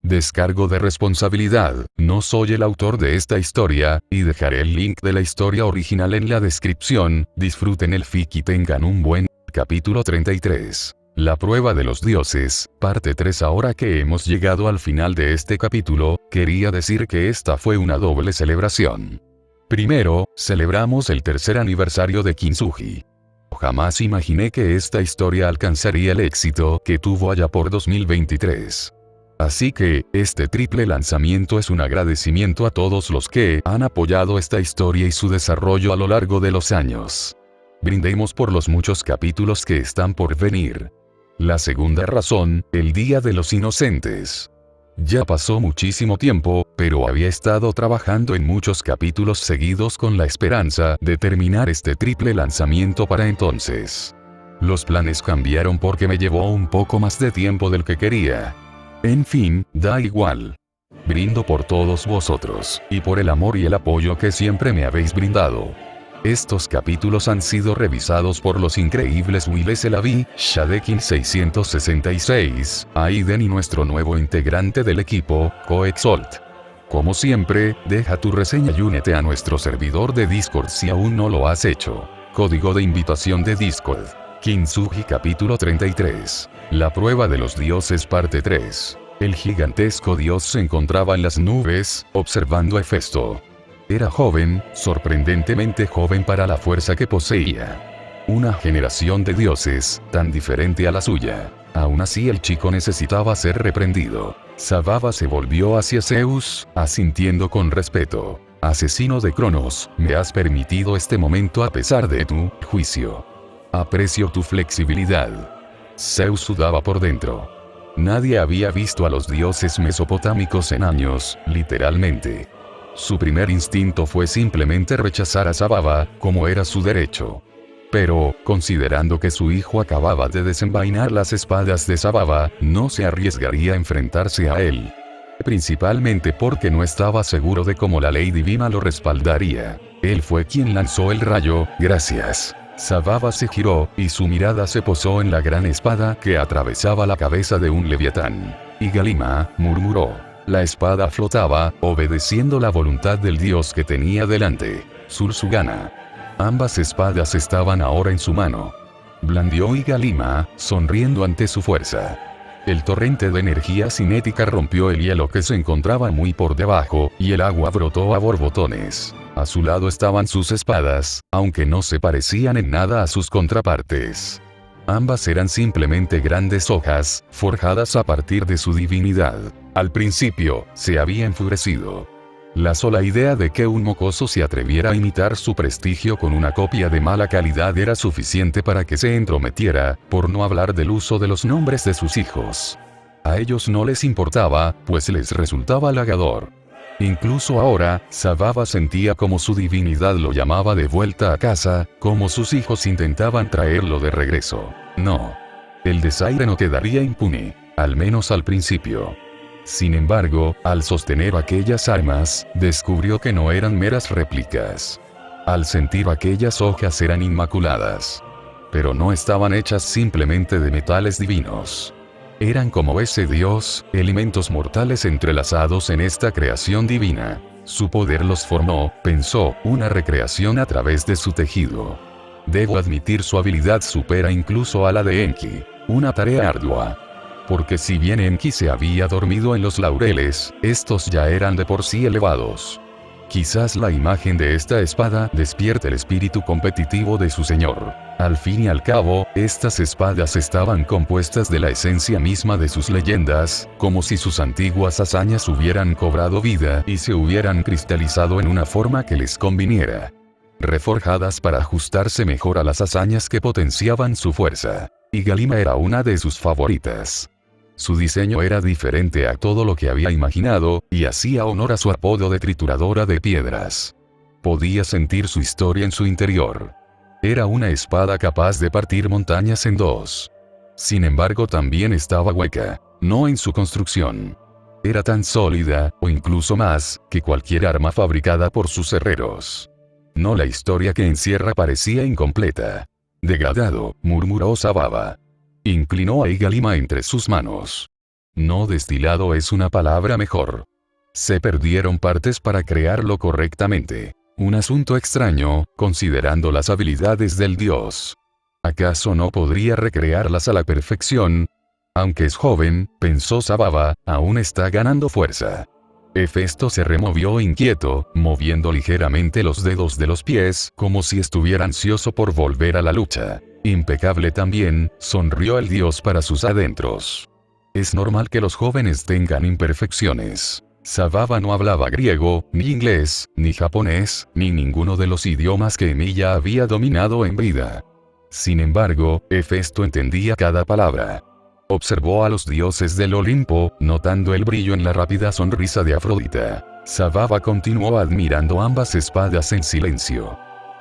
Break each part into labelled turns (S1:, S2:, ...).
S1: Descargo de responsabilidad, no soy el autor de esta historia, y dejaré el link de la historia original en la descripción. Disfruten el fic y tengan un buen capítulo 33. La prueba de los dioses, parte 3. Ahora que hemos llegado al final de este capítulo, quería decir que esta fue una doble celebración. Primero, celebramos el tercer aniversario de Kintsugi. Jamás imaginé que esta historia alcanzaría el éxito que tuvo allá por 2023. Así que, este triple lanzamiento es un agradecimiento a todos los que han apoyado esta historia y su desarrollo a lo largo de los años. Brindemos por los muchos capítulos que están por venir. La segunda razón, el Día de los Inocentes. Ya pasó muchísimo tiempo, pero había estado trabajando en muchos capítulos seguidos con la esperanza de terminar este triple lanzamiento para entonces. Los planes cambiaron porque me llevó un poco más de tiempo del que quería. En fin, da igual. Brindo por todos vosotros, y por el amor y el apoyo que siempre me habéis brindado. Estos capítulos han sido revisados por los increíbles Willis Elavi, Shadekin 666, Aiden y nuestro nuevo integrante del equipo, Coexolt. Como siempre, deja tu reseña y únete a nuestro servidor de Discord si aún no lo has hecho. Código de invitación de Discord. Kintsugi capítulo 33. La prueba de los dioses parte 3. El gigantesco dios se encontraba en las nubes, observando a Hefesto. Era joven, sorprendentemente joven para la fuerza que poseía. Una generación de dioses, tan diferente a la suya. Aún así el chico necesitaba ser reprendido. Sababa se volvió hacia Zeus, asintiendo con respeto. Asesino de Cronos, me has permitido este momento a pesar de tu juicio. Aprecio tu flexibilidad. Zeus sudaba por dentro. Nadie había visto a los dioses mesopotámicos en años, literalmente. Su primer instinto fue simplemente rechazar a Sababa, como era su derecho. Pero, considerando que su hijo acababa de desenvainar las espadas de Sababa, no se arriesgaría a enfrentarse a él. Principalmente porque no estaba seguro de cómo la ley divina lo respaldaría. Él fue quien lanzó el rayo, gracias. Sababa se giró, y su mirada se posó en la gran espada que atravesaba la cabeza de un leviatán. Y Galima, murmuró. La espada flotaba, obedeciendo la voluntad del dios que tenía delante, Sursugana. Ambas espadas estaban ahora en su mano. Blandió y Galima, sonriendo ante su fuerza. El torrente de energía cinética rompió el hielo que se encontraba muy por debajo, y el agua brotó a borbotones. A su lado estaban sus espadas, aunque no se parecían en nada a sus contrapartes. Ambas eran simplemente grandes hojas, forjadas a partir de su divinidad. Al principio, se había enfurecido. La sola idea de que un mocoso se atreviera a imitar su prestigio con una copia de mala calidad era suficiente para que se entrometiera, por no hablar del uso de los nombres de sus hijos. A ellos no les importaba, pues les resultaba halagador. Incluso ahora, Sababa sentía como su divinidad lo llamaba de vuelta a casa, como sus hijos intentaban traerlo de regreso. No. El desaire no quedaría impune, al menos al principio. Sin embargo, al sostener aquellas armas, descubrió que no eran meras réplicas. Al sentir aquellas hojas eran inmaculadas. Pero no estaban hechas simplemente de metales divinos. Eran como ese dios, elementos mortales entrelazados en esta creación divina. Su poder los formó, pensó, una recreación a través de su tejido. Debo admitir su habilidad supera incluso a la de Enki. Una tarea ardua. Porque si bien Enki se había dormido en los laureles, estos ya eran de por sí elevados. Quizás la imagen de esta espada despierte el espíritu competitivo de su señor. Al fin y al cabo, estas espadas estaban compuestas de la esencia misma de sus leyendas, como si sus antiguas hazañas hubieran cobrado vida y se hubieran cristalizado en una forma que les conviniera. Reforjadas para ajustarse mejor a las hazañas que potenciaban su fuerza. Y Galima era una de sus favoritas. Su diseño era diferente a todo lo que había imaginado, y hacía honor a su apodo de trituradora de piedras. Podía sentir su historia en su interior. Era una espada capaz de partir montañas en dos. Sin embargo, también estaba hueca, no en su construcción. Era tan sólida, o incluso más, que cualquier arma fabricada por sus herreros. No, la historia que encierra parecía incompleta. Degradado, murmuró Sababa. Inclinó a Galima entre sus manos. No destilado es una palabra mejor. Se perdieron partes para crearlo correctamente. Un asunto extraño, considerando las habilidades del dios. ¿Acaso no podría recrearlas a la perfección? Aunque es joven, pensó Sababa, aún está ganando fuerza. Hefesto se removió inquieto, moviendo ligeramente los dedos de los pies, como si estuviera ansioso por volver a la lucha. Impecable también, sonrió el dios para sus adentros. Es normal que los jóvenes tengan imperfecciones. Sababa no hablaba griego, ni inglés, ni japonés, ni ninguno de los idiomas que Emilia había dominado en vida. Sin embargo, Hefesto entendía cada palabra. Observó a los dioses del Olimpo, notando el brillo en la rápida sonrisa de Afrodita. Sababa continuó admirando ambas espadas en silencio.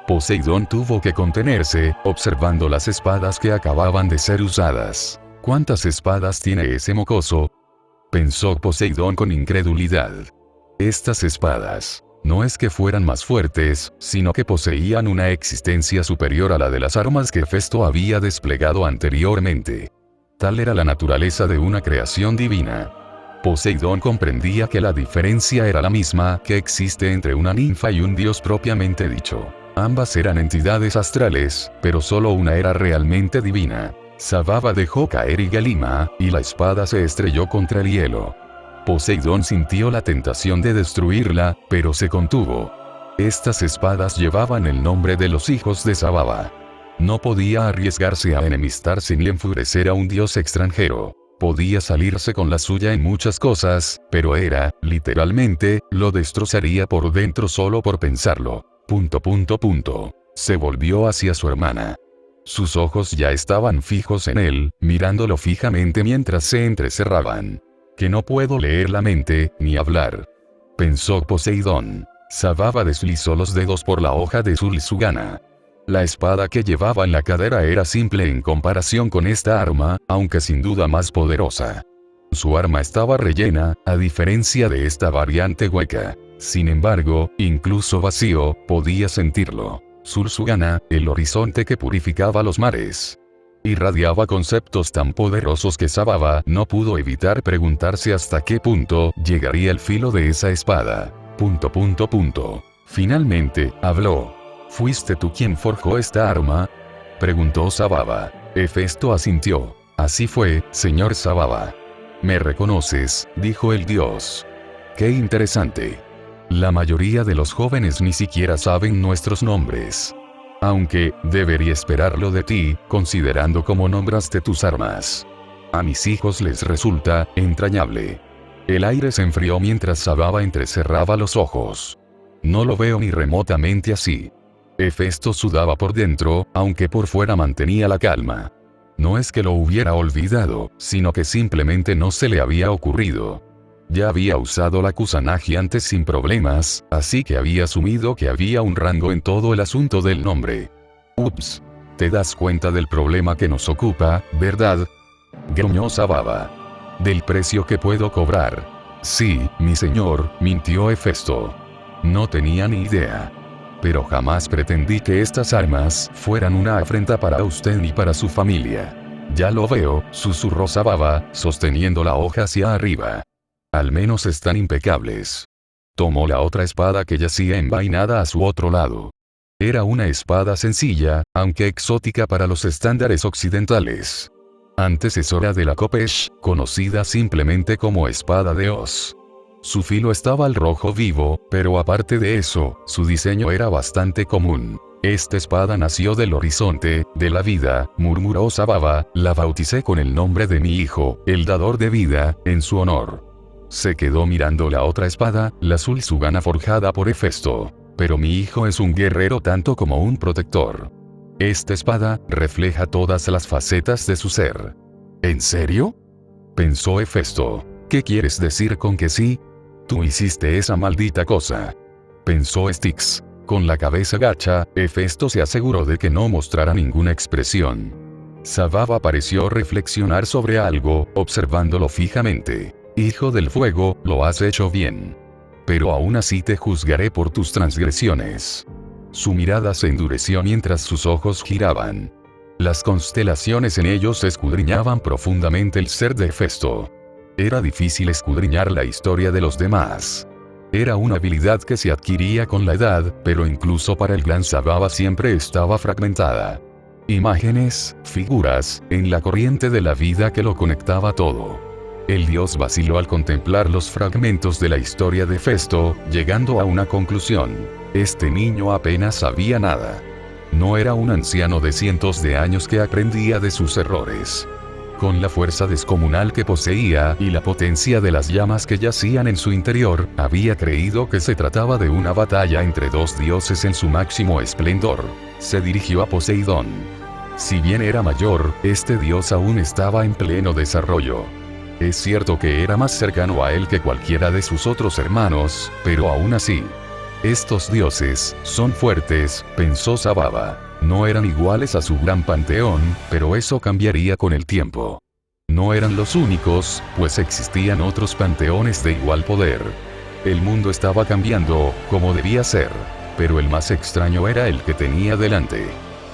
S1: Poseidón tuvo que contenerse, observando las espadas que acababan de ser usadas. ¿Cuántas espadas tiene ese mocoso?, pensó Poseidón con incredulidad. Estas espadas no es que fueran más fuertes, sino que poseían una existencia superior a la de las armas que Hefesto había desplegado anteriormente. Tal era la naturaleza de una creación divina. Poseidón comprendía que la diferencia era la misma que existe entre una ninfa y un dios propiamente dicho. Ambas eran entidades astrales, pero solo una era realmente divina. Sababa dejó caer Igalima, y la espada se estrelló contra el hielo. Poseidón sintió la tentación de destruirla, pero se contuvo. Estas espadas llevaban el nombre de los hijos de Sababa. No podía arriesgarse a enemistarse ni enfurecer a un dios extranjero. Podía salirse con la suya en muchas cosas, pero literalmente, lo destrozaría por dentro solo por pensarlo. Se volvió hacia su hermana. Sus ojos ya estaban fijos en él, mirándolo fijamente mientras se entrecerraban. Que no puedo leer la mente, ni hablar, pensó Poseidón. Sababa deslizó los dedos por la hoja de Zulsugana. La espada que llevaba en la cadera era simple en comparación con esta arma, aunque sin duda más poderosa. Su arma estaba rellena, a diferencia de esta variante hueca. Sin embargo, incluso vacío, podía sentirlo. Zulsugana, el horizonte que purificaba los mares. Irradiaba conceptos tan poderosos que Sababa no pudo evitar preguntarse hasta qué punto llegaría el filo de esa espada. Finalmente, habló. ¿Fuiste tú quien forjó esta arma?, preguntó Sababa. Hefesto asintió. Así fue, señor Sababa. Me reconoces, dijo el dios. Qué interesante. La mayoría de los jóvenes ni siquiera saben nuestros nombres. Aunque, debería esperarlo de ti, considerando cómo nombraste tus armas. A mis hijos les resulta entrañable. El aire se enfrió mientras Sababa entrecerraba los ojos. No lo veo ni remotamente así. Hefesto sudaba por dentro, aunque por fuera mantenía la calma. No es que lo hubiera olvidado, sino que simplemente no se le había ocurrido. Ya había usado la Kusanagi antes sin problemas, así que había asumido que había un rango en todo el asunto del nombre. Ups. ¿Te das cuenta del problema que nos ocupa, verdad?, gruñó Sababa. Del precio que puedo cobrar. Sí, mi señor, mintió Hefesto. No tenía ni idea. Pero jamás pretendí que estas armas fueran una afrenta para usted ni para su familia. Ya lo veo, susurró Sababa, sosteniendo la hoja hacia arriba. Al menos están impecables. Tomó la otra espada que yacía envainada a su otro lado. Era una espada sencilla, aunque exótica para los estándares occidentales. Antecesora de la Kopesh, conocida simplemente como espada de Oz. Su filo estaba al rojo vivo, pero aparte de eso, su diseño era bastante común. Esta espada nació del horizonte, de la vida, murmuró Sababa, la bauticé con el nombre de mi hijo, el dador de vida, en su honor. Se quedó mirando la otra espada, la Zulsugana forjada por Hefesto. Pero mi hijo es un guerrero tanto como un protector. Esta espada refleja todas las facetas de su ser. ¿En serio?, pensó Hefesto. ¿Qué quieres decir con que sí? Tú hiciste esa maldita cosa, pensó Styx. Con la cabeza gacha, Hefesto se aseguró de que no mostrara ninguna expresión. Sababa pareció reflexionar sobre algo, observándolo fijamente. Hijo del fuego, lo has hecho bien. Pero aún así te juzgaré por tus transgresiones. Su mirada se endureció mientras sus ojos giraban. Las constelaciones en ellos escudriñaban profundamente el ser de Hefesto. Era difícil escudriñar la historia de los demás. Era una habilidad que se adquiría con la edad, pero incluso para el gran Sababa siempre estaba fragmentada. Imágenes, figuras, en la corriente de la vida que lo conectaba todo. El dios vaciló al contemplar los fragmentos de la historia de Festo, llegando a una conclusión. Este niño apenas sabía nada. No era un anciano de cientos de años que aprendía de sus errores. Con la fuerza descomunal que poseía y la potencia de las llamas que yacían en su interior, había creído que se trataba de una batalla entre dos dioses en su máximo esplendor. Se dirigió a Poseidón. Si bien era mayor, este dios aún estaba en pleno desarrollo. Es cierto que era más cercano a él que cualquiera de sus otros hermanos, pero aún así. Estos dioses son fuertes, pensó Sababa. No eran iguales a su gran panteón, pero eso cambiaría con el tiempo. No eran los únicos, pues existían otros panteones de igual poder. El mundo estaba cambiando, como debía ser, pero el más extraño era el que tenía delante.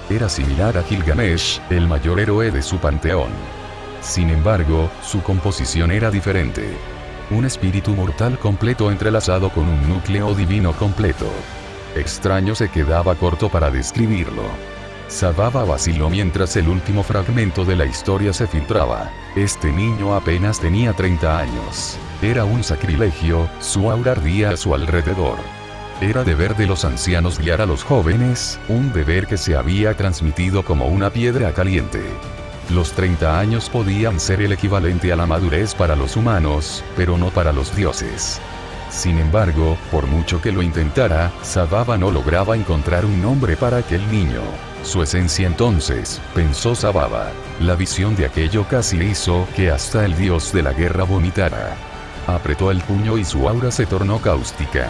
S1: Era similar a Gilgamesh, el mayor héroe de su panteón. Sin embargo, su composición era diferente. Un espíritu mortal completo entrelazado con un núcleo divino completo. Extraño se quedaba corto para describirlo. Sababa vaciló mientras el último fragmento de la historia se filtraba. Este niño apenas tenía 30 años. Era un sacrilegio, su aura ardía a su alrededor. Era deber de los ancianos guiar a los jóvenes, un deber que se había transmitido como una piedra caliente. Los 30 años podían ser el equivalente a la madurez para los humanos, pero no para los dioses. Sin embargo, por mucho que lo intentara, Sababa no lograba encontrar un nombre para aquel niño. Su esencia entonces, pensó Sababa. La visión de aquello casi hizo que hasta el dios de la guerra vomitara. Apretó el puño y su aura se tornó cáustica.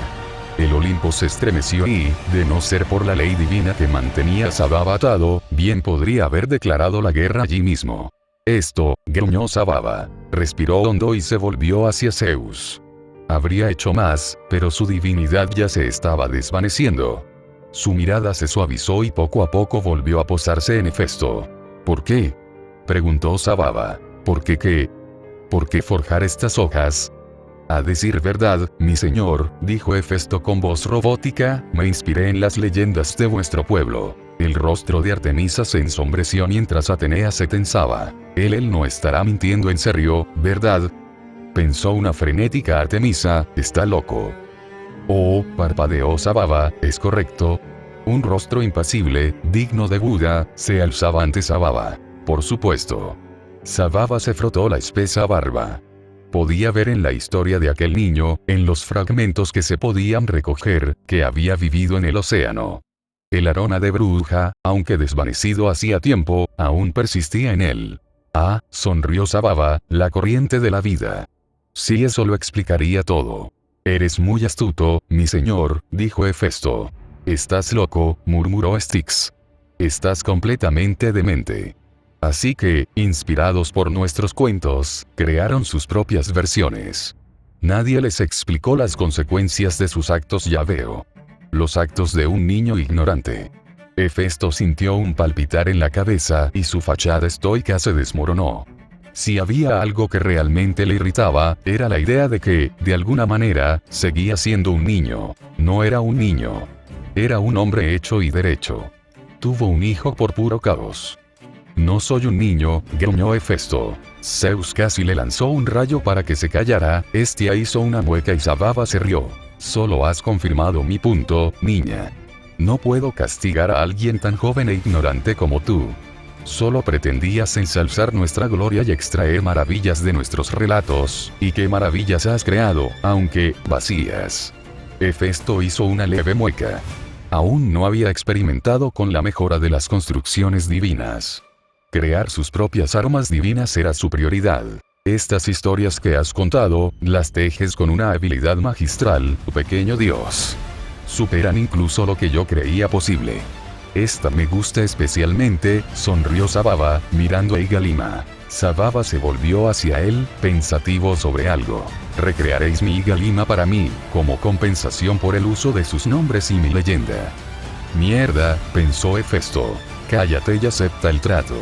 S1: El Olimpo se estremeció y, de no ser por la ley divina que mantenía a Sababa atado, bien podría haber declarado la guerra allí mismo. Esto, gruñó Sababa. Respiró hondo y se volvió hacia Zeus. Habría hecho más, pero su divinidad ya se estaba desvaneciendo. Su mirada se suavizó y poco a poco volvió a posarse en Hefesto. ¿Por qué?, preguntó Sababa. ¿Por qué qué? ¿Por qué forjar estas hojas? A decir verdad, mi señor, dijo Hefesto con voz robótica, me inspiré en las leyendas de vuestro pueblo. El rostro de Artemisa se ensombreció mientras Atenea se tensaba. Él no estará mintiendo en serio, ¿verdad? Pensó una frenética Artemisa, está loco. Oh, parpadeó Sababa, es correcto. Un rostro impasible, digno de Buda, se alzaba ante Sababa. Por supuesto. Sababa se frotó la espesa barba. Podía ver en la historia de aquel niño, en los fragmentos que se podían recoger, que había vivido en el océano. El aroma de bruja, aunque desvanecido hacía tiempo, aún persistía en él. Ah, sonrió Sababa, la corriente de la vida. Sí, eso lo explicaría todo. Eres muy astuto, mi señor, dijo Hefesto. Estás loco, murmuró Styx. Estás completamente demente. Así que, inspirados por nuestros cuentos, crearon sus propias versiones. Nadie les explicó las consecuencias de sus actos, ya veo. Los actos de un niño ignorante. Hefesto sintió un palpitar en la cabeza y su fachada estoica se desmoronó. Si había algo que realmente le irritaba, era la idea de que, de alguna manera, seguía siendo un niño. No era un niño. Era un hombre hecho y derecho. Tuvo un hijo por puro caos. No soy un niño, gruñó Hefesto. Zeus casi le lanzó un rayo para que se callara, este hizo una mueca y Sababa se rió. Solo has confirmado mi punto, niña. No puedo castigar a alguien tan joven e ignorante como tú. Solo pretendías ensalzar nuestra gloria y extraer maravillas de nuestros relatos, y qué maravillas has creado, aunque vacías. Hefesto hizo una leve mueca. Aún no había experimentado con la mejora de las construcciones divinas. Crear sus propias armas divinas era su prioridad. Estas historias que has contado, las tejes con una habilidad magistral, pequeño dios. Superan incluso lo que yo creía posible. Esta me gusta especialmente, sonrió Sababa, mirando a Igalima. Sababa se volvió hacia él, pensativo sobre algo. Recrearéis mi Igalima para mí, como compensación por el uso de sus nombres y mi leyenda. Mierda, pensó Hefesto. Cállate y acepta el trato.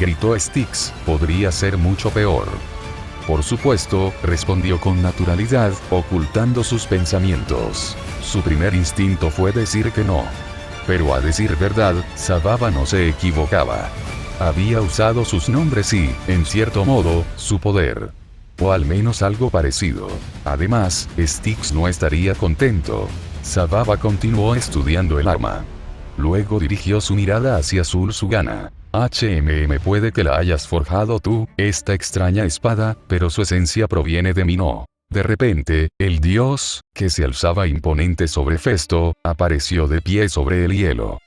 S1: Gritó Styx, podría ser mucho peor. Por supuesto, respondió con naturalidad, ocultando sus pensamientos. Su primer instinto fue decir que no. Pero a decir verdad, Sababa no se equivocaba. Había usado sus nombres y, en cierto modo, su poder. O al menos algo parecido. Además, Styx no estaría contento. Sababa continuó estudiando el arma. Luego dirigió su mirada hacia Sul-Sugana. Puede que la hayas forjado tú, esta extraña espada, pero su esencia proviene de mí no. De repente, el dios, que se alzaba imponente sobre Hefesto, apareció de pie sobre el hielo.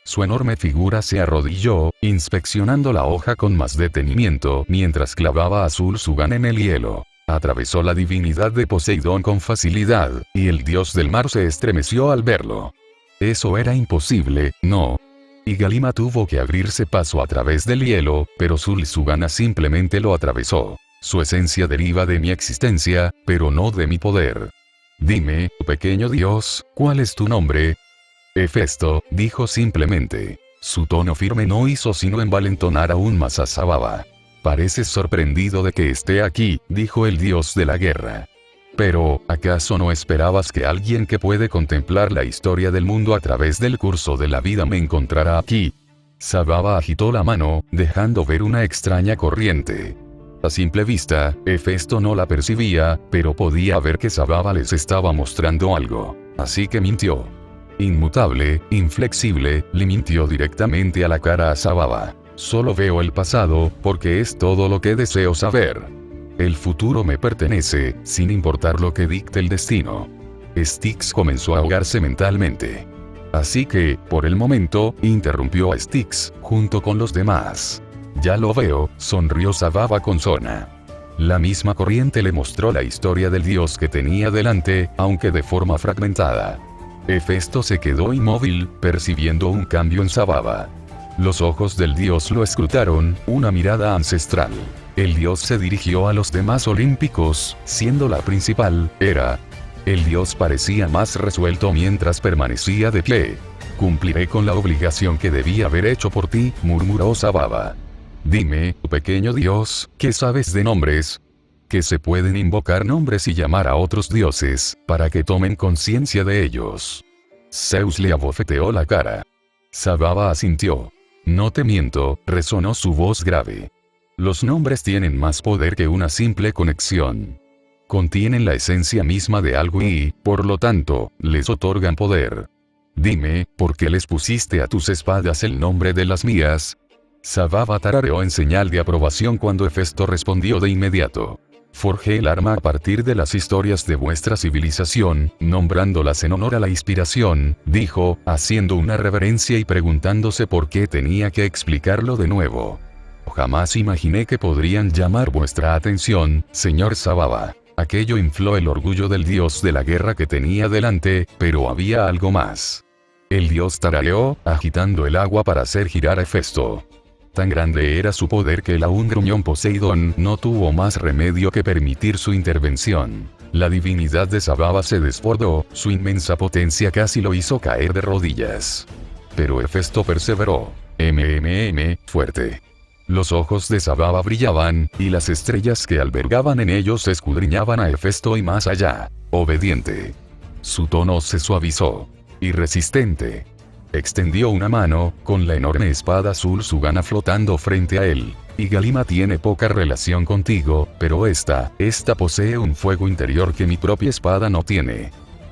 S1: Su enorme figura se arrodilló, inspeccionando la hoja con más detenimiento mientras clavaba a Sul-Sugana en el hielo. Atravesó la divinidad de Poseidón con facilidad, y el dios del mar se estremeció al verlo. Eso era imposible, ¿no? Y Galima tuvo que abrirse paso a través del hielo, pero Sul-Sugana simplemente lo atravesó. Su esencia deriva de mi existencia, pero no de mi poder. Dime, pequeño dios, ¿cuál es tu nombre? Hefesto, dijo simplemente. Su tono firme no hizo sino envalentonar aún más a Sababa. Pareces sorprendido de que esté aquí, dijo el dios de la guerra. Pero, ¿acaso no esperabas que alguien que puede contemplar la historia del mundo a través del curso de la vida me encontrara aquí? Sababa agitó la mano, dejando ver una extraña corriente. A simple vista, Hefesto no la percibía, pero podía ver que Sababa les estaba mostrando algo. Así que mintió. Inmutable, inflexible, le mintió directamente a la cara a Sababa. Solo veo el pasado, porque es todo lo que deseo saber. El futuro me pertenece, sin importar lo que dicte el destino. Styx comenzó a ahogarse mentalmente. Así que, por el momento, interrumpió a Styx, junto con los demás. Ya lo veo, sonrió Sababa con sorna. La misma corriente le mostró la historia del dios que tenía delante, aunque de forma fragmentada. Hefesto se quedó inmóvil, percibiendo un cambio en Sababa. Los ojos del dios lo escrutaron, una mirada ancestral. El dios se dirigió a los demás olímpicos, siendo la principal, Hera. El dios parecía más resuelto mientras permanecía de pie. Cumpliré con la obligación que debía haber hecho por ti, murmuró Sababa. Dime, pequeño dios, ¿qué sabes de nombres? Que se pueden invocar nombres y llamar a otros dioses, para que tomen conciencia de ellos. Zeus le abofeteó la cara. Sababa asintió. No te miento, resonó su voz grave. Los nombres tienen más poder que una simple conexión. Contienen la esencia misma de algo y, por lo tanto, les otorgan poder. Dime, ¿por qué les pusiste a tus espadas el nombre de las mías? Sababa tarareó en señal de aprobación cuando Hefesto respondió de inmediato. Forjé el arma a partir de las historias de vuestra civilización, nombrándolas en honor a la inspiración, dijo, haciendo una reverencia y preguntándose por qué tenía que explicarlo de nuevo. Jamás imaginé que podrían llamar vuestra atención, señor Sababa. Aquello infló el orgullo del dios de la guerra que tenía delante, pero había algo más. El dios tarareó, agitando el agua para hacer girar a Hefesto. Tan grande era su poder que el aún gruñón Poseidón no tuvo más remedio que permitir su intervención. La divinidad de Sababa se desbordó, su inmensa potencia casi lo hizo caer de rodillas. Pero Hefesto perseveró. Fuerte. Los ojos de Sababa brillaban, y las estrellas que albergaban en ellos escudriñaban a Hefesto y más allá. Obediente. Su tono se suavizó. Irresistente. Extendió una mano, con la enorme espada Sul-Sugana flotando frente a él. Y Galima tiene poca relación contigo, pero esta posee un fuego interior que mi propia espada no tiene.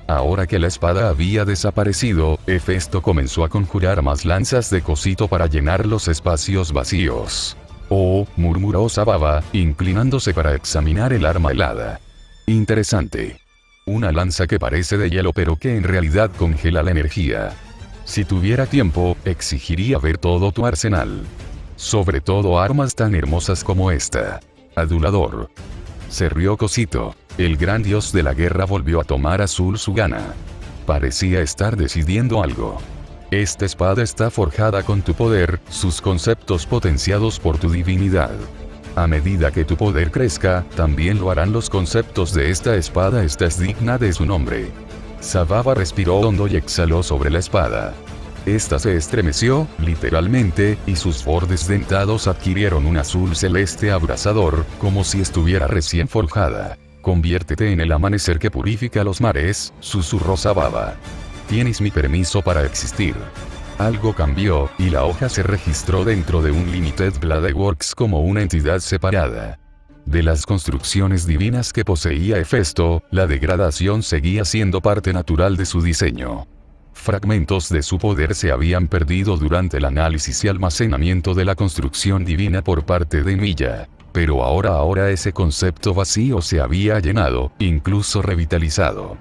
S1: Ahora que la espada había desaparecido, Hefesto comenzó a conjurar más lanzas de cosito para llenar los espacios vacíos. Oh, murmuró Sababa, inclinándose para examinar el arma helada. Interesante. Una lanza que parece de hielo pero que en realidad congela la energía. Si tuviera tiempo, exigiría ver todo tu arsenal. Sobre todo armas tan hermosas como esta. Adulador. Se rió Cosito. El gran dios de la guerra volvió a tomar a Sul-Sugana. Parecía estar decidiendo algo. Esta espada está forjada con tu poder, sus conceptos potenciados por tu divinidad. A medida que tu poder crezca, también lo harán los conceptos de esta espada. Esta es digna de su nombre. Sababa respiró hondo y exhaló sobre la espada. Esta se estremeció, literalmente, y sus bordes dentados adquirieron un azul celeste abrasador, como si estuviera recién forjada. Conviértete en el amanecer que purifica los mares, susurró Sababa. Tienes mi permiso para existir. Algo cambió, y la hoja se registró dentro de un Limited Blade Works como una entidad separada. De las construcciones divinas que poseía Hefesto, la degradación seguía siendo parte natural de su diseño. Fragmentos de su poder se habían perdido durante el análisis y almacenamiento de la construcción divina por parte de Milla. Pero ahora ese concepto vacío se había llenado, incluso revitalizado.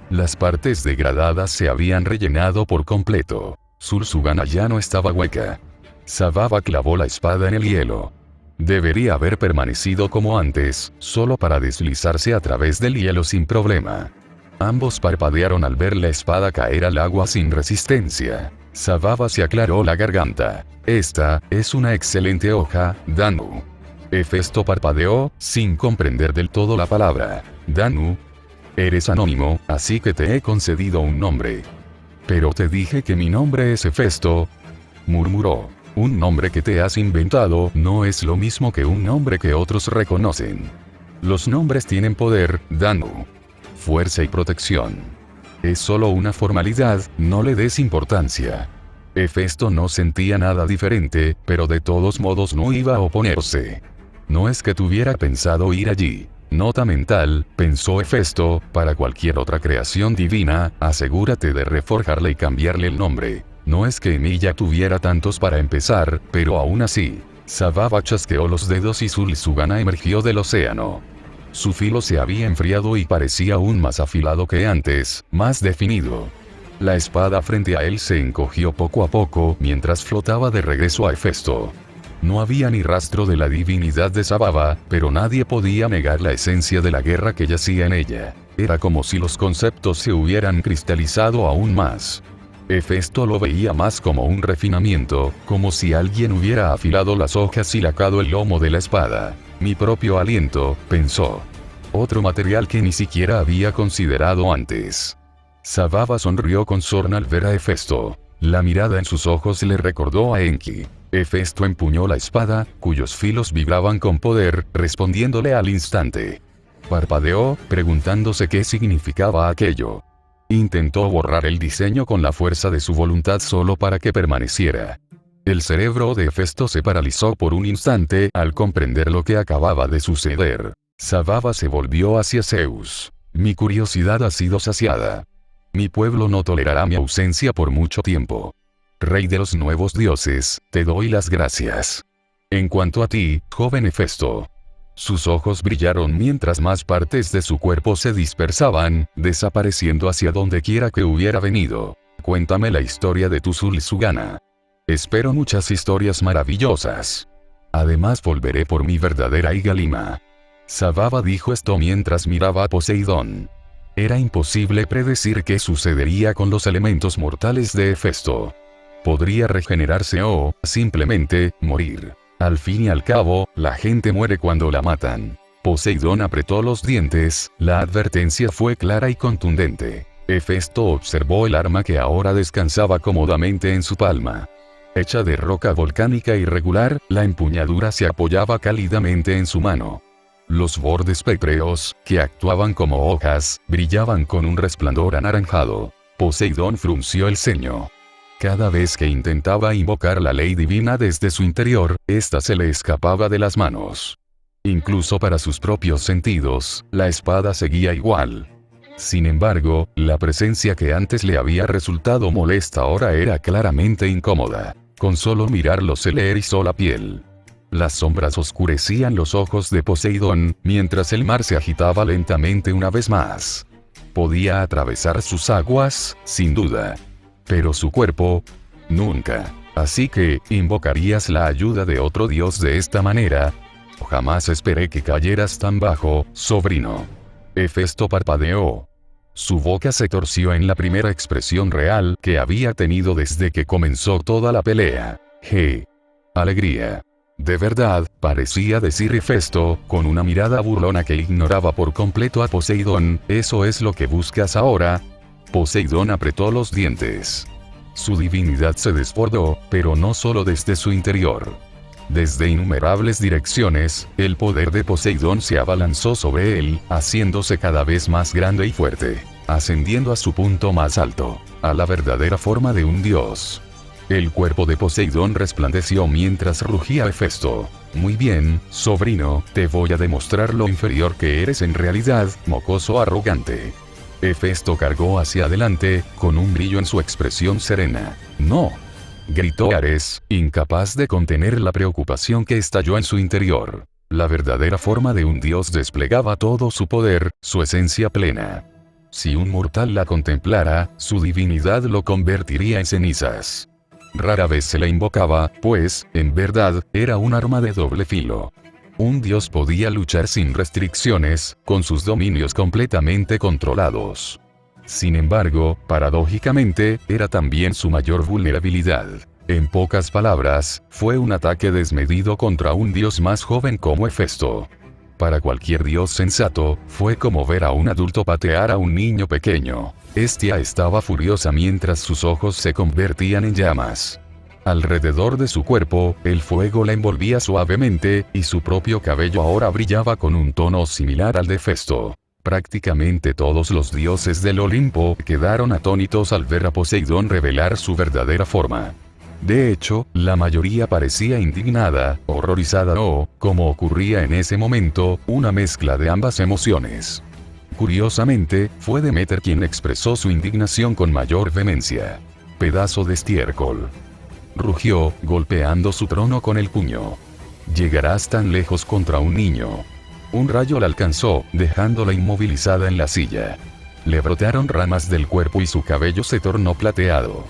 S1: Las partes degradadas se habían rellenado por completo. Sursugana ya no estaba hueca. Sababa clavó la espada en el hielo. Debería haber permanecido como antes, solo para deslizarse a través del hielo sin problema. Ambos parpadearon al ver la espada caer al agua sin resistencia. Sababa se aclaró la garganta. Esta es una excelente hoja, Danu. Hefesto parpadeó, sin comprender del todo la palabra. Danu. Eres anónimo, así que te he concedido un nombre. Pero te dije que mi nombre es Hefesto, murmuró. Un nombre que te has inventado no es lo mismo que un nombre que otros reconocen. Los nombres tienen poder, Danu. Fuerza y protección. Es solo una formalidad, no le des importancia. Hefesto no sentía nada diferente, pero de todos modos no iba a oponerse. No es que tuviera pensado ir allí. Nota mental, pensó Hefesto, para cualquier otra creación divina, asegúrate de reforjarle y cambiarle el nombre. No es que Emilia tuviera tantos para empezar, pero aún así. Sababa chasqueó los dedos y Sursugana emergió del océano. Su filo se había enfriado y parecía aún más afilado que antes, más definido. La espada frente a él se encogió poco a poco mientras flotaba de regreso a Hefesto. No había ni rastro de la divinidad de Sababa, pero nadie podía negar la esencia de la guerra que yacía en ella. Era como si los conceptos se hubieran cristalizado aún más. Hefesto lo veía más como un refinamiento, como si alguien hubiera afilado las hojas y lacado el lomo de la espada. Mi propio aliento, pensó. Otro material que ni siquiera había considerado antes. Sababa sonrió con sorna al ver a Hefesto. La mirada en sus ojos le recordó a Enki. Hefesto empuñó la espada, cuyos filos vibraban con poder, respondiéndole al instante. Parpadeó, preguntándose qué significaba aquello. Intentó borrar el diseño con la fuerza de su voluntad solo para que permaneciera. El cerebro de Hefesto se paralizó por un instante al comprender lo que acababa de suceder. Sababa se volvió hacia Zeus. Mi curiosidad ha sido saciada. Mi pueblo no tolerará mi ausencia por mucho tiempo. Rey de los nuevos dioses, te doy las gracias. En cuanto a ti, joven Hefesto. Sus ojos brillaron mientras más partes de su cuerpo se dispersaban, desapareciendo hacia donde quiera que hubiera venido. Cuéntame la historia de tu Sursugana. Espero muchas historias maravillosas. Además volveré por mi verdadera hija Lima. Sababa dijo esto mientras miraba a Poseidón. Era imposible predecir qué sucedería con los elementos mortales de Hefesto. Podría regenerarse o, simplemente, morir. Al fin y al cabo, la gente muere cuando la matan. Poseidón apretó los dientes, la advertencia fue clara y contundente. Hefesto observó el arma que ahora descansaba cómodamente en su palma. Hecha de roca volcánica irregular, la empuñadura se apoyaba cálidamente en su mano. Los bordes pétreos, que actuaban como hojas, brillaban con un resplandor anaranjado. Poseidón frunció el ceño. Cada vez que intentaba invocar la ley divina desde su interior, ésta se le escapaba de las manos. Incluso para sus propios sentidos, la espada seguía igual. Sin embargo, la presencia que antes le había resultado molesta ahora era claramente incómoda. Con solo mirarlo se le erizó la piel. Las sombras oscurecían los ojos de Poseidón, mientras el mar se agitaba lentamente una vez más. Podía atravesar sus aguas, sin duda. Pero su cuerpo, nunca. Así que, ¿invocarías la ayuda de otro dios de esta manera? Jamás esperé que cayeras tan bajo, sobrino. Hefesto parpadeó. Su boca se torció en la primera expresión real que había tenido desde que comenzó toda la pelea. Alegría. De verdad, parecía decir Hefesto, con una mirada burlona que ignoraba por completo a Poseidón, ¿eso es lo que buscas ahora? Poseidón apretó los dientes. Su divinidad se desbordó, pero no solo desde su interior. Desde innumerables direcciones, el poder de Poseidón se abalanzó sobre él, haciéndose cada vez más grande y fuerte, ascendiendo a su punto más alto, a la verdadera forma de un dios. El cuerpo de Poseidón resplandeció mientras rugía Hefesto. Muy bien, sobrino, te voy a demostrar lo inferior que eres en realidad, mocoso arrogante. Hefesto cargó hacia adelante, con un brillo en su expresión serena. No, gritó Ares, incapaz de contener la preocupación que estalló en su interior. La verdadera forma de un dios desplegaba todo su poder, su esencia plena. Si un mortal la contemplara, su divinidad lo convertiría en cenizas. Rara vez se la invocaba, pues, en verdad, era un arma de doble filo. Un dios podía luchar sin restricciones, con sus dominios completamente controlados. Sin embargo, paradójicamente, era también su mayor vulnerabilidad. En pocas palabras, fue un ataque desmedido contra un dios más joven como Hefesto. Para cualquier dios sensato, fue como ver a un adulto patear a un niño pequeño. Hestia estaba furiosa mientras sus ojos se convertían en llamas. Alrededor de su cuerpo, el fuego la envolvía suavemente, y su propio cabello ahora brillaba con un tono similar al de Hefesto. Prácticamente todos los dioses del Olimpo quedaron atónitos al ver a Poseidón revelar su verdadera forma. De hecho, la mayoría parecía indignada, horrorizada o, como ocurría en ese momento, una mezcla de ambas emociones. Curiosamente, fue Demeter quien expresó su indignación con mayor vehemencia. «Pedazo de estiércol», rugió, golpeando su trono con el puño. «Llegarás tan lejos contra un niño». Un rayo la alcanzó, dejándola inmovilizada en la silla. Le brotaron ramas del cuerpo y su cabello se tornó plateado.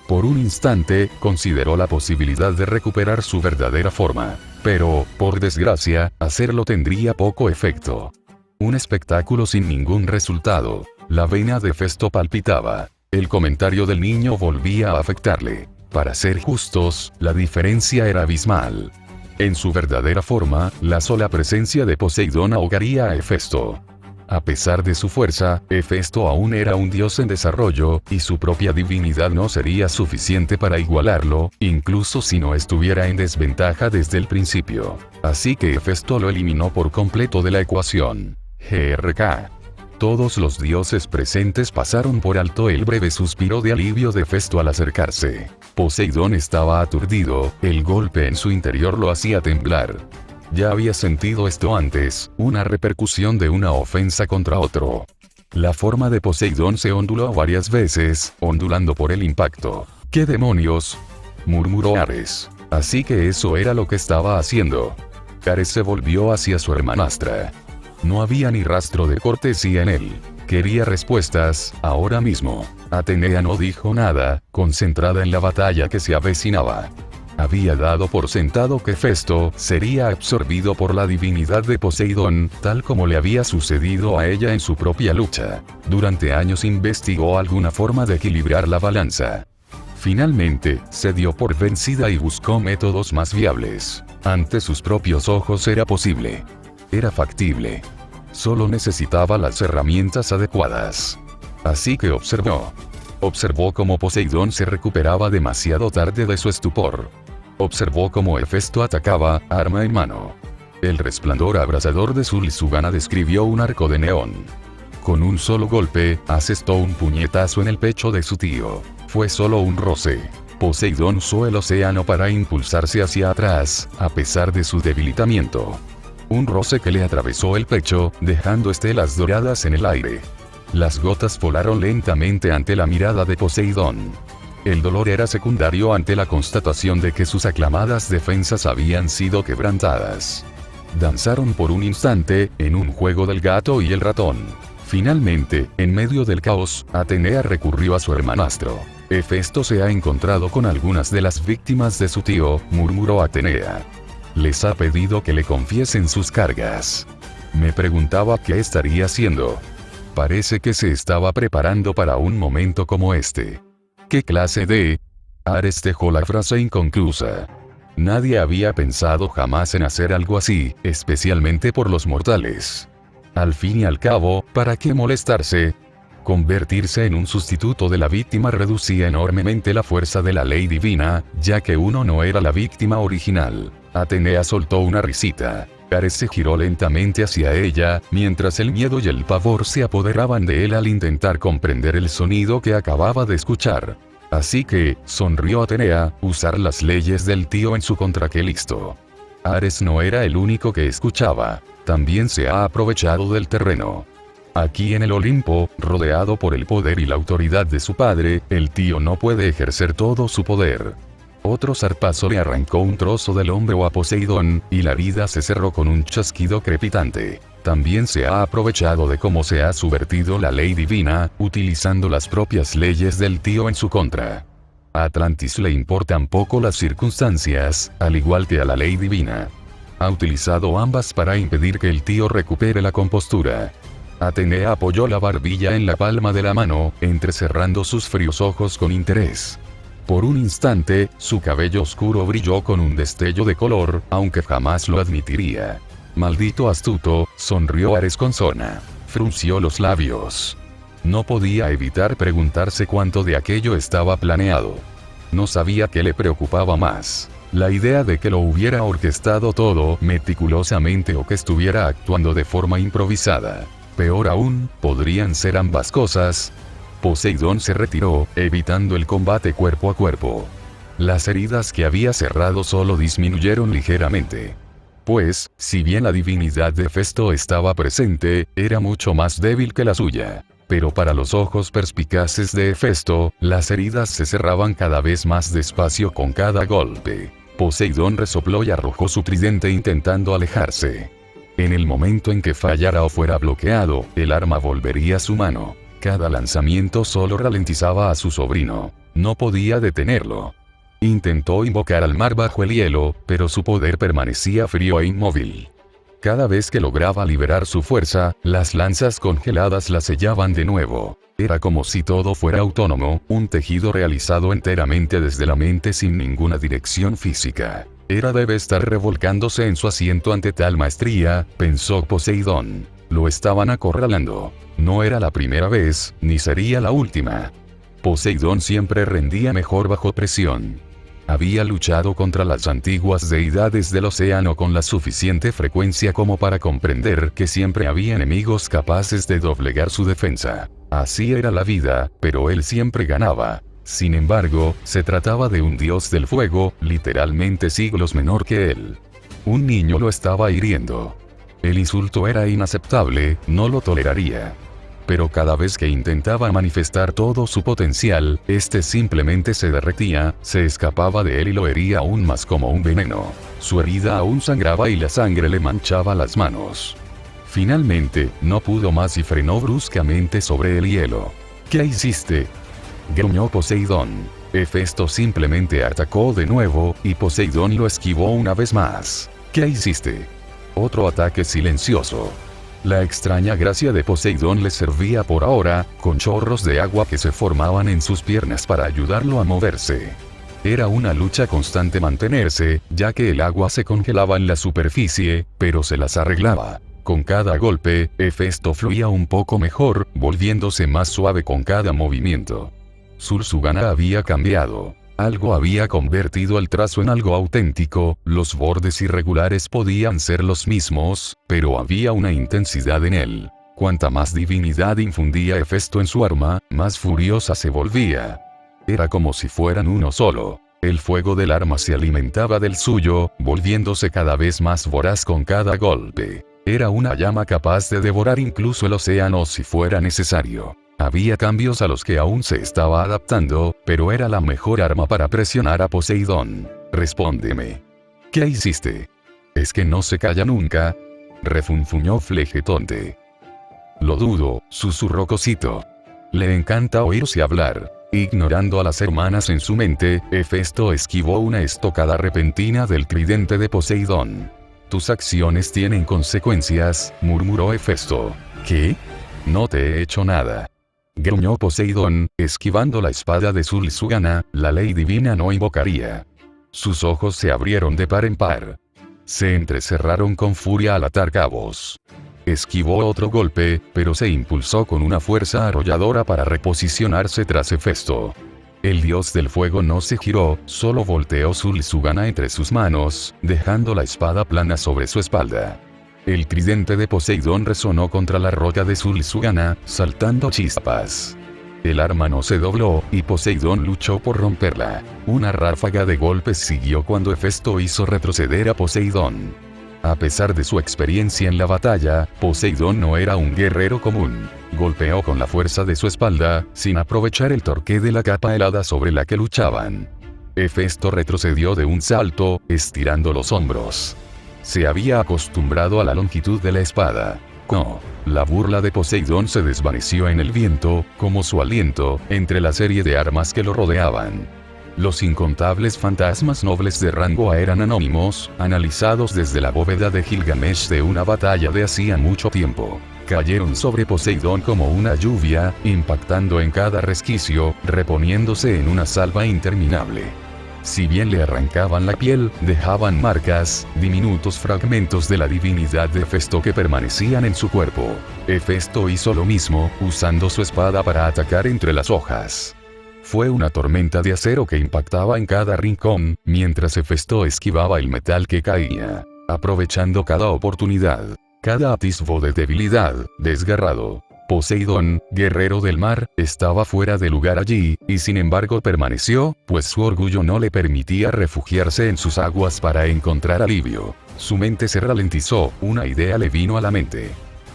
S1: Por un instante, consideró la posibilidad de recuperar su verdadera forma. Pero, por desgracia, hacerlo tendría poco efecto. Un espectáculo sin ningún resultado. La vena de Hefesto palpitaba. El comentario del niño volvía a afectarle. Para ser justos, la diferencia era abismal. En su verdadera forma, la sola presencia de Poseidón ahogaría a Hefesto. A pesar de su fuerza, Hefesto aún era un dios en desarrollo, y su propia divinidad no sería suficiente para igualarlo, incluso si no estuviera en desventaja desde el principio. Así que Hefesto lo eliminó por completo de la ecuación. GRK. Todos los dioses presentes pasaron por alto el breve suspiro de alivio de Hefesto al acercarse. Poseidón estaba aturdido, el golpe en su interior lo hacía temblar. Ya había sentido esto antes, una repercusión de una ofensa contra otro. La forma de Poseidón se onduló varias veces, ondulando por el impacto. «¿Qué demonios?», murmuró Ares. Así que eso era lo que estaba haciendo. Ares se volvió hacia su hermanastra. No había ni rastro de cortesía en él. Quería respuestas, ahora mismo. Atenea no dijo nada, concentrada en la batalla que se avecinaba. Había dado por sentado que Hefesto sería absorbido por la divinidad de Poseidón, tal como le había sucedido a ella en su propia lucha. Durante años investigó alguna forma de equilibrar la balanza. Finalmente, se dio por vencida y buscó métodos más viables. Ante sus propios ojos era posible. Era factible. Solo necesitaba las herramientas adecuadas. Así que observó. Observó cómo Poseidón se recuperaba demasiado tarde de su estupor. Observó cómo Hefesto atacaba, arma en mano. El resplandor abrasador de su lisugana describió un arco de neón. Con un solo golpe, asestó un puñetazo en el pecho de su tío. Fue solo un roce. Poseidón usó el océano para impulsarse hacia atrás, a pesar de su debilitamiento. Un roce que le atravesó el pecho, dejando estelas doradas en el aire. Las gotas volaron lentamente ante la mirada de Poseidón. El dolor era secundario ante la constatación de que sus aclamadas defensas habían sido quebrantadas. Danzaron por un instante, en un juego del gato y el ratón. Finalmente, en medio del caos, Atenea recurrió a su hermanastro. «Hefesto se ha encontrado con algunas de las víctimas de su tío», murmuró Atenea. «Les ha pedido que le confiesen sus cargas». Me preguntaba qué estaría haciendo. Parece que se estaba preparando para un momento como este. ¿Qué clase de...? Ares dejó la frase inconclusa. Nadie había pensado jamás en hacer algo así, especialmente por los mortales. Al fin y al cabo, ¿para qué molestarse? Convertirse en un sustituto de la víctima reducía enormemente la fuerza de la ley divina, ya que uno no era la víctima original. Atenea soltó una risita. Ares se giró lentamente hacia ella, mientras el miedo y el pavor se apoderaban de él al intentar comprender el sonido que acababa de escuchar. Así que, sonrió Atenea, usar las leyes del tío en su contra, que listo. Ares no era el único que escuchaba. También se ha aprovechado del terreno. Aquí en el Olimpo, rodeado por el poder y la autoridad de su padre, el tío no puede ejercer todo su poder. Otro zarpazo le arrancó un trozo del hombro a Poseidón, y la vida se cerró con un chasquido crepitante. También se ha aprovechado de cómo se ha subvertido la ley divina, utilizando las propias leyes del tío en su contra. A Atlantis le importan poco las circunstancias, al igual que a la ley divina. Ha utilizado ambas para impedir que el tío recupere la compostura. Atenea apoyó la barbilla en la palma de la mano, entrecerrando sus fríos ojos con interés. Por un instante, su cabello oscuro brilló con un destello de color, aunque jamás lo admitiría. Maldito astuto, sonrió Ares con sorna. Frunció los labios. No podía evitar preguntarse cuánto de aquello estaba planeado. No sabía qué le preocupaba más. La idea de que lo hubiera orquestado todo meticulosamente o que estuviera actuando de forma improvisada. Peor aún, podrían ser ambas cosas. Poseidón se retiró, evitando el combate cuerpo a cuerpo. Las heridas que había cerrado solo disminuyeron ligeramente. Pues, si bien la divinidad de Hefesto estaba presente, era mucho más débil que la suya. Pero para los ojos perspicaces de Hefesto, las heridas se cerraban cada vez más despacio con cada golpe. Poseidón resopló y arrojó su tridente intentando alejarse. En el momento en que fallara o fuera bloqueado, el arma volvería a su mano. Cada lanzamiento solo ralentizaba a su sobrino. No podía detenerlo. Intentó invocar al mar bajo el hielo, pero su poder permanecía frío e inmóvil. Cada vez que lograba liberar su fuerza, las lanzas congeladas la sellaban de nuevo. Era como si todo fuera autónomo, un tejido realizado enteramente desde la mente sin ninguna dirección física. Hera debe estar revolcándose en su asiento ante tal maestría, pensó Poseidón. Lo estaban acorralando. No era la primera vez, ni sería la última. Poseidón siempre rendía mejor bajo presión. Había luchado contra las antiguas deidades del océano con la suficiente frecuencia como para comprender que siempre había enemigos capaces de doblegar su defensa. Así era la vida, pero él siempre ganaba. Sin embargo, se trataba de un dios del fuego, literalmente siglos menor que él. Un niño lo estaba hiriendo. El insulto era inaceptable, no lo toleraría. Pero cada vez que intentaba manifestar todo su potencial, este simplemente se derretía, se escapaba de él y lo hería aún más como un veneno. Su herida aún sangraba y la sangre le manchaba las manos. Finalmente, no pudo más y frenó bruscamente sobre el hielo. ¿Qué hiciste?, gruñó Poseidón. Hefesto simplemente atacó de nuevo, y Poseidón lo esquivó una vez más. ¿Qué hiciste? Otro ataque silencioso. La extraña gracia de Poseidón le servía por ahora, con chorros de agua que se formaban en sus piernas para ayudarlo a moverse. Era una lucha constante mantenerse, ya que el agua se congelaba en la superficie, pero se las arreglaba. Con cada golpe, Hefesto fluía un poco mejor, volviéndose más suave con cada movimiento. Sursugana había cambiado. Algo había convertido el trazo en algo auténtico, los bordes irregulares podían ser los mismos, pero había una intensidad en él. Cuanta más divinidad infundía Hefesto en su arma, más furiosa se volvía. Era como si fueran uno solo. El fuego del arma se alimentaba del suyo, volviéndose cada vez más voraz con cada golpe. Era una llama capaz de devorar incluso el océano si fuera necesario. Había cambios a los que aún se estaba adaptando, pero era la mejor arma para presionar a Poseidón. Respóndeme. ¿Qué hiciste? ¿Es que no se calla nunca?, refunfuñó Flegetonte. Lo dudo, susurró Cosito. Le encanta oírse hablar. Ignorando a las hermanas en su mente, Hefesto esquivó una estocada repentina del tridente de Poseidón. Tus acciones tienen consecuencias, murmuró Hefesto. ¿Qué? No te he hecho nada, gruñó Poseidón, esquivando la espada de Sursugana. La ley divina no invocaría. Sus ojos se abrieron de par en par. Se entrecerraron con furia al atar cabos. esquivó otro golpe, pero se impulsó con una fuerza arrolladora para reposicionarse tras Hefesto. El dios del fuego no se giró, solo volteó su Sugana entre sus manos, dejando la espada plana sobre su espalda. El tridente de Poseidón resonó contra la roca de Sugana, saltando chispas. El arma no se dobló, y Poseidón luchó por romperla. Una ráfaga de golpes siguió cuando Hefesto hizo retroceder a Poseidón. A pesar de su experiencia en la batalla, Poseidón no era un guerrero común. Golpeó con la fuerza de su espalda, sin aprovechar el torque de la capa helada sobre la que luchaban. Hefesto retrocedió de un salto, estirando los hombros. Se había acostumbrado a la longitud de la espada. No. La burla de Poseidón se desvaneció en el viento, como su aliento, entre la serie de armas que lo rodeaban. Los incontables fantasmas nobles de rango A eran anónimos, analizados desde la bóveda de Gilgamesh de una batalla de hacía mucho tiempo. Cayeron sobre Poseidón como una lluvia, impactando en cada resquicio, reponiéndose en una salva interminable. Si bien le arrancaban la piel, dejaban marcas, diminutos fragmentos de la divinidad de Hefesto que permanecían en su cuerpo. Hefesto hizo lo mismo, usando su espada para atacar entre las hojas. Fue una tormenta de acero que impactaba en cada rincón, mientras Hefesto esquivaba el metal que caía, aprovechando cada oportunidad, cada atisbo de debilidad, desgarrado. Poseidón, guerrero del mar, estaba fuera de lugar allí, y sin embargo permaneció, pues su orgullo no le permitía refugiarse en sus aguas para encontrar alivio. Su mente se ralentizó, una idea le vino a la mente.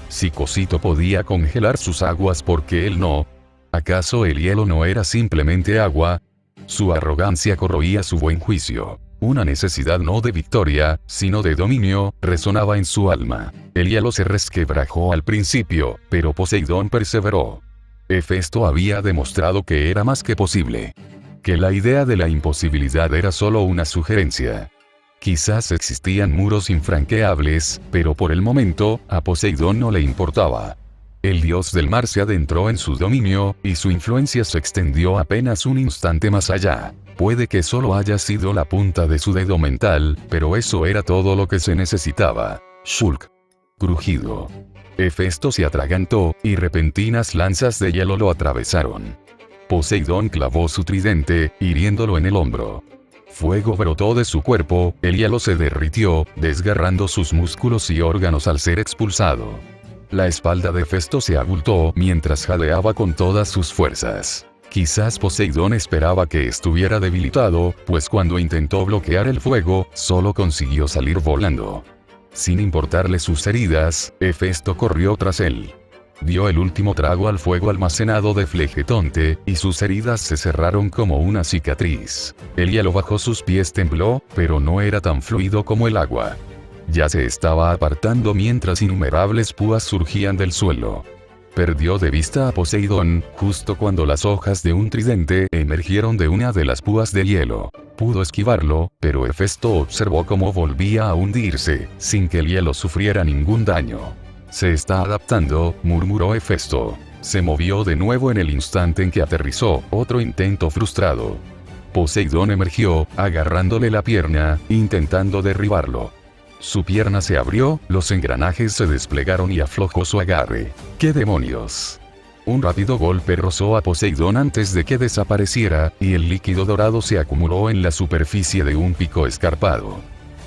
S1: Si Cosito podía congelar sus aguas, ¿por qué él no? ¿Acaso el hielo no era simplemente agua? Su arrogancia corroía su buen juicio. Una necesidad no de victoria, sino de dominio, resonaba en su alma. El hielo se resquebrajó al principio, pero Poseidón perseveró. Hefesto había demostrado que era más que posible. Que la idea de la imposibilidad era solo una sugerencia. Quizás existían muros infranqueables, pero por el momento, a Poseidón no le importaba. El dios del mar se adentró en su dominio, y su influencia se extendió apenas un instante más allá. Puede que solo haya sido la punta de su dedo mental, pero eso era todo lo que se necesitaba. Shulk. Crujido. Hefesto se atragantó, y repentinas lanzas de hielo lo atravesaron. Poseidón clavó su tridente, hiriéndolo en el hombro. Fuego brotó de su cuerpo, el hielo se derritió, desgarrando sus músculos y órganos al ser expulsado. La espalda de Hefesto se abultó mientras jadeaba con todas sus fuerzas. Quizás Poseidón esperaba que estuviera debilitado, pues cuando intentó bloquear el fuego, solo consiguió salir volando. Sin importarle sus heridas, Hefesto corrió tras él. Dio el último trago al fuego almacenado de Flegetonte, y sus heridas se cerraron como una cicatriz. El hielo bajo sus pies tembló, pero no era tan fluido como el agua. Ya se estaba apartando mientras innumerables púas surgían del suelo. Perdió de vista a Poseidón, justo cuando las hojas de un tridente emergieron de una de las púas de hielo. Pudo esquivarlo, pero Hefesto observó cómo volvía a hundirse, sin que el hielo sufriera ningún daño. Se está adaptando, murmuró Hefesto. Se movió de nuevo en el instante en que aterrizó, otro intento frustrado. Poseidón emergió, agarrándole la pierna, intentando derribarlo. Su pierna se abrió, los engranajes se desplegaron y aflojó su agarre. ¡Qué demonios! Un rápido golpe rozó a Poseidón antes de que desapareciera, y el líquido dorado se acumuló en la superficie de un pico escarpado.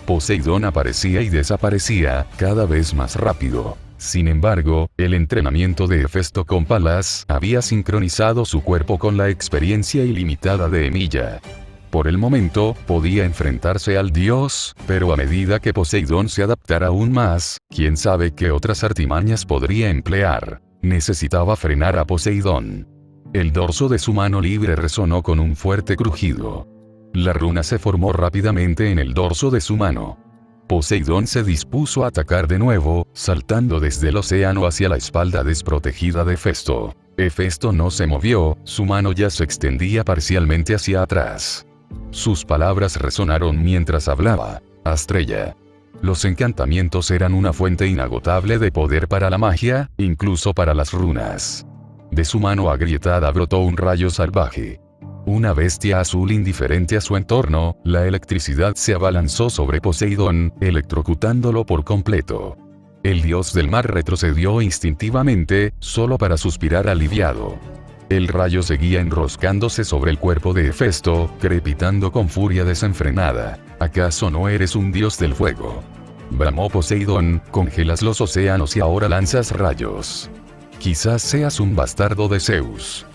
S1: Poseidón aparecía y desaparecía, cada vez más rápido. Sin embargo, el entrenamiento de Hefesto con Palas había sincronizado su cuerpo con la experiencia ilimitada de Emilia. Por el momento, podía enfrentarse al dios, pero a medida que Poseidón se adaptara aún más, quién sabe qué otras artimañas podría emplear. Necesitaba frenar a Poseidón. El dorso de su mano libre resonó con un fuerte crujido. La runa se formó rápidamente en el dorso de su mano. Poseidón se dispuso a atacar de nuevo, saltando desde el océano hacia la espalda desprotegida de Hefesto. Hefesto no se movió, su mano ya se extendía parcialmente hacia atrás. Sus palabras resonaron mientras hablaba. Astrella. Los encantamientos eran una fuente inagotable de poder para la magia, incluso para las runas. De su mano agrietada brotó un rayo salvaje. Una bestia azul indiferente a su entorno, la electricidad se abalanzó sobre Poseidón, electrocutándolo por completo. El dios del mar retrocedió instintivamente, solo para suspirar aliviado. El rayo seguía enroscándose sobre el cuerpo de Hefesto, crepitando con furia desenfrenada. ¿Acaso no eres un dios del fuego? Bramó Poseidón, congelas los océanos y ahora lanzas rayos. Quizás seas un bastardo de Zeus.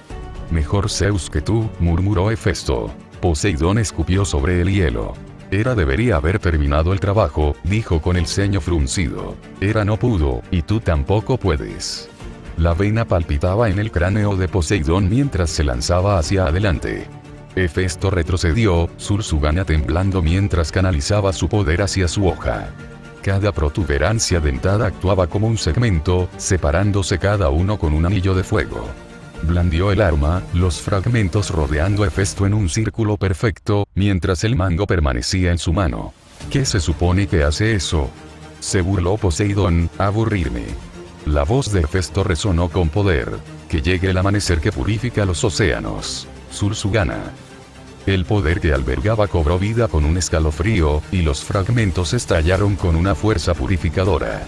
S1: Mejor Zeus que tú, murmuró Hefesto. Poseidón escupió sobre el hielo. Hera debería haber terminado el trabajo, dijo con el ceño fruncido. Hera no pudo, y tú tampoco puedes. La vena palpitaba en el cráneo de Poseidón mientras se lanzaba hacia adelante. Hefesto retrocedió, Sursugana temblando mientras canalizaba su poder hacia su hoja. Cada protuberancia dentada actuaba como un segmento, separándose cada uno con un anillo de fuego. Blandió el arma, los fragmentos rodeando a Hefesto en un círculo perfecto, mientras el mango permanecía en su mano. ¿Qué se supone que hace eso? Se burló Poseidón, aburrirme. La voz de Hefesto resonó con poder. Que llegue el amanecer que purifica los océanos. Sursugana. El poder que albergaba cobró vida con un escalofrío, y los fragmentos estallaron con una fuerza purificadora.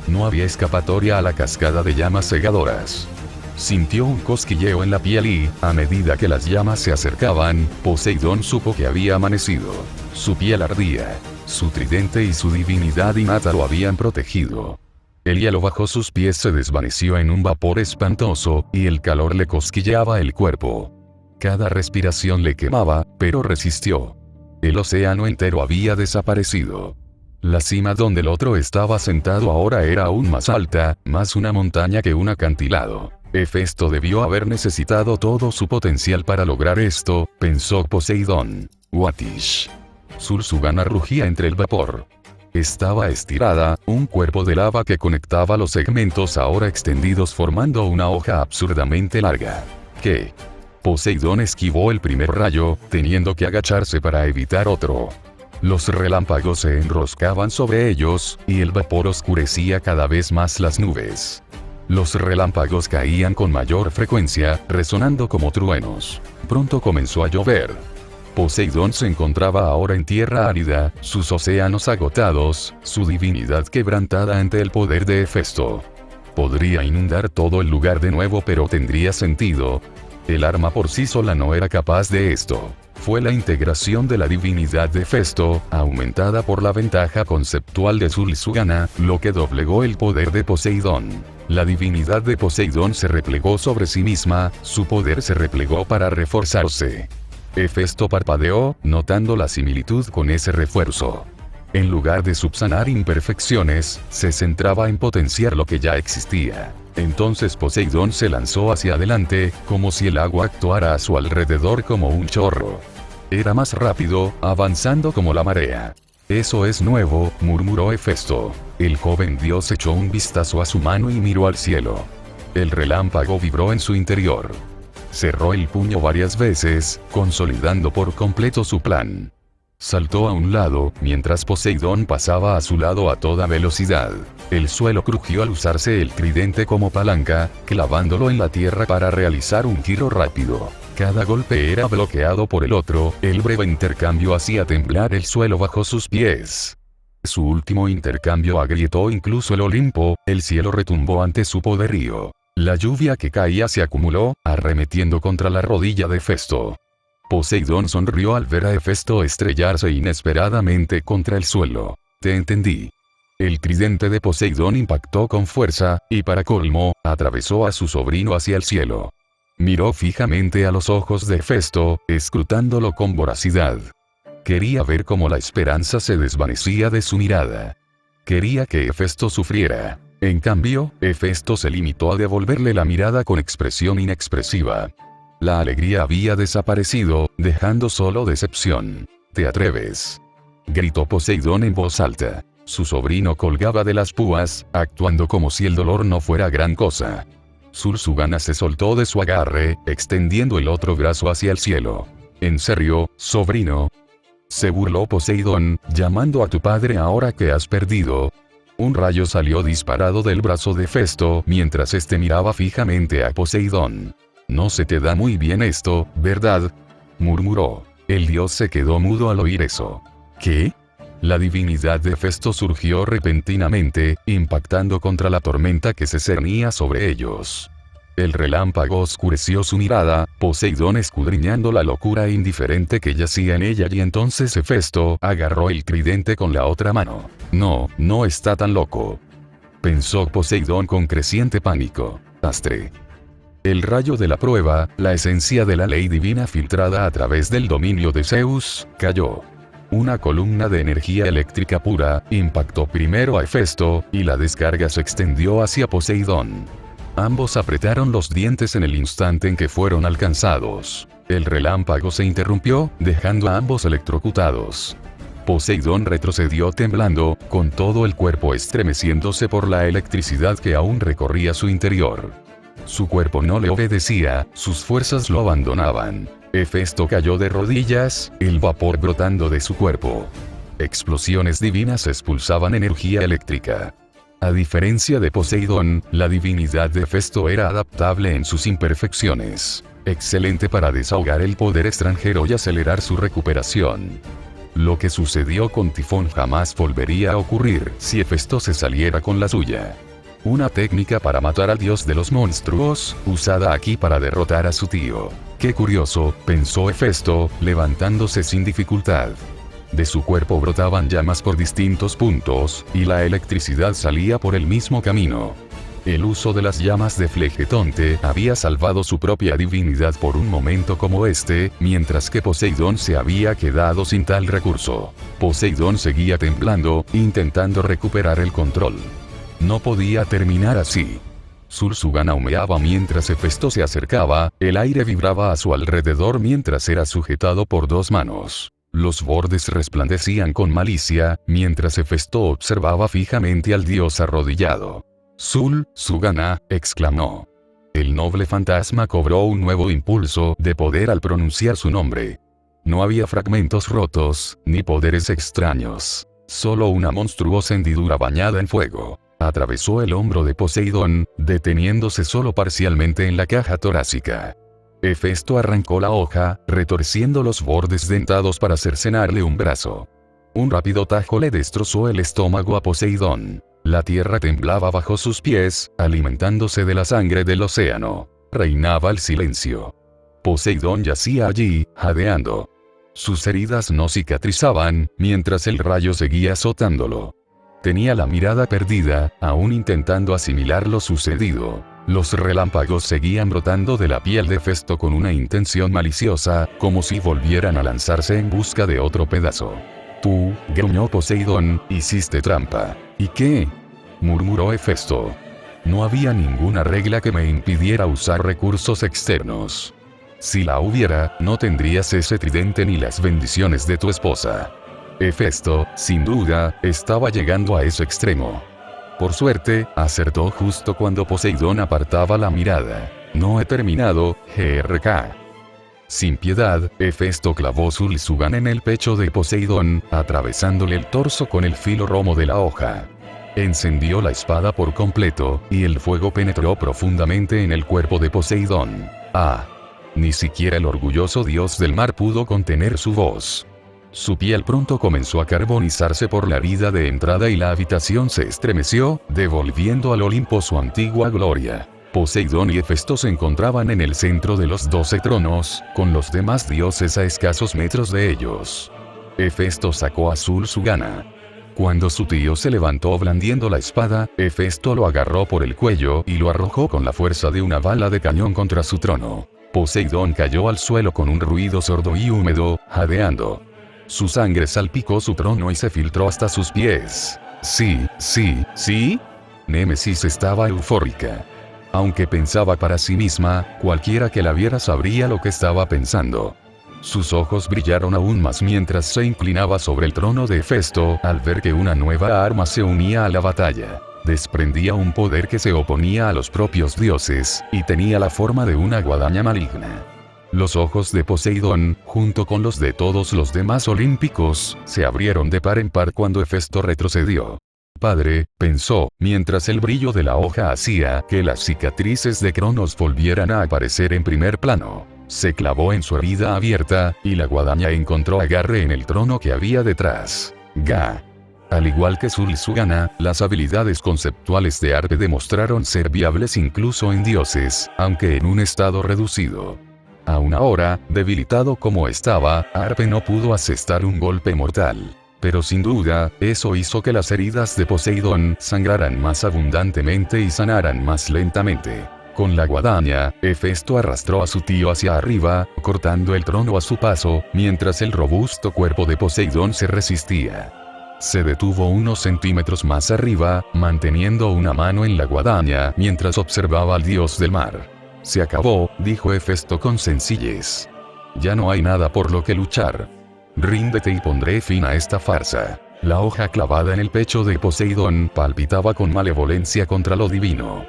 S1: No había escapatoria a la cascada de llamas cegadoras. Sintió un cosquilleo en la piel y, a medida que las llamas se acercaban, Poseidón supo que había amanecido. Su piel ardía. Su tridente y su divinidad innata lo habían protegido. El hielo bajo sus pies se desvaneció en un vapor espantoso, y el calor le cosquilleaba el cuerpo. Cada respiración le quemaba, pero resistió. El océano entero había desaparecido. La cima donde el otro estaba sentado ahora era aún más alta, más una montaña que un acantilado. Hefesto debió haber necesitado todo su potencial para lograr esto, pensó Poseidón. Watish. Sursugana rugía entre el vapor. Estaba estirada, un cuerpo de lava que conectaba los segmentos ahora extendidos formando una hoja absurdamente larga. ¿Qué? Poseidón esquivó el primer rayo, teniendo que agacharse para evitar otro. Los relámpagos se enroscaban sobre ellos, y el vapor oscurecía cada vez más las nubes. Los relámpagos caían con mayor frecuencia, resonando como truenos. Pronto comenzó a llover. Poseidón se encontraba ahora en tierra árida, sus océanos agotados, su divinidad quebrantada ante el poder de Hefesto. Podría inundar todo el lugar de nuevo, pero tendría sentido. El arma por sí sola no era capaz de esto. Fue la integración de la divinidad de Hefesto, aumentada por la ventaja conceptual de Sursugana, lo que doblegó el poder de Poseidón. La divinidad de Poseidón se replegó sobre sí misma, su poder se replegó para reforzarse. Hefesto parpadeó, notando la similitud con ese refuerzo. En lugar de subsanar imperfecciones, se centraba en potenciar lo que ya existía. Entonces Poseidón se lanzó hacia adelante, como si el agua actuara a su alrededor como un chorro. Era más rápido, avanzando como la marea. Eso es nuevo, murmuró Hefesto. El joven dios echó un vistazo a su mano y miró al cielo. El relámpago vibró en su interior. Cerró el puño varias veces, consolidando por completo su plan. Saltó a un lado, mientras Poseidón pasaba a su lado a toda velocidad. El suelo crujió al usarse el tridente como palanca, clavándolo en la tierra para realizar un giro rápido. Cada golpe era bloqueado por el otro, el breve intercambio hacía temblar el suelo bajo sus pies. Su último intercambio agrietó incluso el Olimpo, el cielo retumbó ante su poderío. La lluvia que caía se acumuló, arremetiendo contra la rodilla de Hefesto. Poseidón sonrió al ver a Hefesto estrellarse inesperadamente contra el suelo. Te entendí. El tridente de Poseidón impactó con fuerza, y para colmo, atravesó a su sobrino hacia el cielo. Miró fijamente a los ojos de Hefesto, escrutándolo con voracidad. Quería ver cómo la esperanza se desvanecía de su mirada. Quería que Hefesto sufriera. En cambio, Hefesto se limitó a devolverle la mirada con expresión inexpresiva. La alegría había desaparecido, dejando solo decepción. ¿Te atreves?, gritó Poseidón en voz alta. Su sobrino colgaba de las púas, actuando como si el dolor no fuera gran cosa. Sursugana se soltó de su agarre, extendiendo el otro brazo hacia el cielo. ¿En serio, sobrino?, se burló Poseidón, llamando a tu padre ahora que has perdido. Un rayo salió disparado del brazo de Hefesto mientras este miraba fijamente a Poseidón. No se te da muy bien esto, ¿verdad?, murmuró. El dios se quedó mudo al oír eso. ¿Qué? la divinidad de Hefesto surgió repentinamente, impactando contra la tormenta que se cernía sobre ellos. El relámpago oscureció su mirada, Poseidón escudriñando la locura indiferente que yacía en ella, y entonces Hefesto agarró el tridente con la otra mano. No está tan loco, pensó Poseidón con creciente pánico. Astre. El rayo de la prueba, la esencia de la ley divina filtrada a través del dominio de Zeus, cayó. Una columna de energía eléctrica pura impactó primero a Hefesto, y la descarga se extendió hacia Poseidón. Ambos apretaron los dientes en el instante en que fueron alcanzados. El relámpago se interrumpió, dejando a ambos electrocutados. Poseidón retrocedió temblando, con todo el cuerpo estremeciéndose por la electricidad que aún recorría su interior. Su cuerpo no le obedecía, sus fuerzas lo abandonaban. Hefesto cayó de rodillas, el vapor brotando de su cuerpo. Explosiones divinas expulsaban energía eléctrica. A diferencia de Poseidón, la divinidad de Hefesto era adaptable en sus imperfecciones. Excelente para desahogar el poder extranjero y acelerar su recuperación. Lo que sucedió con Tifón jamás volvería a ocurrir si Hefesto se saliera con la suya. Una técnica para matar al dios de los monstruos, usada aquí para derrotar a su tío. Qué curioso, pensó Hefesto, levantándose sin dificultad. De su cuerpo brotaban llamas por distintos puntos, y la electricidad salía por el mismo camino. El uso de las llamas de Flegetonte había salvado su propia divinidad por un momento como este, mientras que Poseidón se había quedado sin tal recurso. Poseidón seguía temblando, intentando recuperar el control. No podía terminar así. Sursugana humeaba mientras Hefesto se acercaba, el aire vibraba a su alrededor mientras era sujetado por dos manos. Los bordes resplandecían con malicia, mientras Hefesto observaba fijamente al dios arrodillado. Sursugana, exclamó. El noble fantasma cobró un nuevo impulso de poder al pronunciar su nombre. No había fragmentos rotos, ni poderes extraños. Solo una monstruosa hendidura bañada en fuego. Atravesó el hombro de Poseidón, deteniéndose solo parcialmente en la caja torácica. Hefesto arrancó la hoja, retorciendo los bordes dentados para cercenarle un brazo. Un rápido tajo le destrozó el estómago a Poseidón. La tierra temblaba bajo sus pies, alimentándose de la sangre del océano. Reinaba el silencio. Poseidón yacía allí, jadeando. Sus heridas no cicatrizaban, mientras el rayo seguía azotándolo. Tenía la mirada perdida, aún intentando asimilar lo sucedido. Los relámpagos seguían brotando de la piel de Hefesto con una intención maliciosa, como si volvieran a lanzarse en busca de otro pedazo. Tú, gruñó Poseidón, hiciste trampa. ¿Y qué? Murmuró Hefesto. No había ninguna regla que me impidiera usar recursos externos. Si la hubiera, no tendrías ese tridente ni las bendiciones de tu esposa. Hefesto, sin duda, estaba llegando a ese extremo. Por suerte, acertó justo cuando Poseidón apartaba la mirada. No he terminado, GRK. Sin piedad, Hefesto clavó su Sursugana en el pecho de Poseidón, atravesándole el torso con el filo romo de la hoja. Encendió la espada por completo, y el fuego penetró profundamente en el cuerpo de Poseidón. ¡Ah! Ni siquiera el orgulloso dios del mar pudo contener su voz. Su piel pronto comenzó a carbonizarse por la herida de entrada y la habitación se estremeció, devolviendo al Olimpo su antigua gloria. Poseidón y Hefesto se encontraban en el centro de los 12 tronos, con los demás dioses a escasos metros de ellos. Hefesto sacó a Sursugana. Cuando su tío se levantó blandiendo la espada, Hefesto lo agarró por el cuello y lo arrojó con la fuerza de una bala de cañón contra su trono. Poseidón cayó al suelo con un ruido sordo y húmedo, jadeando. Su sangre salpicó su trono y se filtró hasta sus pies. Sí. Némesis estaba eufórica. Aunque pensaba para sí misma, cualquiera que la viera sabría lo que estaba pensando. Sus ojos brillaron aún más mientras se inclinaba sobre el trono de Hefesto al ver que una nueva arma se unía a la batalla. Desprendía un poder que se oponía a los propios dioses, y tenía la forma de una guadaña maligna. Los ojos de Poseidón, junto con los de todos los demás olímpicos, se abrieron de par en par cuando Hefesto retrocedió. Padre, pensó, mientras el brillo de la hoja hacía que las cicatrices de Cronos volvieran a aparecer en primer plano. Se clavó en su herida abierta, y la guadaña encontró agarre en el trono que había detrás. Ga. Al igual que Sul-Sugana, las habilidades conceptuales de Arpe demostraron ser viables incluso en dioses, aunque en un estado reducido. Aún ahora, debilitado como estaba, Arpe no pudo asestar un golpe mortal. Pero sin duda, eso hizo que las heridas de Poseidón sangraran más abundantemente y sanaran más lentamente. Con la guadaña, Hefesto arrastró a su tío hacia arriba, cortando el trono a su paso, mientras el robusto cuerpo de Poseidón se resistía. Se detuvo unos centímetros más arriba, manteniendo una mano en la guadaña mientras observaba al dios del mar. Se acabó, dijo Hefesto con sencillez. Ya no hay nada por lo que luchar. Ríndete y pondré fin a esta farsa. La hoja clavada en el pecho de Poseidón palpitaba con malevolencia contra lo divino.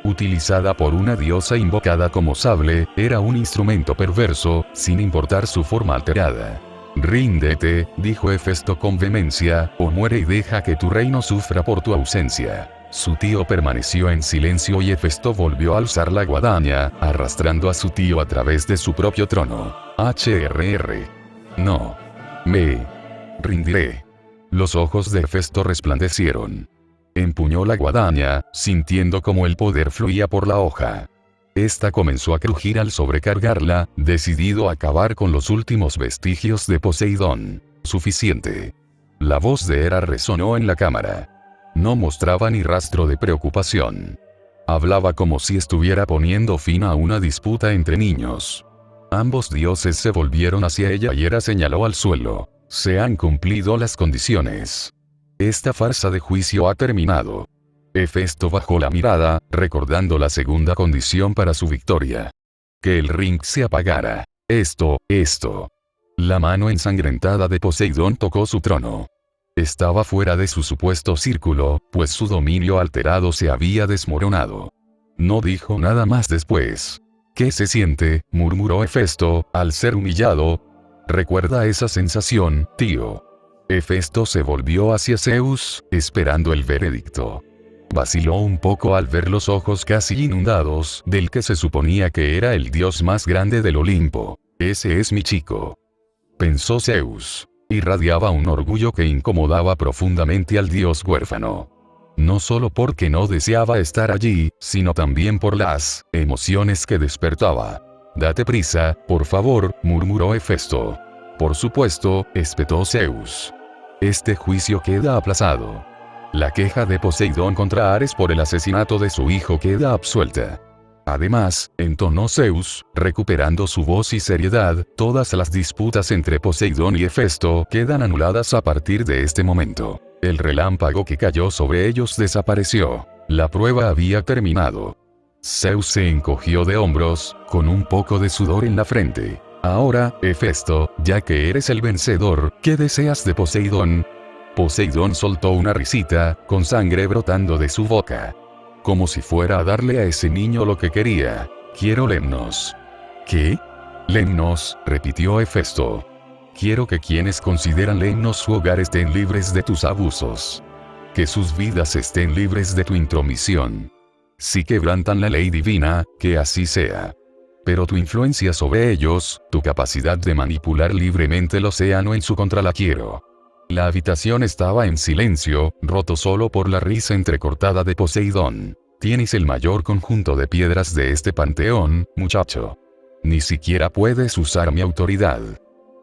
S1: Utilizada por una diosa invocada como sable, era un instrumento perverso, sin importar su forma alterada. Ríndete, dijo Hefesto con vehemencia, o muere y deja que tu reino sufra por tu ausencia. Su tío permaneció en silencio y Hefesto volvió a alzar la guadaña, arrastrando a su tío a través de su propio trono. HRR. No. Me rindiré. Los ojos de Hefesto resplandecieron. Empuñó la guadaña, sintiendo como el poder fluía por la hoja. Esta comenzó a crujir al sobrecargarla, decidido a acabar con los últimos vestigios de Poseidón. Suficiente. La voz de Hera resonó en la cámara. No mostraba ni rastro de preocupación. Hablaba como si estuviera poniendo fin a una disputa entre niños. Ambos dioses se volvieron hacia ella y Hera señaló al suelo. Se han cumplido las condiciones. Esta farsa de juicio ha terminado. Hefesto bajó la mirada, recordando la segunda condición para su victoria. Que el ring se apagara. Esto. La mano ensangrentada de Poseidón tocó su trono. Estaba fuera de su supuesto círculo, pues su dominio alterado se había desmoronado. No dijo nada más después. ¿Qué se siente?, murmuró Hefesto, al ser humillado. ¿Recuerda esa sensación, tío? Hefesto se volvió hacia Zeus, esperando el veredicto. Vaciló un poco al ver los ojos casi inundados del que se suponía que era el dios más grande del Olimpo. Ese es mi chico, pensó Zeus. Irradiaba un orgullo que incomodaba profundamente al dios huérfano. No solo porque no deseaba estar allí, sino también por las emociones que despertaba. Date prisa, por favor, murmuró Hefesto. Por supuesto, espetó Zeus. Este juicio queda aplazado. La queja de Poseidón contra Ares por el asesinato de su hijo queda absuelta. Además, entonó Zeus, recuperando su voz y seriedad, todas las disputas entre Poseidón y Hefesto quedan anuladas a partir de este momento. El relámpago que cayó sobre ellos desapareció. La prueba había terminado. Zeus se encogió de hombros, con un poco de sudor en la frente. Ahora, Hefesto, ya que eres el vencedor, ¿qué deseas de Poseidón? Poseidón soltó una risita, con sangre brotando de su boca. Como si fuera a darle a ese niño lo que quería. Quiero Lemnos. ¿Qué? Lemnos, repitió Hefesto. Quiero que quienes consideran Lemnos su hogar estén libres de tus abusos. Que sus vidas estén libres de tu intromisión. Si quebrantan la ley divina, que así sea. Pero tu influencia sobre ellos, tu capacidad de manipular libremente el océano en su contra la quiero. La habitación estaba en silencio, roto solo por la risa entrecortada de Poseidón. Tienes el mayor conjunto de piedras de este panteón, muchacho. Ni siquiera puedes usar mi autoridad.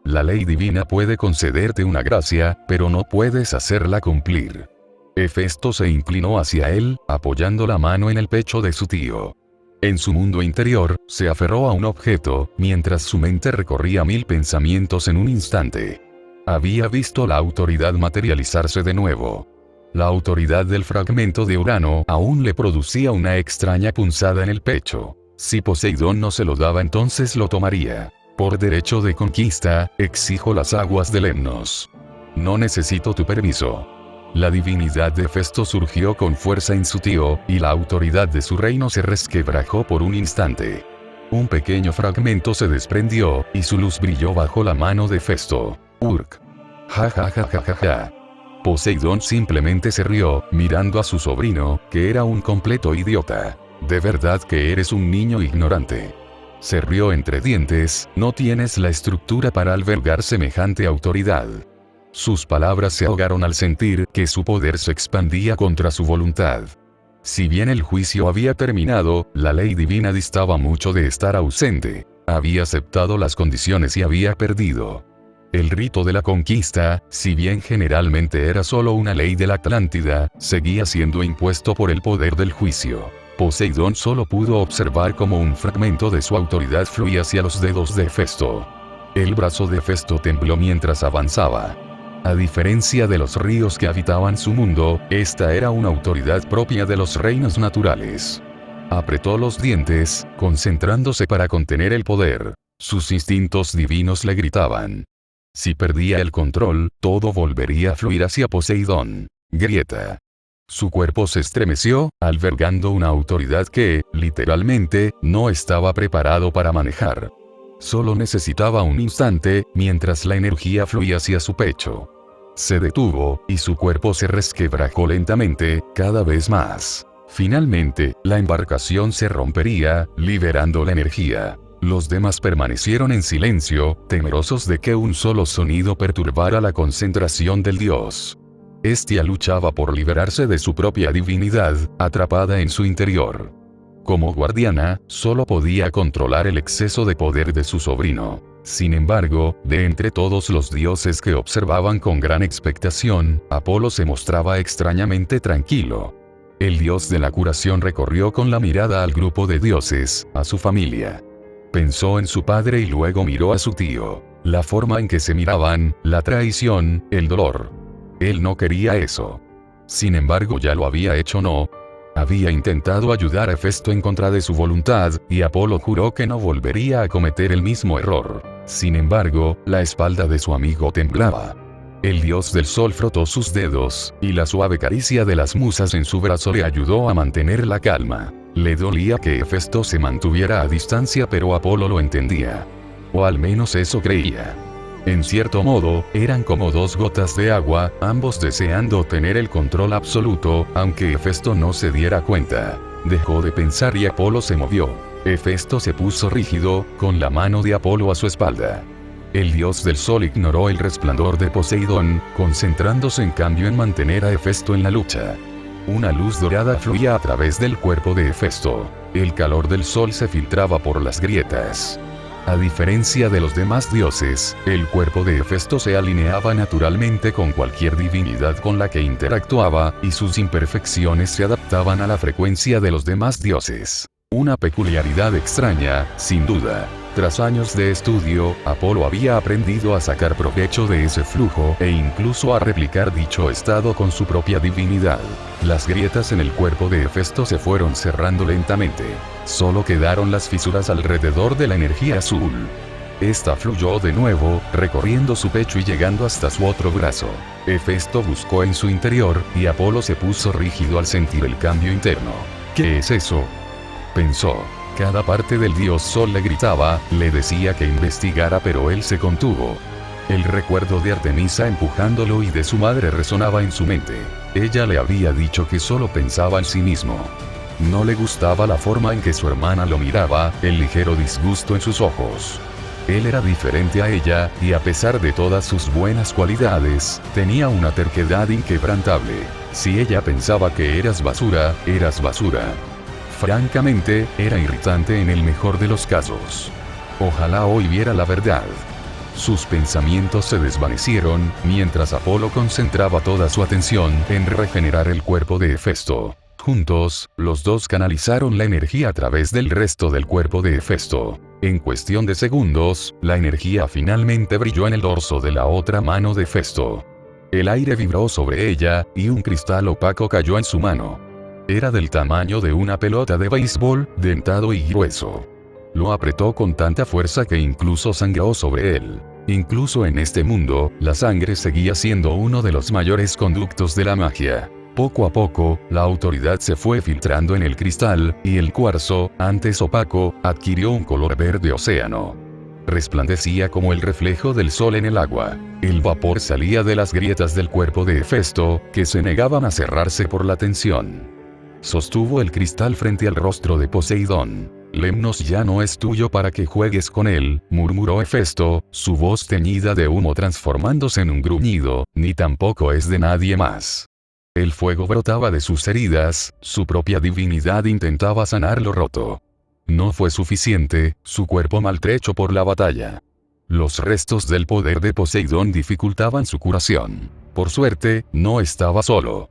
S1: La ley divina puede concederte una gracia, pero no puedes hacerla cumplir. Hefesto se inclinó hacia él, apoyando la mano en el pecho de su tío. En su mundo interior, se aferró a un objeto, mientras su mente recorría 1000 pensamientos en un instante. Había visto la autoridad materializarse de nuevo. La autoridad del fragmento de Urano aún le producía una extraña punzada en el pecho. Si Poseidón no se lo daba, entonces lo tomaría. Por derecho de conquista, exijo las aguas de Lemnos. No necesito tu permiso. La divinidad de Hefesto surgió con fuerza en su tío, y la autoridad de su reino se resquebrajó por un instante. Un pequeño fragmento se desprendió, y su luz brilló bajo la mano de Hefesto. Urk. Ja ja ja ja ja ja. Poseidón simplemente se rió, mirando a su sobrino, que era un completo idiota. De verdad que eres un niño ignorante. Se rió entre dientes, no tienes la estructura para albergar semejante autoridad. Sus palabras se ahogaron al sentir que su poder se expandía contra su voluntad. Si bien el juicio había terminado, la ley divina distaba mucho de estar ausente. Había aceptado las condiciones y había perdido. El rito de la conquista, si bien generalmente era solo una ley de la Atlántida, seguía siendo impuesto por el poder del juicio. Poseidón solo pudo observar cómo un fragmento de su autoridad fluía hacia los dedos de Hefesto. El brazo de Hefesto tembló mientras avanzaba. A diferencia de los ríos que habitaban su mundo, esta era una autoridad propia de los reinos naturales. Apretó los dientes, concentrándose para contener el poder. Sus instintos divinos le gritaban. Si perdía el control, todo volvería a fluir hacia Poseidón. Grieta. Su cuerpo se estremeció, albergando una autoridad que, literalmente, no estaba preparado para manejar. Solo necesitaba un instante, mientras la energía fluía hacia su pecho. Se detuvo, y su cuerpo se resquebrajó lentamente, cada vez más. Finalmente, la embarcación se rompería, liberando la energía. Los demás permanecieron en silencio, temerosos de que un solo sonido perturbara la concentración del dios. Hestia luchaba por liberarse de su propia divinidad, atrapada en su interior. Como guardiana, solo podía controlar el exceso de poder de su sobrino. Sin embargo, de entre todos los dioses que observaban con gran expectación, Apolo se mostraba extrañamente tranquilo. El dios de la curación recorrió con la mirada al grupo de dioses, a su familia. Pensó en su padre y luego miró a su tío. La forma en que se miraban, la traición, el dolor. Él no quería eso. Sin embargo, ya lo había hecho, ¿no? Había intentado ayudar a Hefesto en contra de su voluntad, y Apolo juró que no volvería a cometer el mismo error. Sin embargo, la espalda de su amigo temblaba. El dios del sol frotó sus dedos, y la suave caricia de las musas en su brazo le ayudó a mantener la calma. Le dolía que Hefesto se mantuviera a distancia, pero Apolo lo entendía. O al menos eso creía. En cierto modo, eran como dos gotas de agua, ambos deseando tener el control absoluto, aunque Hefesto no se diera cuenta. Dejó de pensar y Apolo se movió. Hefesto se puso rígido, con la mano de Apolo a su espalda. El dios del sol ignoró el resplandor de Poseidón, concentrándose en cambio en mantener a Hefesto en la lucha. Una luz dorada fluía a través del cuerpo de Hefesto. El calor del sol se filtraba por las grietas. A diferencia de los demás dioses, el cuerpo de Hefesto se alineaba naturalmente con cualquier divinidad con la que interactuaba, y sus imperfecciones se adaptaban a la frecuencia de los demás dioses. Una peculiaridad extraña, sin duda. Tras años de estudio, Apolo había aprendido a sacar provecho de ese flujo e incluso a replicar dicho estado con su propia divinidad. Las grietas en el cuerpo de Hefesto se fueron cerrando lentamente. Solo quedaron las fisuras alrededor de la energía azul. Esta fluyó de nuevo, recorriendo su pecho y llegando hasta su otro brazo. Hefesto buscó en su interior, y Apolo se puso rígido al sentir el cambio interno. ¿Qué es eso?, pensó. Cada parte del dios sol le gritaba, le decía que investigara, pero él se contuvo. El recuerdo de Artemisa empujándolo y de su madre resonaba en su mente. Ella le había dicho que solo pensaba en sí mismo. No le gustaba la forma en que su hermana lo miraba, el ligero disgusto en sus ojos. Él era diferente a ella, y a pesar de todas sus buenas cualidades, tenía una terquedad inquebrantable. Si ella pensaba que eras basura, eras basura. Francamente, era irritante en el mejor de los casos. Ojalá hoy viera la verdad. Sus pensamientos se desvanecieron, mientras Apolo concentraba toda su atención en regenerar el cuerpo de Hefesto. Juntos, los dos canalizaron la energía a través del resto del cuerpo de Hefesto. En cuestión de segundos, la energía finalmente brilló en el dorso de la otra mano de Hefesto. El aire vibró sobre ella, y un cristal opaco cayó en su mano. Era del tamaño de una pelota de béisbol, dentado y grueso. Lo apretó con tanta fuerza que incluso sangró sobre él. Incluso en este mundo, la sangre seguía siendo uno de los mayores conductos de la magia. Poco a poco, la autoridad se fue filtrando en el cristal, y el cuarzo, antes opaco, adquirió un color verde océano. Resplandecía como el reflejo del sol en el agua. El vapor salía de las grietas del cuerpo de Hefesto, que se negaban a cerrarse por la tensión. Sostuvo el cristal frente al rostro de Poseidón. Lemnos ya no es tuyo para que juegues con él, murmuró Hefesto, su voz teñida de humo transformándose en un gruñido, ni tampoco es de nadie más. El fuego brotaba de sus heridas, su propia divinidad intentaba sanar lo roto. No fue suficiente, su cuerpo maltrecho por la batalla. Los restos del poder de Poseidón dificultaban su curación. Por suerte, no estaba solo.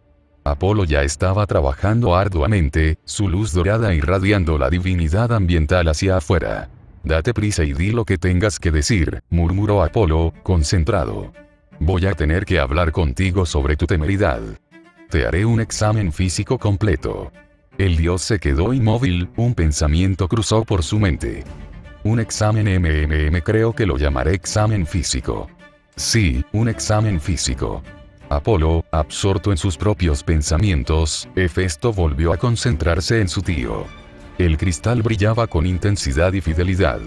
S1: Apolo ya estaba trabajando arduamente, su luz dorada irradiando la divinidad ambiental hacia afuera. Date prisa y di lo que tengas que decir, murmuró Apolo, concentrado. Voy a tener que hablar contigo sobre tu temeridad. Te haré un examen físico completo. El dios se quedó inmóvil, un pensamiento cruzó por su mente. Un examen creo que lo llamaré examen físico. Sí, un examen físico. Apolo, absorto en sus propios pensamientos, Hefesto volvió a concentrarse en su tío. El cristal brillaba con intensidad y fidelidad.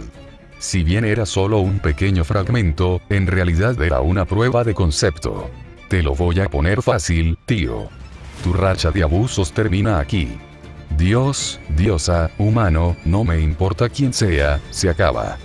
S1: Si bien era solo un pequeño fragmento, en realidad era una prueba de concepto. Te lo voy a poner fácil, tío. Tu racha de abusos termina aquí. Dios, diosa, humano, no me importa quién sea, se acaba.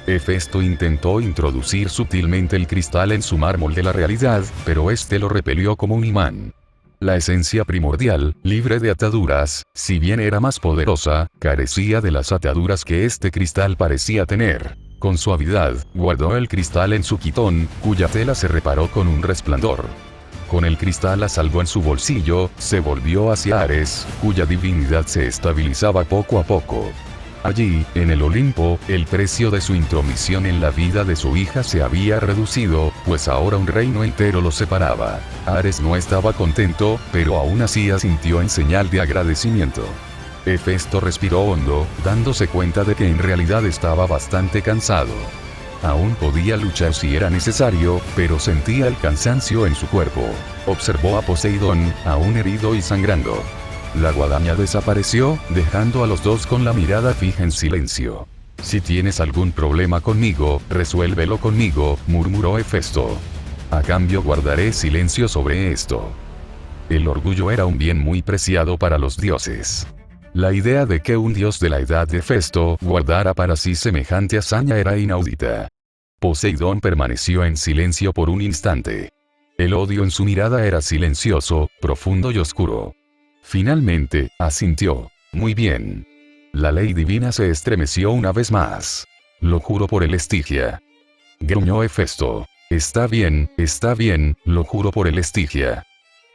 S1: Hefesto intentó introducir sutilmente el cristal en su mármol de la realidad, pero este lo repelió como un imán. La esencia primordial, libre de ataduras, si bien era más poderosa, carecía de las ataduras que este cristal parecía tener. Con suavidad, guardó el cristal en su quitón, cuya tela se reparó con un resplandor. Con el cristal a salvo en su bolsillo, se volvió hacia Ares, cuya divinidad se estabilizaba poco a poco. Allí, en el Olimpo, el precio de su intromisión en la vida de su hija se había reducido, pues ahora un reino entero lo separaba. Ares no estaba contento, pero aún así asintió en señal de agradecimiento. Hefesto respiró hondo, dándose cuenta de que en realidad estaba bastante cansado. Aún podía luchar si era necesario, pero sentía el cansancio en su cuerpo. Observó a Poseidón, aún herido y sangrando. La guadaña desapareció, dejando a los dos con la mirada fija en silencio. Si tienes algún problema conmigo, resuélvelo conmigo, murmuró Hefesto. A cambio guardaré silencio sobre esto. El orgullo era un bien muy preciado para los dioses. La idea de que un dios de la edad de Hefesto guardara para sí semejante hazaña era inaudita. Poseidón permaneció en silencio por un instante. El odio en su mirada era silencioso, profundo y oscuro. Finalmente, asintió. Muy bien. La ley divina se estremeció una vez más. Lo juro por el Estigia. Gruñó Hefesto. Está bien, lo juro por el Estigia.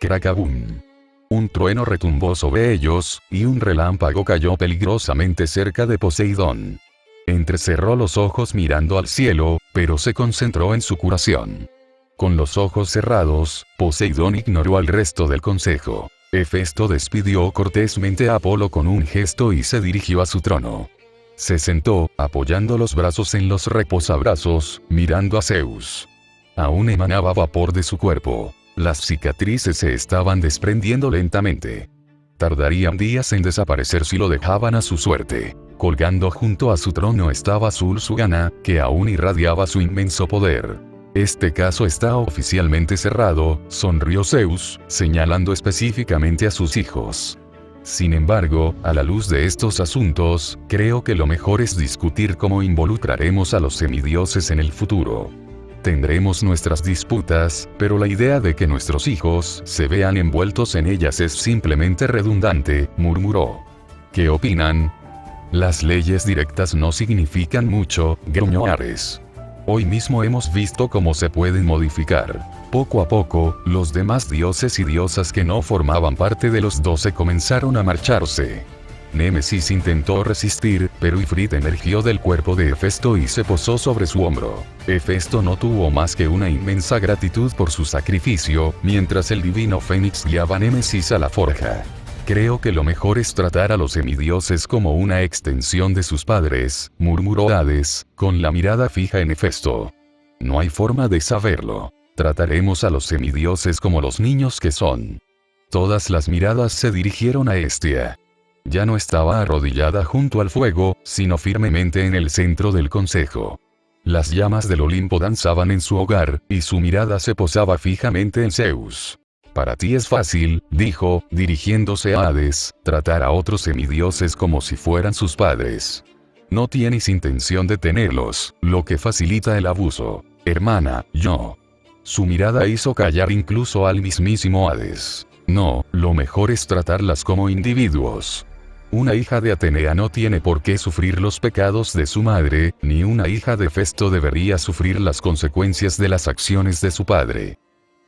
S1: Crackabum. Un trueno retumbó sobre ellos, y un relámpago cayó peligrosamente cerca de Poseidón. Entrecerró los ojos mirando al cielo, pero se concentró en su curación. Con los ojos cerrados, Poseidón ignoró al resto del consejo. Hefesto despidió cortésmente a Apolo con un gesto y se dirigió a su trono. Se sentó, apoyando los brazos en los reposabrazos, mirando a Zeus. Aún emanaba vapor de su cuerpo. Las cicatrices se estaban desprendiendo lentamente. Tardarían días en desaparecer si lo dejaban a su suerte. Colgando junto a su trono estaba Sursugana, que aún irradiaba su inmenso poder. Este caso está oficialmente cerrado, sonrió Zeus, señalando específicamente a sus hijos. Sin embargo, a la luz de estos asuntos, creo que lo mejor es discutir cómo involucraremos a los semidioses en el futuro. Tendremos nuestras disputas, pero la idea de que nuestros hijos se vean envueltos en ellas es simplemente redundante, murmuró. ¿Qué opinan? Las leyes directas no significan mucho, gruñó Ares. Hoy mismo hemos visto cómo se pueden modificar. Poco a poco, los demás dioses y diosas que no formaban parte de los 12 comenzaron a marcharse. Némesis intentó resistir, pero Ifrit emergió del cuerpo de Hefesto y se posó sobre su hombro. Hefesto no tuvo más que una inmensa gratitud por su sacrificio, mientras el divino Fénix guiaba a Némesis a la forja. Creo que lo mejor es tratar a los semidioses como una extensión de sus padres, murmuró Hades, con la mirada fija en Hefesto. No hay forma de saberlo. Trataremos a los semidioses como los niños que son. Todas las miradas se dirigieron a Hestia. Ya no estaba arrodillada junto al fuego, sino firmemente en el centro del consejo. Las llamas del Olimpo danzaban en su hogar, y su mirada se posaba fijamente en Zeus. Para ti es fácil, dijo, dirigiéndose a Hades, tratar a otros semidioses como si fueran sus padres. No tienes intención de tenerlos, lo que facilita el abuso. Hermana, yo. Su mirada hizo callar incluso al mismísimo Hades. No, lo mejor es tratarlas como individuos. Una hija de Atenea no tiene por qué sufrir los pecados de su madre, ni una hija de Festo debería sufrir las consecuencias de las acciones de su padre.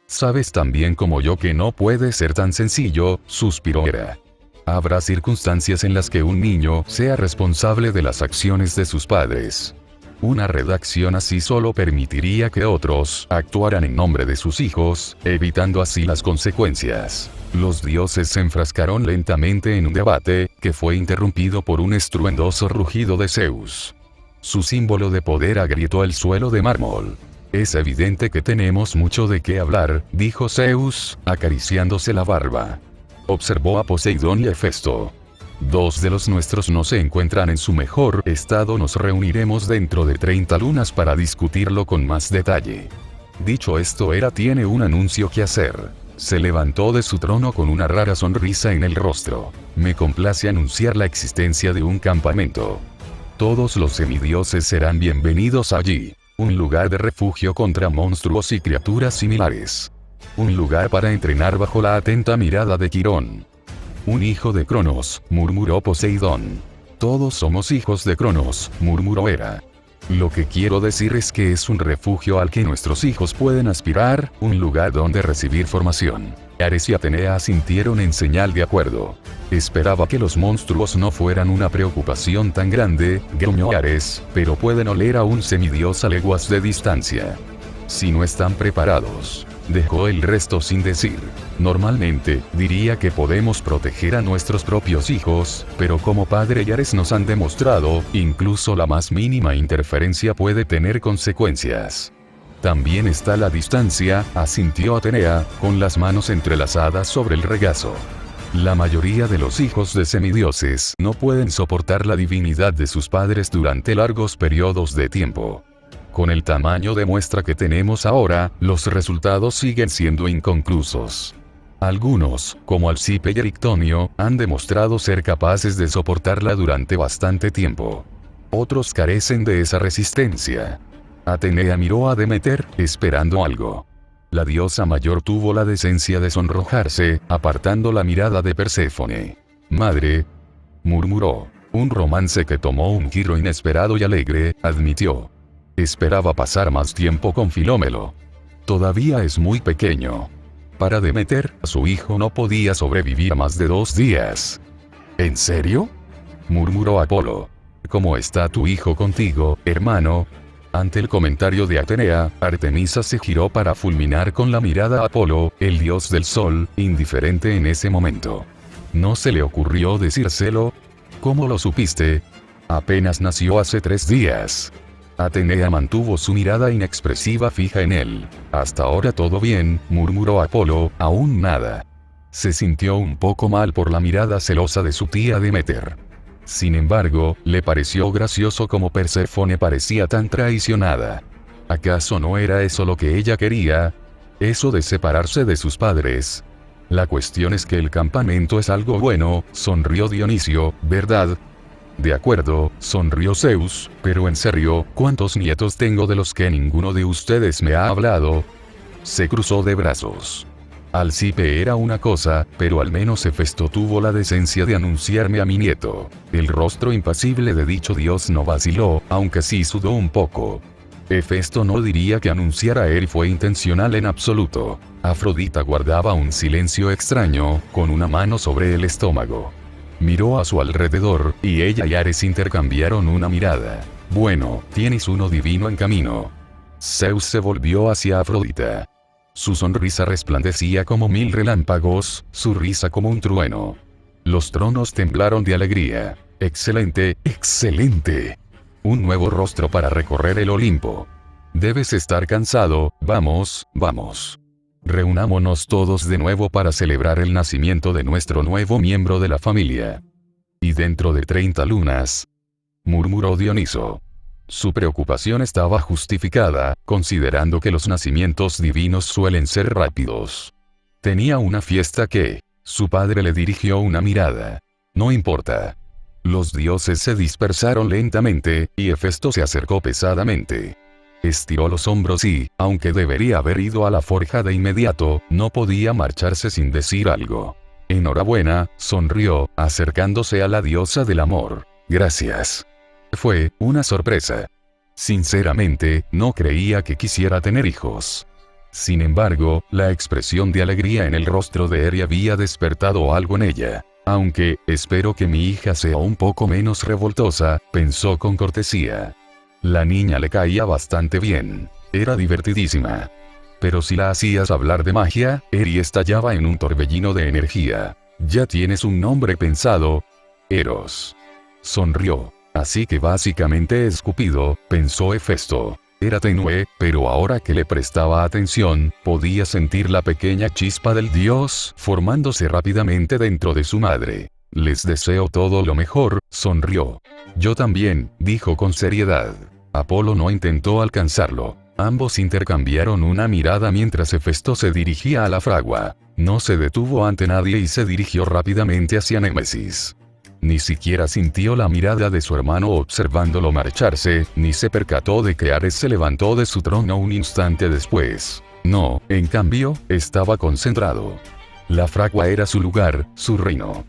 S1: Sabes tan bien como yo que no puede ser tan sencillo, suspiró Hera. Habrá circunstancias en las que un niño sea responsable de las acciones de sus padres. Una redacción así solo permitiría que otros actuaran en nombre de sus hijos, evitando así las consecuencias. Los dioses se enfrascaron lentamente en un debate, que fue interrumpido por un estruendoso rugido de Zeus. Su símbolo de poder agrietó el suelo de mármol. Es evidente que tenemos mucho de qué hablar, dijo Zeus, acariciándose la barba. Observó a Poseidón y a Hefesto. Dos de los nuestros no se encuentran en su mejor estado. Nos reuniremos dentro de 30 lunas para discutirlo con más detalle. Dicho esto, Hera tiene un anuncio que hacer. Se levantó de su trono con una rara sonrisa en el rostro. Me complace anunciar la existencia de un campamento. Todos los semidioses serán bienvenidos allí. Un lugar de refugio contra monstruos y criaturas similares. Un lugar para entrenar bajo la atenta mirada de Quirón. Un hijo de Cronos, murmuró Poseidón. Todos somos hijos de Cronos, murmuró Hera. Lo que quiero decir es que es un refugio al que nuestros hijos pueden aspirar, un lugar donde recibir formación. Ares y Atenea asintieron en señal de acuerdo. Esperaba que los monstruos no fueran una preocupación tan grande, gruñó Ares, pero pueden oler a un semidios a leguas de distancia. Si no están preparados. Dejó el resto sin decir. Normalmente, diría que podemos proteger a nuestros propios hijos, pero como padre y Ares nos han demostrado, incluso la más mínima interferencia puede tener consecuencias. También está la distancia, asintió Atenea, con las manos entrelazadas sobre el regazo. La mayoría de los hijos de semidioses no pueden soportar la divinidad de sus padres durante largos periodos de tiempo. Con el tamaño de muestra que tenemos ahora, los resultados siguen siendo inconclusos. Algunos, como Alcipe y Erictonio, han demostrado ser capaces de soportarla durante bastante tiempo. Otros carecen de esa resistencia. Atenea miró a Demeter, esperando algo. La diosa mayor tuvo la decencia de sonrojarse, apartando la mirada de Perséfone. Madre, murmuró. Un romance que tomó un giro inesperado y alegre, admitió. Esperaba pasar más tiempo con Filómelo. Todavía es muy pequeño. Para Demeter, su hijo no podía sobrevivir más de 2 días. ¿En serio? Murmuró Apolo. ¿Cómo está tu hijo contigo, hermano? Ante el comentario de Atenea, Artemisa se giró para fulminar con la mirada a Apolo, el dios del sol, indiferente en ese momento. ¿No se le ocurrió decírselo? ¿Cómo lo supiste? Apenas nació hace 3 días. Atenea mantuvo su mirada inexpresiva fija en él. Hasta ahora todo bien, murmuró Apolo, aún nada. Se sintió un poco mal por la mirada celosa de su tía Demeter. Sin embargo, le pareció gracioso como Perséfone parecía tan traicionada. ¿Acaso no era eso lo que ella quería? Eso de separarse de sus padres. La cuestión es que el campamento es algo bueno, sonrió Dionisio, ¿verdad? De acuerdo, sonrió Zeus, pero en serio, ¿cuántos nietos tengo de los que ninguno de ustedes me ha hablado? Se cruzó de brazos. Alcipe era una cosa, pero al menos Hefesto tuvo la decencia de anunciarme a mi nieto. El rostro impasible de dicho dios no vaciló, aunque sí sudó un poco. Hefesto no diría que anunciar a él fue intencional en absoluto. Afrodita guardaba un silencio extraño, con una mano sobre el estómago. Miró a su alrededor, y ella y Ares intercambiaron una mirada. Bueno, tienes uno divino en camino. Zeus se volvió hacia Afrodita. Su sonrisa resplandecía como 1000 relámpagos, su risa como un trueno. Los tronos temblaron de alegría. Excelente, excelente. Un nuevo rostro para recorrer el Olimpo. Debes estar cansado, vamos, vamos. Reunámonos todos de nuevo para celebrar el nacimiento de nuestro nuevo miembro de la familia. Y dentro de 30 lunas, murmuró Dioniso. Su preocupación estaba justificada, considerando que los nacimientos divinos suelen ser rápidos. Tenía una fiesta que, su padre le dirigió una mirada. No importa. Los dioses se dispersaron lentamente, y Hefesto se acercó pesadamente. Estiró los hombros y, aunque debería haber ido a la forja de inmediato, no podía marcharse sin decir algo. Enhorabuena, sonrió, acercándose a la diosa del amor. Gracias. Fue una sorpresa. Sinceramente, no creía que quisiera tener hijos. Sin embargo, la expresión de alegría en el rostro de Eri había despertado algo en ella. Aunque, espero que mi hija sea un poco menos revoltosa, pensó con cortesía. La niña le caía bastante bien. Era divertidísima. Pero si la hacías hablar de magia, Eri estallaba en un torbellino de energía. ¿Ya tienes un nombre pensado? Eros. Sonrió. Así que básicamente es Cupido, pensó Hefesto. Era tenue, pero ahora que le prestaba atención, podía sentir la pequeña chispa del dios formándose rápidamente dentro de su madre. Les deseo todo lo mejor, sonrió. Yo también, dijo con seriedad. Apolo no intentó alcanzarlo. Ambos intercambiaron una mirada mientras Hefesto se dirigía a la fragua. No se detuvo ante nadie y se dirigió rápidamente hacia Némesis. Ni siquiera sintió la mirada de su hermano observándolo marcharse, ni se percató de que Ares se levantó de su trono un instante después. No, en cambio, estaba concentrado. La fragua era su lugar, su reino.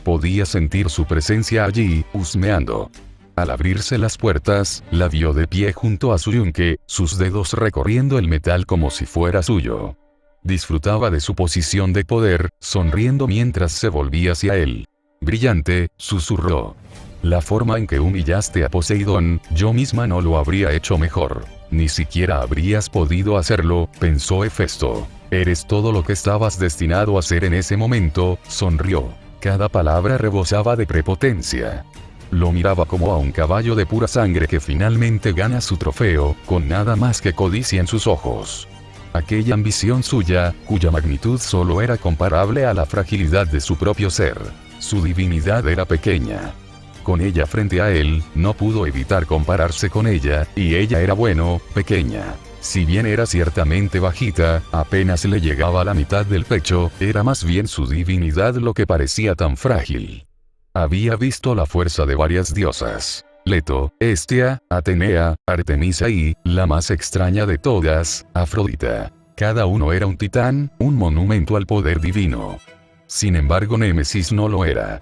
S1: Podía sentir su presencia allí, husmeando. Al abrirse las puertas, la vio de pie junto a su yunque, sus dedos recorriendo el metal como si fuera suyo. Disfrutaba de su posición de poder, sonriendo mientras se volvía hacia él. Brillante, susurró. La forma en que humillaste a Poseidón, yo misma no lo habría hecho mejor. Ni siquiera habrías podido hacerlo, pensó Hefesto. Eres todo lo que estabas destinado a ser en ese momento, sonrió. Cada palabra rebosaba de prepotencia. Lo miraba como a un caballo de pura sangre que finalmente gana su trofeo, con nada más que codicia en sus ojos. Aquella ambición suya, cuya magnitud solo era comparable a la fragilidad de su propio ser. Su divinidad era pequeña. Con ella frente a él, no pudo evitar compararse con ella, y ella era pequeña. Si bien era ciertamente bajita, apenas le llegaba a la mitad del pecho, era más bien su divinidad lo que parecía tan frágil. Había visto la fuerza de varias diosas. Leto, Hestia, Atenea, Artemisa y, la más extraña de todas, Afrodita. Cada uno era un titán, un monumento al poder divino. Sin embargo, Némesis no lo era.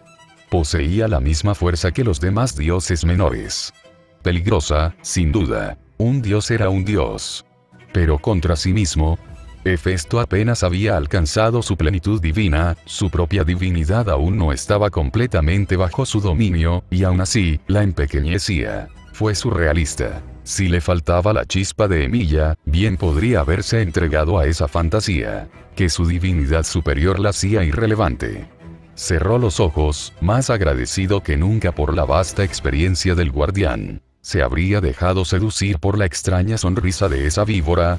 S1: Poseía la misma fuerza que los demás dioses menores. Peligrosa, sin duda. Un dios era un dios. Pero contra sí mismo, Hefesto apenas había alcanzado su plenitud divina, su propia divinidad aún no estaba completamente bajo su dominio, y aún así, la empequeñecía. Fue surrealista. Si le faltaba la chispa de Emilia, bien podría haberse entregado a esa fantasía. Que su divinidad superior la hacía irrelevante. Cerró los ojos, más agradecido que nunca por la vasta experiencia del guardián. Se habría dejado seducir por la extraña sonrisa de esa víbora.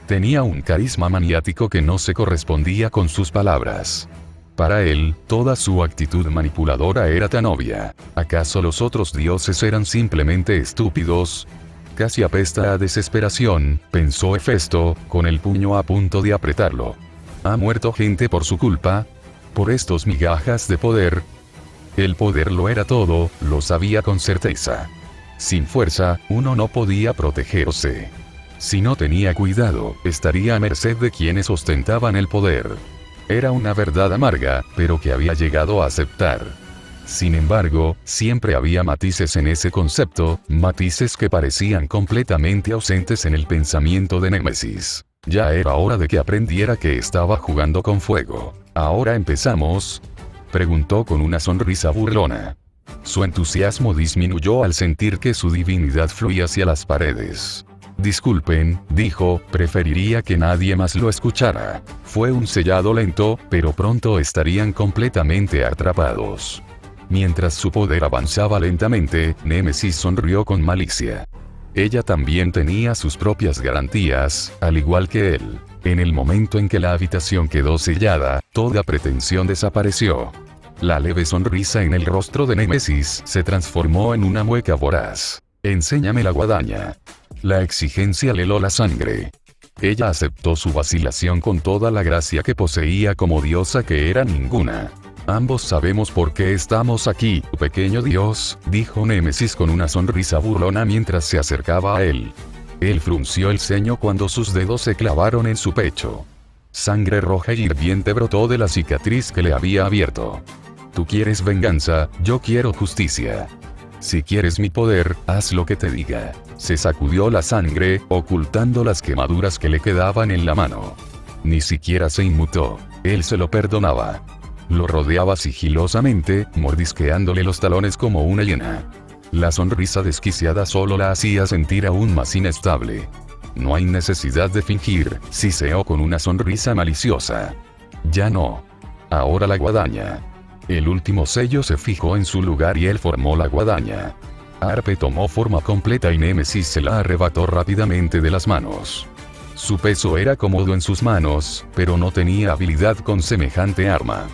S1: Tenía un carisma maniático que no se correspondía con sus palabras. Para él, toda su actitud manipuladora era tan obvia. ¿Acaso los otros dioses eran simplemente estúpidos? Casi apesta a desesperación, pensó Hefesto, con el puño a punto de apretarlo. ¿Ha muerto gente por su culpa? ¿Por estos migajas de poder? El poder lo era todo, lo sabía con certeza. Sin fuerza, uno no podía protegerse. Si no tenía cuidado, estaría a merced de quienes ostentaban el poder. Era una verdad amarga, pero que había llegado a aceptar. Sin embargo, siempre había matices en ese concepto, matices que parecían completamente ausentes en el pensamiento de Némesis. Ya era hora de que aprendiera que estaba jugando con fuego. ¿Ahora empezamos?, preguntó con una sonrisa burlona. Su entusiasmo disminuyó al sentir que su divinidad fluía hacia las paredes. Disculpen, dijo, preferiría que nadie más lo escuchara. Fue un sellado lento, pero pronto estarían completamente atrapados. Mientras su poder avanzaba lentamente, Némesis sonrió con malicia. Ella también tenía sus propias garantías, al igual que él. En el momento en que la habitación quedó sellada, toda pretensión desapareció. La leve sonrisa en el rostro de Némesis se transformó en una mueca voraz. Enséñame la guadaña. La exigencia le heló la sangre. Ella aceptó su vacilación con toda la gracia que poseía como diosa que era ninguna. Ambos sabemos por qué estamos aquí, pequeño dios, dijo Némesis con una sonrisa burlona mientras se acercaba a él. Él frunció el ceño cuando sus dedos se clavaron en su pecho. Sangre roja y hirviente brotó de la cicatriz que le había abierto. Tú quieres venganza, yo quiero justicia. Si quieres mi poder, haz lo que te diga. Se sacudió la sangre, ocultando las quemaduras que le quedaban en la mano. Ni siquiera se inmutó. Él se lo perdonaba. Lo rodeaba sigilosamente, mordisqueándole los talones como una hiena. La sonrisa desquiciada solo la hacía sentir aún más inestable. No hay necesidad de fingir, siseó con una sonrisa maliciosa. Ya no. Ahora la guadaña. El último sello se fijó en su lugar y él formó la guadaña. Arpe tomó forma completa y Némesis se la arrebató rápidamente de las manos. Su peso era cómodo en sus manos, pero no tenía habilidad con semejante arma.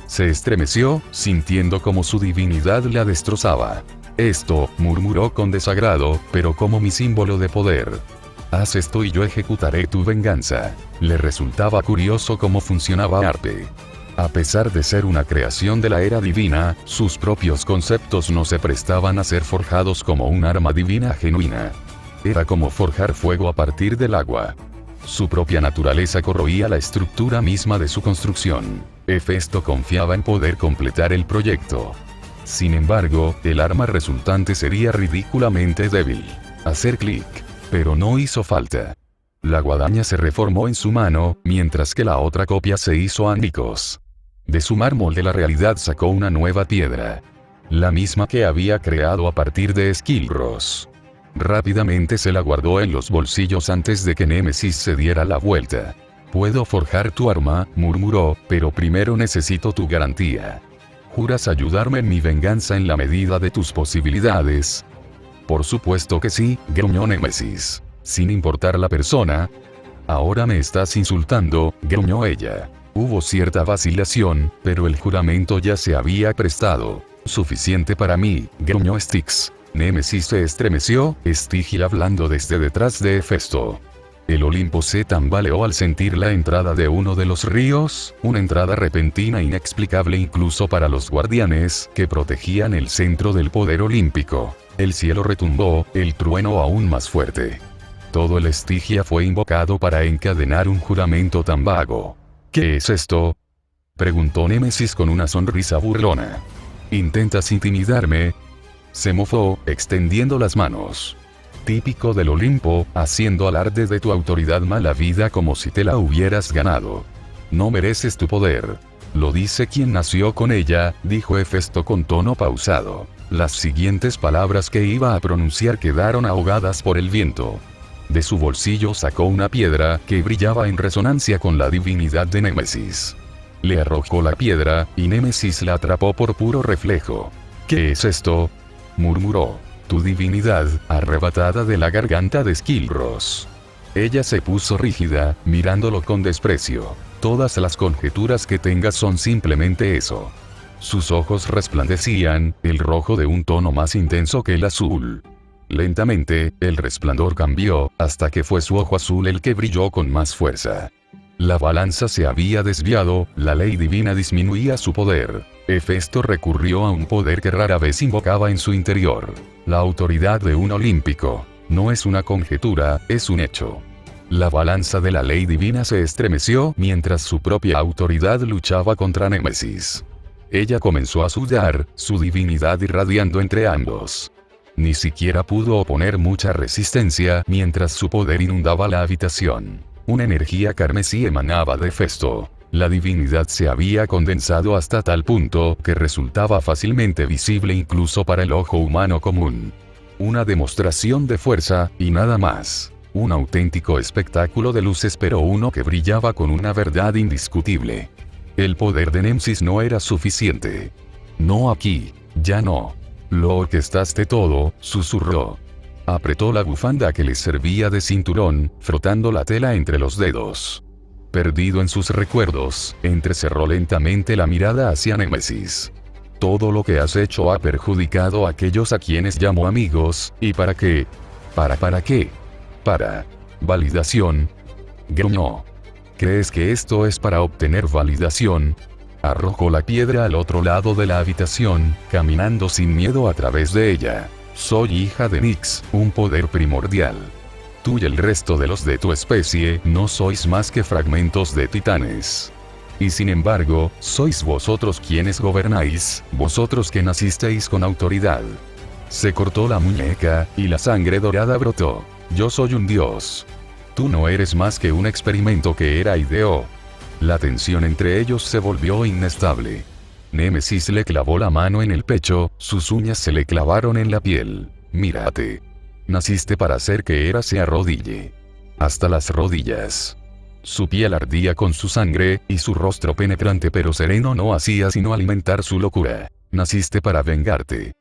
S1: Se estremeció, sintiendo como su divinidad la destrozaba. Esto, murmuró con desagrado, pero como mi símbolo de poder. Haz esto y yo ejecutaré tu venganza. Le resultaba curioso cómo funcionaba Arpe. A pesar de ser una creación de la era divina, sus propios conceptos no se prestaban a ser forjados como un arma divina genuina. Era como forjar fuego a partir del agua. Su propia naturaleza corroía la estructura misma de su construcción. Hefesto confiaba en poder completar el proyecto. Sin embargo, el arma resultante sería ridículamente débil. Hacer clic. Pero no hizo falta. La guadaña se reformó en su mano, mientras que la otra copia se hizo añicos. De su mármol de la realidad sacó una nueva piedra. La misma que había creado a partir de Skilros. Rápidamente se la guardó en los bolsillos antes de que Némesis se diera la vuelta. Puedo forjar tu arma, murmuró, pero primero necesito tu garantía. ¿Juras ayudarme en mi venganza en la medida de tus posibilidades? Por supuesto que sí, gruñó Némesis. Sin importar la persona. Ahora me estás insultando, gruñó ella. Hubo cierta vacilación, pero el juramento ya se había prestado. Suficiente para mí, gruñó Styx. Némesis se estremeció, Estigia hablando desde detrás de Hefesto. El Olimpo se tambaleó al sentir la entrada de uno de los ríos, una entrada repentina e inexplicable incluso para los guardianes que protegían el centro del poder olímpico. El cielo retumbó, el trueno aún más fuerte. Todo el Estigia fue invocado para encadenar un juramento tan vago. ¿Qué es esto?, preguntó Némesis con una sonrisa burlona. ¿Intentas intimidarme?, se mofó, extendiendo las manos. Típico del Olimpo, haciendo alarde de tu autoridad mala vida como si te la hubieras ganado. No mereces tu poder. Lo dice quien nació con ella, dijo Hefesto con tono pausado. Las siguientes palabras que iba a pronunciar quedaron ahogadas por el viento. De su bolsillo sacó una piedra que brillaba en resonancia con la divinidad de Némesis. Le arrojó la piedra, y Némesis la atrapó por puro reflejo. ¿Qué es esto?, murmuró. Tu divinidad, arrebatada de la garganta de Skilros. Ella se puso rígida, mirándolo con desprecio. Todas las conjeturas que tengas son simplemente eso. Sus ojos resplandecían, el rojo de un tono más intenso que el azul. Lentamente, el resplandor cambió, hasta que fue su ojo azul el que brilló con más fuerza. La balanza se había desviado, la ley divina disminuía su poder. Hefesto recurrió a un poder que rara vez invocaba en su interior. La autoridad de un olímpico. No es una conjetura, es un hecho. La balanza de la ley divina se estremeció mientras su propia autoridad luchaba contra Némesis. Ella comenzó a sudar, su divinidad irradiando entre ambos. Ni siquiera pudo oponer mucha resistencia mientras su poder inundaba la habitación. Una energía carmesí emanaba de Hefesto. La divinidad se había condensado hasta tal punto que resultaba fácilmente visible incluso para el ojo humano común. Una demostración de fuerza, y nada más. Un auténtico espectáculo de luces, pero uno que brillaba con una verdad indiscutible. El poder de Némesis no era suficiente. No aquí, ya no. Lo orquestaste todo, susurró. Apretó la bufanda que le servía de cinturón, frotando la tela entre los dedos. Perdido en sus recuerdos, entrecerró lentamente la mirada hacia Némesis. Todo lo que has hecho ha perjudicado a aquellos a quienes llamo amigos, ¿y para qué? ¿Para qué? Para validación. Gruñó. ¿Crees que esto es para obtener validación? Arrojó la piedra al otro lado de la habitación, caminando sin miedo a través de ella. Soy hija de Nyx, un poder primordial. Tú y el resto de los de tu especie no sois más que fragmentos de titanes. Y sin embargo, sois vosotros quienes gobernáis, vosotros que nacisteis con autoridad. Se cortó la muñeca, y la sangre dorada brotó. Yo soy un dios. Tú no eres más que un experimento que Hera ideó. La tensión entre ellos se volvió inestable. Némesis le clavó la mano en el pecho, sus uñas se le clavaron en la piel. Mírate. Naciste para hacer que Hera se arrodille. Hasta las rodillas. Su piel ardía con su sangre, y su rostro penetrante pero sereno no hacía sino alimentar su locura. Naciste para vengarte.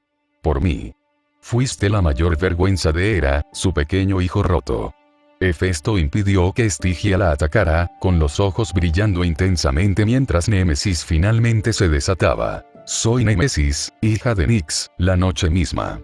S1: Por mí. Fuiste la mayor vergüenza de Hera, su pequeño hijo roto. Hefesto impidió que Estigia la atacara, con los ojos brillando intensamente mientras Némesis finalmente se desataba. Soy Némesis, hija de Nyx, la noche misma.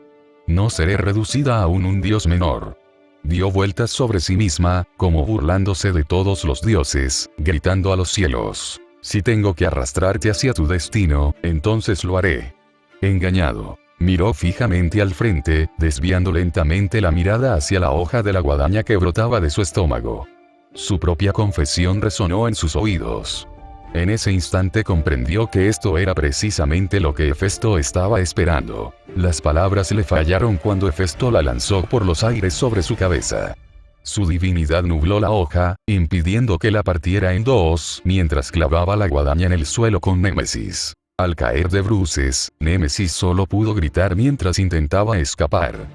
S1: No seré reducida a un dios menor. Dio vueltas sobre sí misma, como burlándose de todos los dioses, gritando a los cielos. Si tengo que arrastrarte hacia tu destino, entonces lo haré. Engañado. Miró fijamente al frente, desviando lentamente la mirada hacia la hoja de la guadaña que brotaba de su estómago. Su propia confesión resonó en sus oídos. En ese instante comprendió que esto era precisamente lo que Hefesto estaba esperando. Las palabras le fallaron cuando Hefesto la lanzó por los aires sobre su cabeza. Su divinidad nubló la hoja, impidiendo que la partiera en dos, mientras clavaba la guadaña en el suelo con Némesis. Al caer de bruces, Némesis solo pudo gritar mientras intentaba escapar.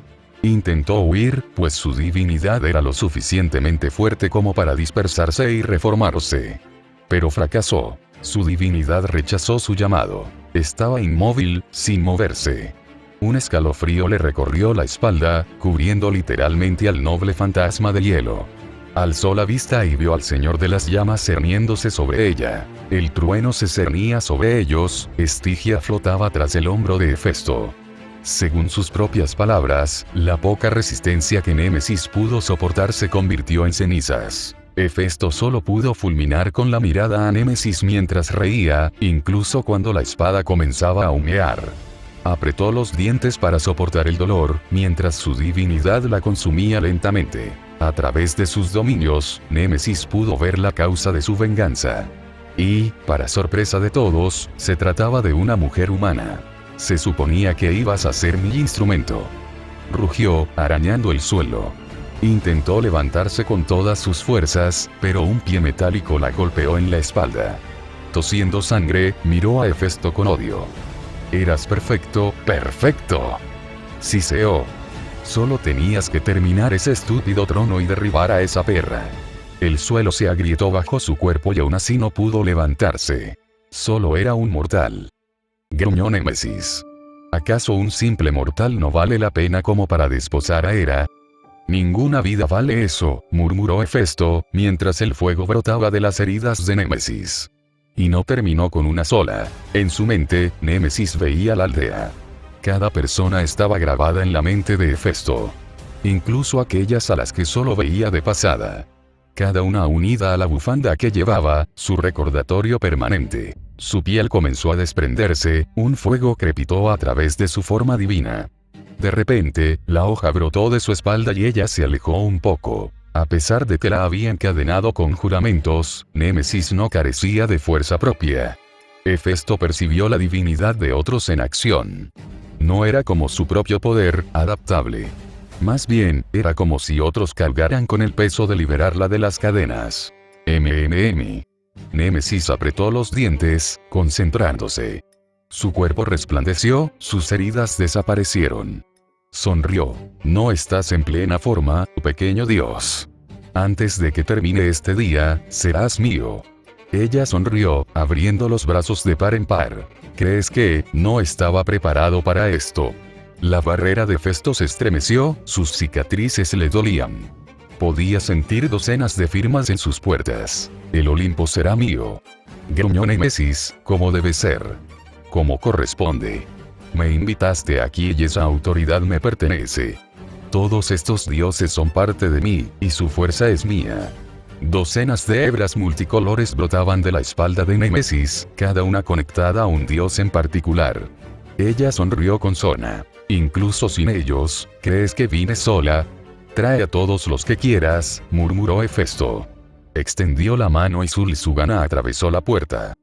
S1: Intentó huir, pues su divinidad era lo suficientemente fuerte como para dispersarse y reformarse. Pero fracasó. Su divinidad rechazó su llamado. Estaba inmóvil, sin moverse. Un escalofrío le recorrió la espalda, cubriendo literalmente al noble fantasma de hielo. Alzó la vista y vio al Señor de las Llamas cerniéndose sobre ella. El trueno se cernía sobre ellos, Estigia flotaba tras el hombro de Hefesto. Según sus propias palabras, la poca resistencia que Némesis pudo soportar se convirtió en cenizas. Hefesto solo pudo fulminar con la mirada a Némesis mientras reía, incluso cuando la espada comenzaba a humear. Apretó los dientes para soportar el dolor, mientras su divinidad la consumía lentamente. A través de sus dominios, Némesis pudo ver la causa de su venganza. Y, para sorpresa de todos, se trataba de una mujer humana. Se suponía que ibas a ser mi instrumento. Rugió, arañando el suelo. Intentó levantarse con todas sus fuerzas, pero un pie metálico la golpeó en la espalda. Tosiendo sangre, miró a Hefesto con odio. Eras perfecto, perfecto. Siseó. Solo tenías que terminar ese estúpido trono y derribar a esa perra. El suelo se agrietó bajo su cuerpo y aún así no pudo levantarse. Solo era un mortal. Gruñó Némesis. ¿Acaso un simple mortal no vale la pena como para desposar a Hera? Ninguna vida vale eso, murmuró Hefesto, mientras el fuego brotaba de las heridas de Némesis. Y no terminó con una sola. En su mente, Némesis veía la aldea. Cada persona estaba grabada en la mente de Hefesto. Incluso aquellas a las que solo veía de pasada. Cada una unida a la bufanda que llevaba, su recordatorio permanente. Su piel comenzó a desprenderse, un fuego crepitó a través de su forma divina. De repente, la hoja brotó de su espalda y ella se alejó un poco. A pesar de que la había encadenado con juramentos, Némesis no carecía de fuerza propia. Hefesto percibió la divinidad de otros en acción. No era como su propio poder, adaptable. Más bien, era como si otros cargaran con el peso de liberarla de las cadenas. Némesis apretó los dientes, concentrándose. Su cuerpo resplandeció, sus heridas desaparecieron. Sonrió. No estás en plena forma, pequeño dios. Antes de que termine este día, serás mío. Ella sonrió, abriendo los brazos de par en par. ¿Crees que no estaba preparado para esto? La barrera de Hefesto se estremeció, sus cicatrices le dolían. Podía sentir docenas de firmas en sus puertas. El Olimpo será mío. Gruñó Némesis, como debe ser. Como corresponde. Me invitaste aquí y esa autoridad me pertenece. Todos estos dioses son parte de mí, y su fuerza es mía. Docenas de hebras multicolores brotaban de la espalda de Némesis, cada una conectada a un dios en particular. Ella sonrió con sorna. Incluso sin ellos, ¿crees que vine sola? Trae a todos los que quieras, murmuró Hefesto. Extendió la mano y Zul'Zugana atravesó la puerta.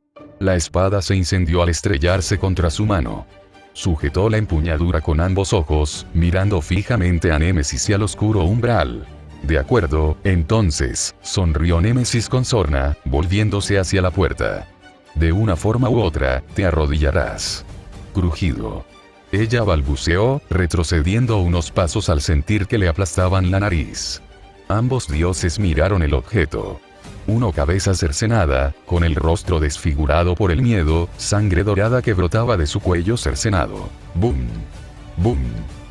S1: La espada se incendió al estrellarse contra su mano. Sujetó la empuñadura con ambos ojos, mirando fijamente a Némesis y al oscuro umbral. De acuerdo, entonces, sonrió Némesis con sorna, volviéndose hacia la puerta. De una forma u otra, te arrodillarás. Crujido. Ella balbuceó, retrocediendo unos pasos al sentir que le aplastaban la nariz. Ambos dioses miraron el objeto. Uno cabeza cercenada, con el rostro desfigurado por el miedo, sangre dorada que brotaba de su cuello cercenado. ¡Bum! ¡Bum!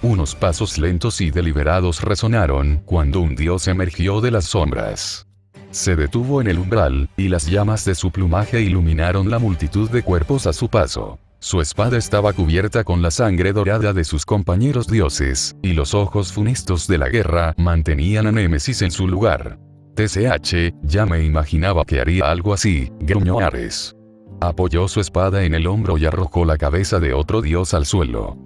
S1: Unos pasos lentos y deliberados resonaron cuando un dios emergió de las sombras. Se detuvo en el umbral, y las llamas de su plumaje iluminaron la multitud de cuerpos a su paso. Su espada estaba cubierta con la sangre dorada de sus compañeros dioses, y los ojos funestos de la guerra mantenían a Némesis en su lugar. TCH, ya me imaginaba que haría algo así, gruñó Ares. Apoyó su espada en el hombro y arrojó la cabeza de otro dios al suelo.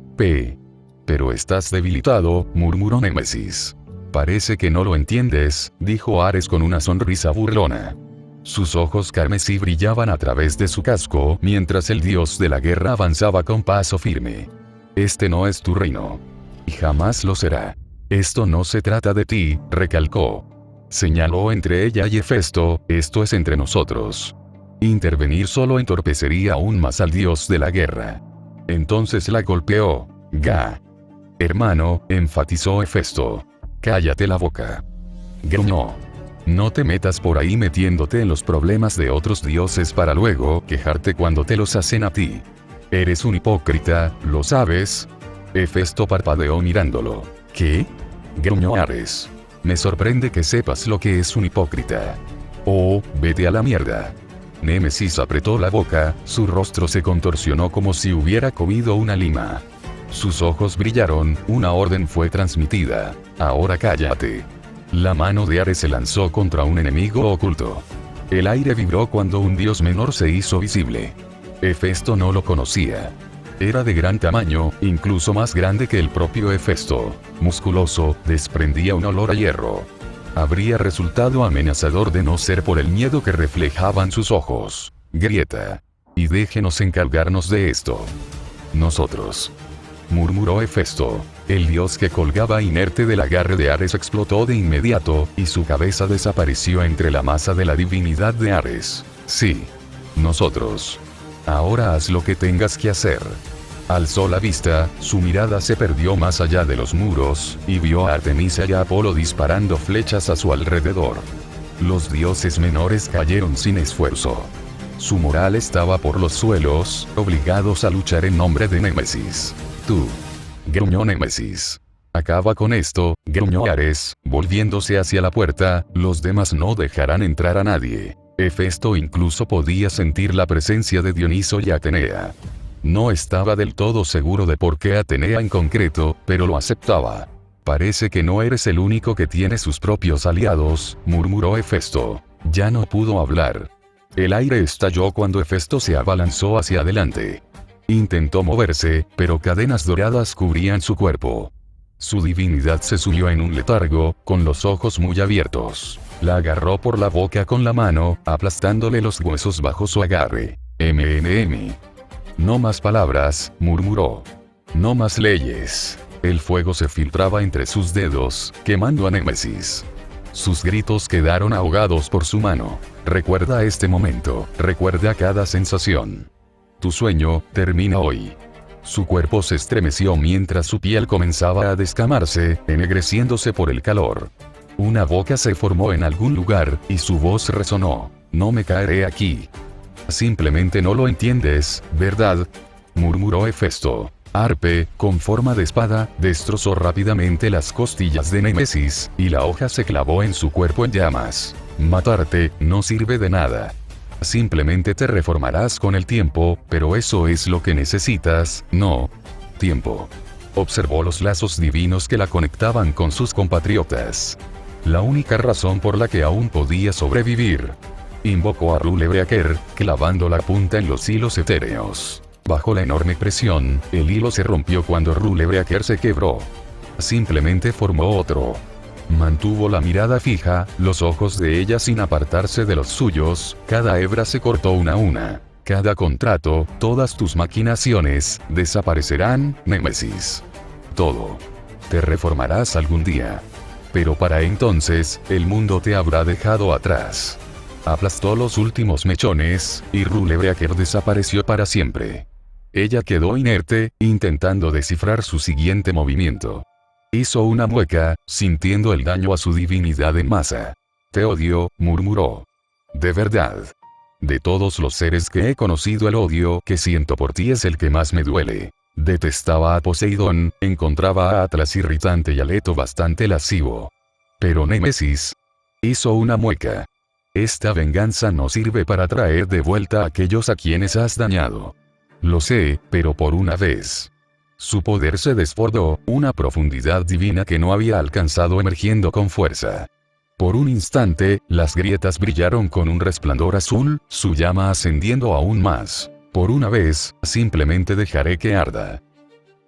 S1: Pero estás debilitado, murmuró Némesis. Parece que no lo entiendes, dijo Ares con una sonrisa burlona. Sus ojos carmesí brillaban a través de su casco, mientras el dios de la guerra avanzaba con paso firme. Este no es tu reino. Y jamás lo será. Esto no se trata de ti, recalcó. Señaló entre ella y Hefesto, esto es entre nosotros. Intervenir solo entorpecería aún más al dios de la guerra. Entonces la golpeó. Ga. Hermano, enfatizó Hefesto. Cállate la boca. Gruñó. No te metas por ahí metiéndote en los problemas de otros dioses para luego quejarte cuando te los hacen a ti. Eres un hipócrita, ¿lo sabes? Hefesto parpadeó mirándolo. ¿Qué? Gruñó Ares. Me sorprende que sepas lo que es un hipócrita. Oh, vete a la mierda. Némesis apretó la boca, su rostro se contorsionó como si hubiera comido una lima. Sus ojos brillaron, una orden fue transmitida. Ahora cállate. La mano de Ares se lanzó contra un enemigo oculto. El aire vibró cuando un dios menor se hizo visible. Hefesto no lo conocía. Era de gran tamaño, incluso más grande que el propio Hefesto. Musculoso, desprendía un olor a hierro. Habría resultado amenazador de no ser por el miedo que reflejaban sus ojos. Grieta. Y déjenos encargarnos de esto. Nosotros. Murmuró Hefesto. El dios que colgaba inerte del agarre de Ares explotó de inmediato, y su cabeza desapareció entre la masa de la divinidad de Ares. Sí. Nosotros. Ahora haz lo que tengas que hacer. Alzó la vista, su mirada se perdió más allá de los muros, y vio a Artemisa y a Apolo disparando flechas a su alrededor. Los dioses menores cayeron sin esfuerzo. Su moral estaba por los suelos, obligados a luchar en nombre de Némesis. Tú. Gruñó Némesis. Acaba con esto, gruñó Ares, volviéndose hacia la puerta, los demás no dejarán entrar a nadie. Hefesto incluso podía sentir la presencia de Dioniso y Atenea. No estaba del todo seguro de por qué Atenea en concreto, pero lo aceptaba. Parece que no eres el único que tiene sus propios aliados, murmuró Hefesto. Ya no pudo hablar. El aire estalló cuando Hefesto se abalanzó hacia adelante. Intentó moverse, pero cadenas doradas cubrían su cuerpo. Su divinidad se subió en un letargo, con los ojos muy abiertos. La agarró por la boca con la mano, aplastándole los huesos bajo su agarre. No más palabras, murmuró. No más leyes. El fuego se filtraba entre sus dedos, quemando a Némesis. Sus gritos quedaron ahogados por su mano. Recuerda este momento, recuerda cada sensación. Tu sueño termina hoy. Su cuerpo se estremeció mientras su piel comenzaba a descamarse, ennegreciéndose por el calor. Una boca se formó en algún lugar, y su voz resonó. No me caeré aquí. Simplemente no lo entiendes, ¿verdad? Murmuró Hefesto. Arpe, con forma de espada, destrozó rápidamente las costillas de Némesis, y la hoja se clavó en su cuerpo en llamas. Matarte no sirve de nada. Simplemente te reformarás con el tiempo, pero eso es lo que necesitas, no. Tiempo. Observó los lazos divinos que la conectaban con sus compatriotas. La única razón por la que aún podía sobrevivir. Invocó a Rulebreaker, clavando la punta en los hilos etéreos. Bajo la enorme presión, el hilo se rompió cuando Rulebreaker se quebró. Simplemente formó otro. Mantuvo la mirada fija, los ojos de ella sin apartarse de los suyos, cada hebra se cortó una a una. Cada contrato, todas tus maquinaciones, desaparecerán, Némesis. Todo. Te reformarás algún día. Pero para entonces, el mundo te habrá dejado atrás. Aplastó los últimos mechones, y Rulebreaker desapareció para siempre. Ella quedó inerte, intentando descifrar su siguiente movimiento. Hizo una mueca, sintiendo el daño a su divinidad en masa. Te odio, murmuró. De verdad. De todos los seres que he conocido, el odio que siento por ti es el que más me duele. Detestaba a Poseidón, encontraba a Atlas irritante y a Leto bastante lascivo. Pero Némesis hizo una mueca. Esta venganza no sirve para traer de vuelta a aquellos a quienes has dañado. Lo sé, pero por una vez. Su poder se desbordó, una profundidad divina que no había alcanzado emergiendo con fuerza. Por un instante, las grietas brillaron con un resplandor azul, su llama ascendiendo aún más. Por una vez, simplemente dejaré que arda.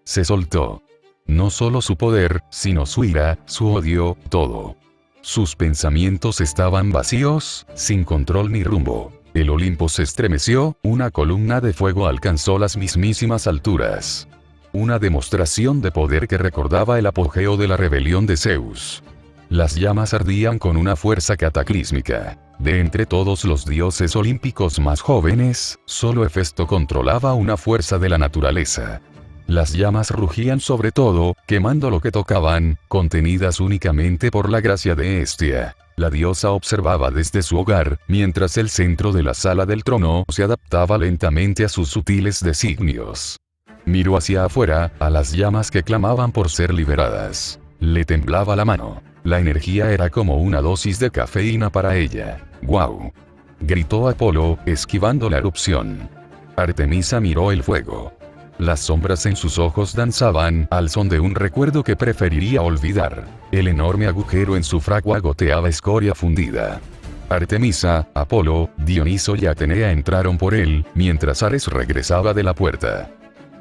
S1: Se soltó. No solo su poder, sino su ira, su odio, todo. Sus pensamientos estaban vacíos, sin control ni rumbo. El Olimpo se estremeció, una columna de fuego alcanzó las mismísimas alturas. Una demostración de poder que recordaba el apogeo de la rebelión de Zeus. Las llamas ardían con una fuerza cataclísmica. De entre todos los dioses olímpicos más jóvenes, solo Hefesto controlaba una fuerza de la naturaleza. Las llamas rugían sobre todo, quemando lo que tocaban, contenidas únicamente por la gracia de Hestia. La diosa observaba desde su hogar, mientras el centro de la sala del trono se adaptaba lentamente a sus sutiles designios. Miró hacia afuera, a las llamas que clamaban por ser liberadas. Le temblaba la mano. La energía era como una dosis de cafeína para ella. ¡Guau! Gritó Apolo, esquivando la erupción. Artemisa miró el fuego. Las sombras en sus ojos danzaban, al son de un recuerdo que preferiría olvidar. El enorme agujero en su fragua goteaba escoria fundida. Artemisa, Apolo, Dioniso y Atenea entraron por él, mientras Ares regresaba de la puerta.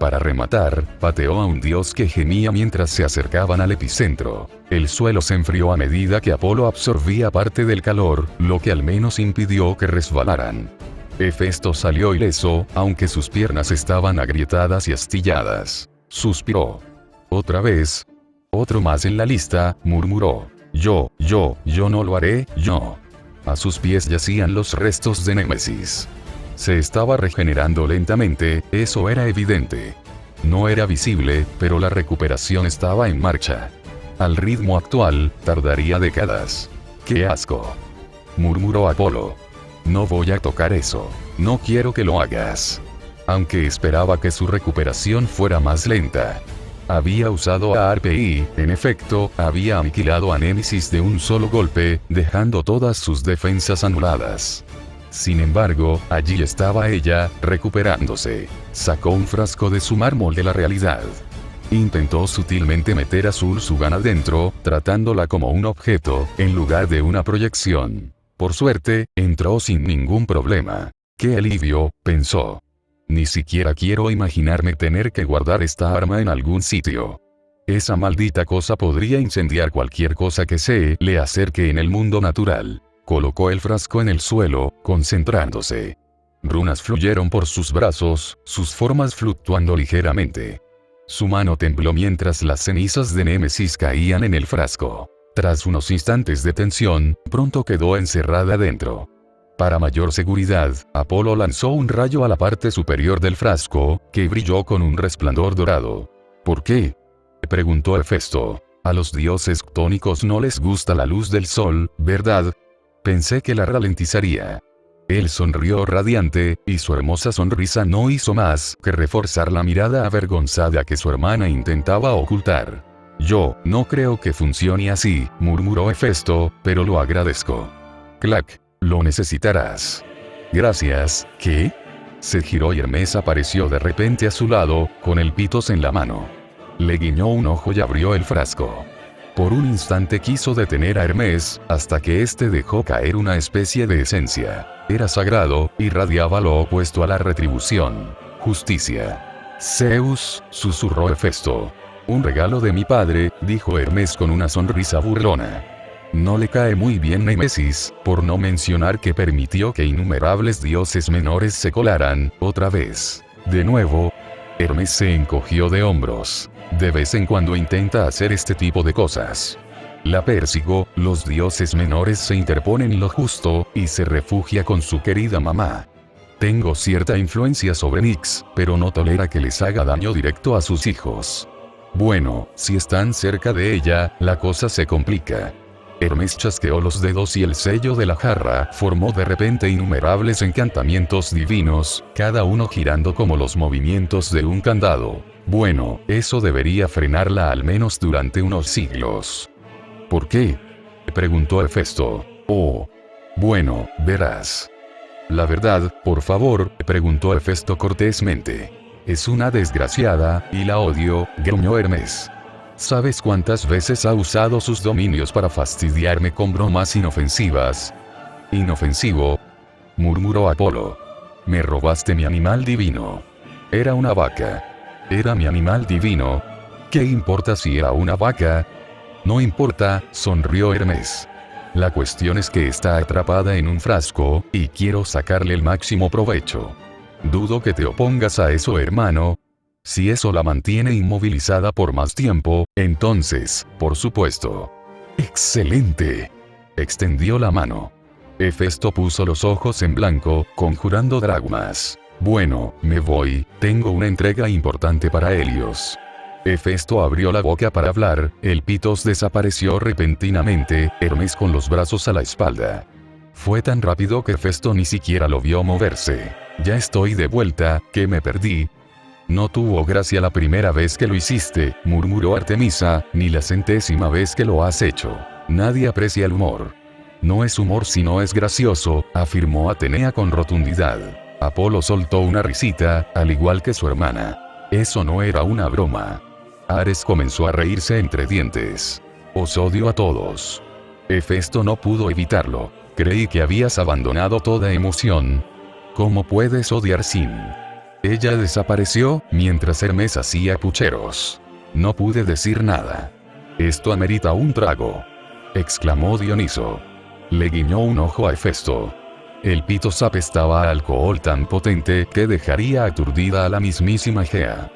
S1: Para rematar, pateó a un dios que gemía mientras se acercaban al epicentro. El suelo se enfrió a medida que Apolo absorbía parte del calor, lo que al menos impidió que resbalaran. Hefesto salió ileso, aunque sus piernas estaban agrietadas y astilladas. Suspiró. Otra vez. Otro más en la lista, murmuró. Yo no lo haré, yo. A sus pies yacían los restos de Némesis. Se estaba regenerando lentamente, eso era evidente. No era visible, pero la recuperación estaba en marcha. Al ritmo actual, tardaría décadas. ¡Qué asco!, murmuró Apolo. No voy a tocar eso. No quiero que lo hagas. Aunque esperaba que su recuperación fuera más lenta. Había usado a Arpe y, en efecto, había aniquilado a Némesis de un solo golpe, dejando todas sus defensas anuladas. Sin embargo, allí estaba ella, recuperándose. Sacó un frasco de su mármol de la realidad. Intentó sutilmente meter a Zul'Zugan adentro, tratándola como un objeto, en lugar de una proyección. Por suerte, entró sin ningún problema. ¡Qué alivio!, pensó. Ni siquiera quiero imaginarme tener que guardar esta arma en algún sitio. Esa maldita cosa podría incendiar cualquier cosa que se le acerque en el mundo natural. Colocó el frasco en el suelo, concentrándose. Runas fluyeron por sus brazos, sus formas fluctuando ligeramente. Su mano tembló mientras las cenizas de Némesis caían en el frasco. Tras unos instantes de tensión, pronto quedó encerrada dentro. Para mayor seguridad, Apolo lanzó un rayo a la parte superior del frasco, que brilló con un resplandor dorado. ¿Por qué?, preguntó Hefesto. A los dioses ctónicos no les gusta la luz del sol, ¿verdad? Pensé que la ralentizaría. Él sonrió radiante, y su hermosa sonrisa no hizo más que reforzar la mirada avergonzada que su hermana intentaba ocultar. Yo no creo que funcione así, murmuró Hefesto, pero lo agradezco. Clac, lo necesitarás. Gracias, ¿qué? Se giró y Hermes apareció de repente a su lado, con el pitos en la mano. Le guiñó un ojo y abrió el frasco. Por un instante quiso detener a Hermes, hasta que éste dejó caer una especie de esencia. Era sagrado, irradiaba lo opuesto a la retribución. Justicia. Zeus, susurró Hefesto. Un regalo de mi padre, dijo Hermes con una sonrisa burlona. No le cae muy bien Némesis, por no mencionar que permitió que innumerables dioses menores se colaran, otra vez. De nuevo, Hermes se encogió de hombros. De vez en cuando intenta hacer este tipo de cosas. La persigo, los dioses menores se interponen en lo justo, y se refugia con su querida mamá. Tengo cierta influencia sobre Nyx, pero no tolera que les haga daño directo a sus hijos. Bueno, si están cerca de ella, la cosa se complica. Hermes chasqueó los dedos y el sello de la jarra formó de repente innumerables encantamientos divinos, cada uno girando como los movimientos de un candado. Bueno, eso debería frenarla al menos durante unos siglos. ¿Por qué?, preguntó Hefesto. Oh. Bueno, verás. La verdad, por favor, preguntó Hefesto cortésmente. Es una desgraciada, y la odio, gruñó Hermes. ¿Sabes cuántas veces ha usado sus dominios para fastidiarme con bromas inofensivas? Inofensivo, murmuró Apolo. Me robaste mi animal divino. Era una vaca. Era mi animal divino. ¿Qué importa si era una vaca? No importa, sonrió Hermes. La cuestión es que está atrapada en un frasco, y quiero sacarle el máximo provecho. Dudo que te opongas a eso, hermano. Si eso la mantiene inmovilizada por más tiempo, entonces, por supuesto. ¡Excelente! Extendió la mano. Hefesto puso los ojos en blanco, conjurando dragmas. Bueno, me voy, tengo una entrega importante para Helios. Hefesto abrió la boca para hablar, el Pitos desapareció repentinamente, Hermes con los brazos a la espalda. Fue tan rápido que Hefesto ni siquiera lo vio moverse. Ya estoy de vuelta, ¿qué me perdí? No tuvo gracia la primera vez que lo hiciste, murmuró Artemisa, ni la 100ª vez que lo has hecho. Nadie aprecia el humor. No es humor si no es gracioso, afirmó Atenea con rotundidad. Apolo soltó una risita, al igual que su hermana. Eso no era una broma. Ares comenzó a reírse entre dientes. Os odio a todos. Hefesto no pudo evitarlo. Creí que habías abandonado toda emoción. ¿Cómo puedes odiar sin? Ella desapareció, mientras Hermes hacía pucheros. No pude decir nada. Esto amerita un trago, exclamó Dioniso. Le guiñó un ojo a Hefesto. El Pitos apestaba a alcohol tan potente que dejaría aturdida a la mismísima Gea.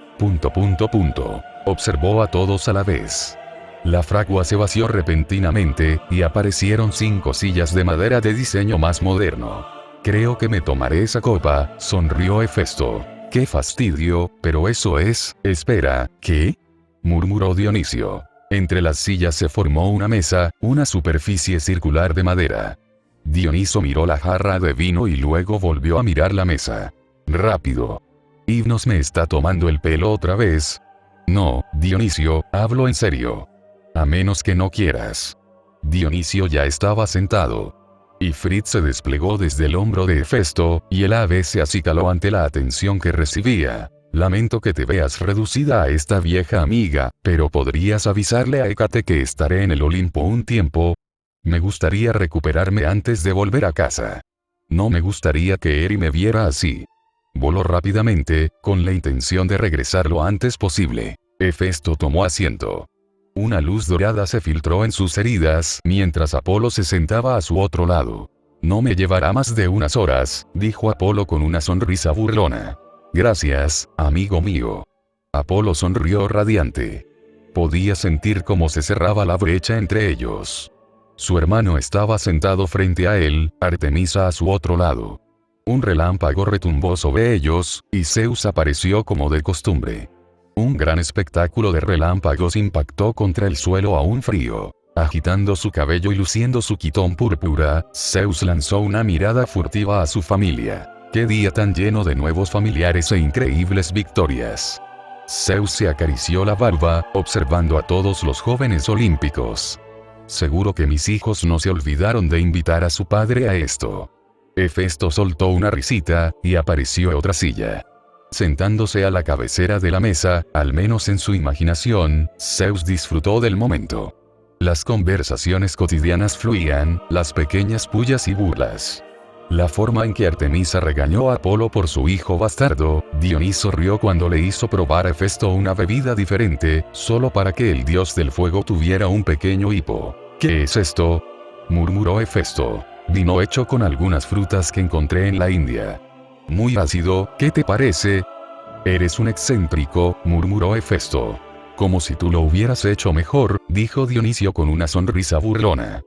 S1: Observó a todos a la vez. La fragua se vació repentinamente, y aparecieron 5 sillas de madera de diseño más moderno. Creo que me tomaré esa copa, sonrió Hefesto. ¡Qué fastidio! Pero eso es... Espera, ¿qué?, murmuró Dionisio. Entre las sillas se formó una mesa, una superficie circular de madera. Dioniso miró la jarra de vino y luego volvió a mirar la mesa. Rápido. ¿Hipnos me está tomando el pelo otra vez? No, Dionisio, hablo en serio. A menos que no quieras. Dionisio ya estaba sentado. Ifrit se desplegó desde el hombro de Hefesto, y el ave se acicaló ante la atención que recibía. Lamento que te veas reducida a esta vieja amiga, pero podrías avisarle a Hécate que estaré en el Olimpo un tiempo. Me gustaría recuperarme antes de volver a casa. No me gustaría que Eri me viera así. Voló rápidamente, con la intención de regresar lo antes posible. Hefesto tomó asiento. Una luz dorada se filtró en sus heridas mientras Apolo se sentaba a su otro lado. No me llevará más de unas horas, dijo Apolo con una sonrisa burlona. Gracias, amigo mío. Apolo sonrió radiante. Podía sentir cómo se cerraba la brecha entre ellos. Su hermano estaba sentado frente a él, Artemisa a su otro lado. Un relámpago retumbó sobre ellos, y Zeus apareció como de costumbre. Un gran espectáculo de relámpagos impactó contra el suelo aún frío. Agitando su cabello y luciendo su quitón púrpura, Zeus lanzó una mirada furtiva a su familia. ¡Qué día tan lleno de nuevos familiares e increíbles victorias! Zeus se acarició la barba, observando a todos los jóvenes olímpicos. Seguro que mis hijos no se olvidaron de invitar a su padre a esto. Hefesto soltó una risita, y apareció otra silla. Sentándose a la cabecera de la mesa, al menos en su imaginación, Zeus disfrutó del momento. Las conversaciones cotidianas fluían, las pequeñas pullas y burlas. La forma en que Artemisa regañó a Apolo por su hijo bastardo, Dioniso rió cuando le hizo probar a Hefesto una bebida diferente, solo para que el dios del fuego tuviera un pequeño hipo. ¿Qué es esto?, murmuró Hefesto. Vino hecho con algunas frutas que encontré en la India. Muy ácido, ¿qué te parece? Eres un excéntrico, murmuró Hefesto. Como si tú lo hubieras hecho mejor, dijo Dionisio con una sonrisa burlona.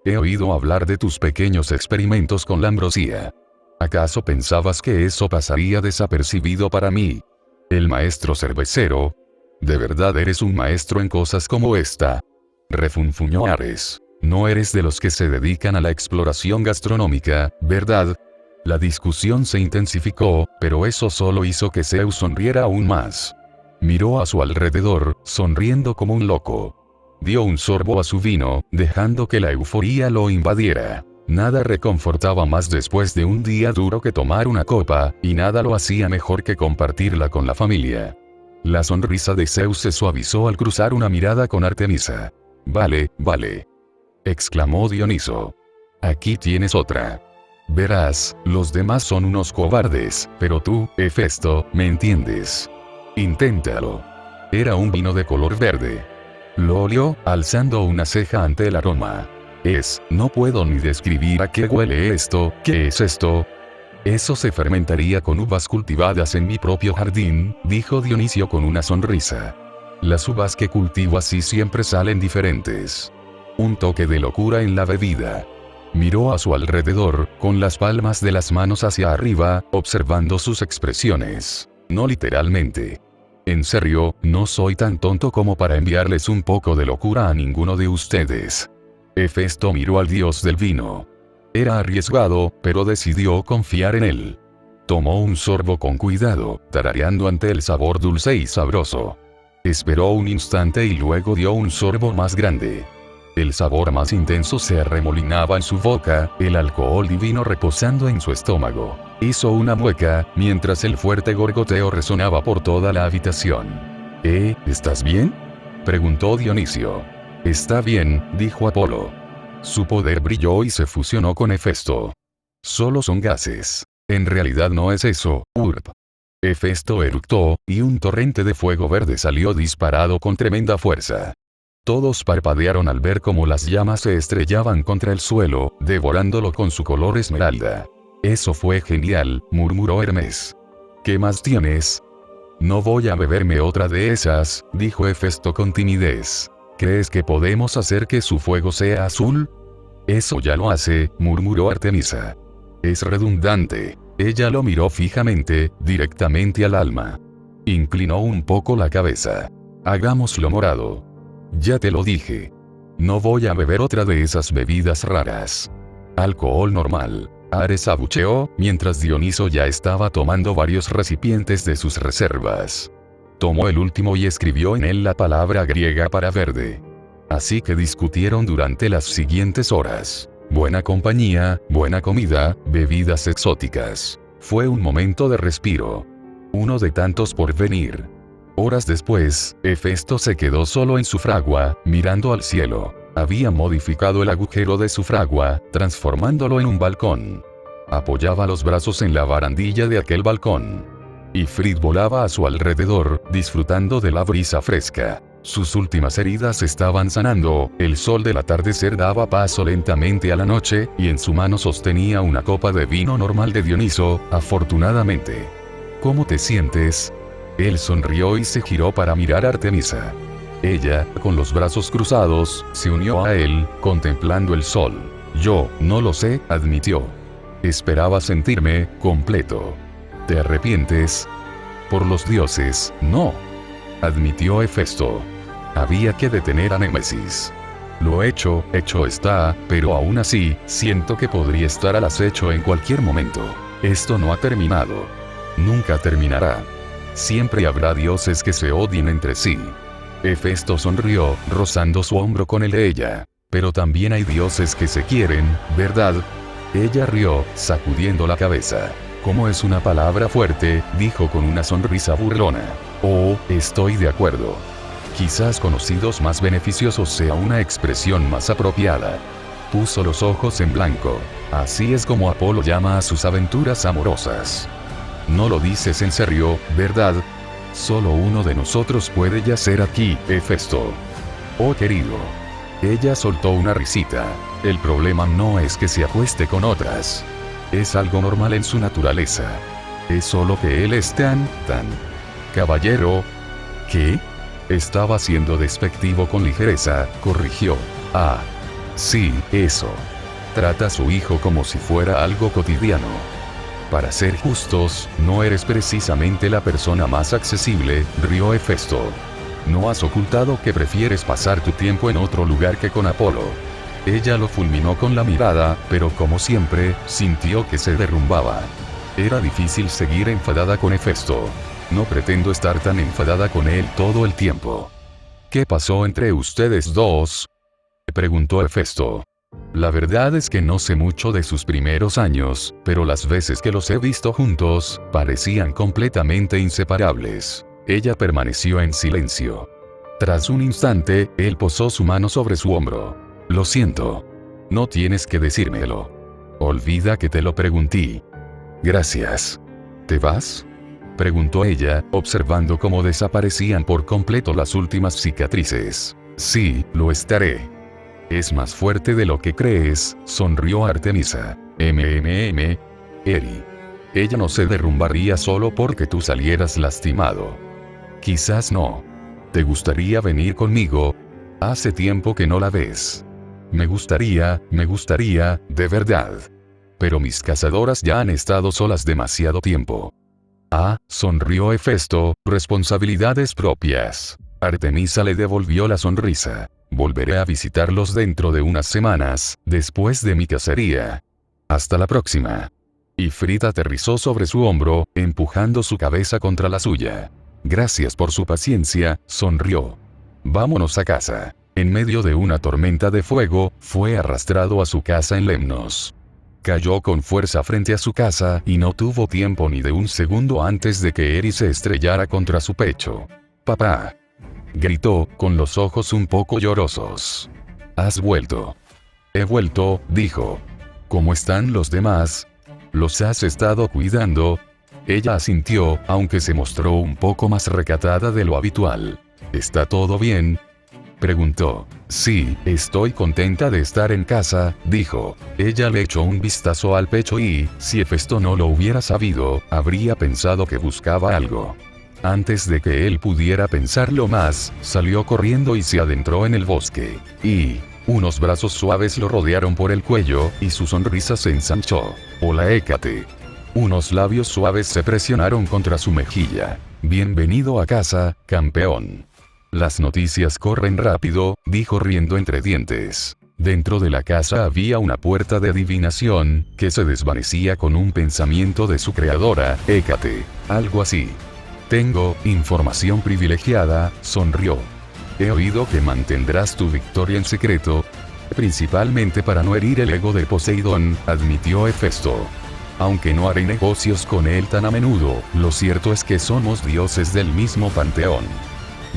S1: He oído hablar de tus pequeños experimentos con la ambrosía. ¿Acaso pensabas que eso pasaría desapercibido para mí? El maestro cervecero. ¿De verdad eres un maestro en cosas como esta?, refunfuñó Ares. No eres de los que se dedican a la exploración gastronómica, ¿verdad? La discusión se intensificó, pero eso solo hizo que Zeus sonriera aún más. Miró a su alrededor, sonriendo como un loco. Dio un sorbo a su vino, dejando que la euforía lo invadiera. Nada reconfortaba más después de un día duro que tomar una copa, y nada lo hacía mejor que compartirla con la familia. La sonrisa de Zeus se suavizó al cruzar una mirada con Artemisa. Vale, exclamó Dioniso. Aquí tienes otra. Verás, los demás son unos cobardes, pero tú, Hefesto, me entiendes. Inténtalo. Era un vino de color verde. Lo olió, alzando una ceja ante el aroma. No puedo ni describir a qué huele esto. ¿Qué es esto? Eso se fermentaría con uvas cultivadas en mi propio jardín, dijo Dionisio con una sonrisa. Las uvas que cultivo así siempre salen diferentes. Un toque de locura en la bebida. Miró a su alrededor, con las palmas de las manos hacia arriba, observando sus expresiones. No literalmente. En serio, no soy tan tonto como para enviarles un poco de locura a ninguno de ustedes. Hefesto miró al dios del vino. Era arriesgado, pero decidió confiar en él. Tomó un sorbo con cuidado, tarareando ante el sabor dulce y sabroso. Esperó un instante y luego dio un sorbo más grande. El sabor más intenso se arremolinaba en su boca, el alcohol divino reposando en su estómago. Hizo una mueca, mientras el fuerte gorgoteo resonaba por toda la habitación. ¿Estás bien?, preguntó Dionisio. Está bien, dijo Apolo. Su poder brilló y se fusionó con Hefesto. Solo son gases. En realidad no es eso, Urp. Hefesto eructó, y un torrente de fuego verde salió disparado con tremenda fuerza. Todos parpadearon al ver cómo las llamas se estrellaban contra el suelo, devorándolo con su color esmeralda. Eso fue genial, murmuró Hermes. ¿Qué más tienes? No voy a beberme otra de esas, dijo Hefesto con timidez. ¿Crees que podemos hacer que su fuego sea azul? Eso ya lo hace, murmuró Artemisa. Es redundante. Ella lo miró fijamente, directamente al alma. Inclinó un poco la cabeza. Hagámoslo morado. Ya te lo dije. No voy a beber otra de esas bebidas raras. Alcohol normal. Ares abucheó, mientras Dioniso ya estaba tomando varios recipientes de sus reservas. Tomó el último y escribió en él la palabra griega para verde. Así que discutieron durante las siguientes horas. Buena compañía, buena comida, bebidas exóticas. Fue un momento de respiro. Uno de tantos por venir. Horas después, Hefesto se quedó solo en su fragua, mirando al cielo. Había modificado el agujero de su fragua, transformándolo en un balcón. Apoyaba los brazos en la barandilla de aquel balcón. Ifrit volaba a su alrededor, disfrutando de la brisa fresca. Sus últimas heridas estaban sanando, el sol del atardecer daba paso lentamente a la noche, y en su mano sostenía una copa de vino normal de Dioniso, afortunadamente. ¿Cómo te sientes? Él sonrió y se giró para mirar a Artemisa. Ella, con los brazos cruzados, se unió a él, contemplando el sol. Yo, no lo sé, admitió. Esperaba sentirme completo. ¿Te arrepientes? Por los dioses, no. Admitió Hefesto. Había que detener a Némesis. Lo hecho está, pero aún así, siento que podría estar al acecho en cualquier momento. Esto no ha terminado. Nunca terminará. Siempre habrá dioses que se odien entre sí. Hefesto sonrió, rozando su hombro con el de ella. Pero también hay dioses que se quieren, ¿verdad? Ella rió, sacudiendo la cabeza. Como es una palabra fuerte, dijo con una sonrisa burlona. Oh, estoy de acuerdo. Quizás conocidos más beneficiosos sea una expresión más apropiada. Puso los ojos en blanco. Así es como Apolo llama a sus aventuras amorosas. No lo dices en serio, ¿verdad? Solo uno de nosotros puede yacer aquí, Hefesto. Oh querido. Ella soltó una risita. El problema no es que se acueste con otras. Es algo normal en su naturaleza. Es solo que él es tan... Caballero. ¿Qué? Estaba siendo despectivo con ligereza, corrigió. Ah. Sí, eso. Trata a su hijo como si fuera algo cotidiano. Para ser justos, no eres precisamente la persona más accesible, rió Hefesto. No has ocultado que prefieres pasar tu tiempo en otro lugar que con Apolo. Ella lo fulminó con la mirada, pero como siempre, sintió que se derrumbaba. Era difícil seguir enfadada con Hefesto. No pretendo estar tan enfadada con él todo el tiempo. ¿Qué pasó entre ustedes dos?, preguntó Hefesto. La verdad es que no sé mucho de sus primeros años, pero las veces que los he visto juntos, parecían completamente inseparables. Ella permaneció en silencio. Tras un instante, él posó su mano sobre su hombro. Lo siento. No tienes que decírmelo. Olvida que te lo pregunté. Gracias. ¿Te vas?, preguntó ella, observando cómo desaparecían por completo las últimas cicatrices. Sí, lo estaré. Es más fuerte de lo que crees, sonrió Artemisa. Eri. Ella no se derrumbaría solo porque tú salieras lastimado. Quizás no. ¿Te gustaría venir conmigo? Hace tiempo que no la ves. Me gustaría, de verdad. Pero mis cazadoras ya han estado solas demasiado tiempo. Ah, sonrió Hefesto, responsabilidades propias. Artemisa le devolvió la sonrisa. Volveré a visitarlos dentro de unas semanas, después de mi cacería. Hasta la próxima. Ifrit aterrizó sobre su hombro, empujando su cabeza contra la suya. Gracias por su paciencia, sonrió. Vámonos a casa. En medio de una tormenta de fuego, fue arrastrado a su casa en Lemnos. Cayó con fuerza frente a su casa y no tuvo tiempo ni de un segundo antes de que Eri se estrellara contra su pecho. «Papá», gritó, con los ojos un poco llorosos. «¿Has vuelto?» «He vuelto», dijo. «¿Cómo están los demás? ¿Los has estado cuidando?» Ella asintió, aunque se mostró un poco más recatada de lo habitual. «¿Está todo bien?», preguntó. «Sí, estoy contenta de estar en casa», dijo. Ella le echó un vistazo al pecho y, si Hefesto no lo hubiera sabido, habría pensado que buscaba algo. Antes de que él pudiera pensarlo más, salió corriendo y se adentró en el bosque. Y unos brazos suaves lo rodearon por el cuello, y su sonrisa se ensanchó. «Hola Hécate». Unos labios suaves se presionaron contra su mejilla. «Bienvenido a casa, campeón». «Las noticias corren rápido», dijo riendo entre dientes. Dentro de la casa había una puerta de adivinación, que se desvanecía con un pensamiento de su creadora, Hécate. Algo así. «Tengo información privilegiada», sonrió. «He oído que mantendrás tu victoria en secreto. Principalmente para no herir el ego de Poseidón», admitió Hefesto. «Aunque no haré negocios con él tan a menudo, lo cierto es que somos dioses del mismo panteón».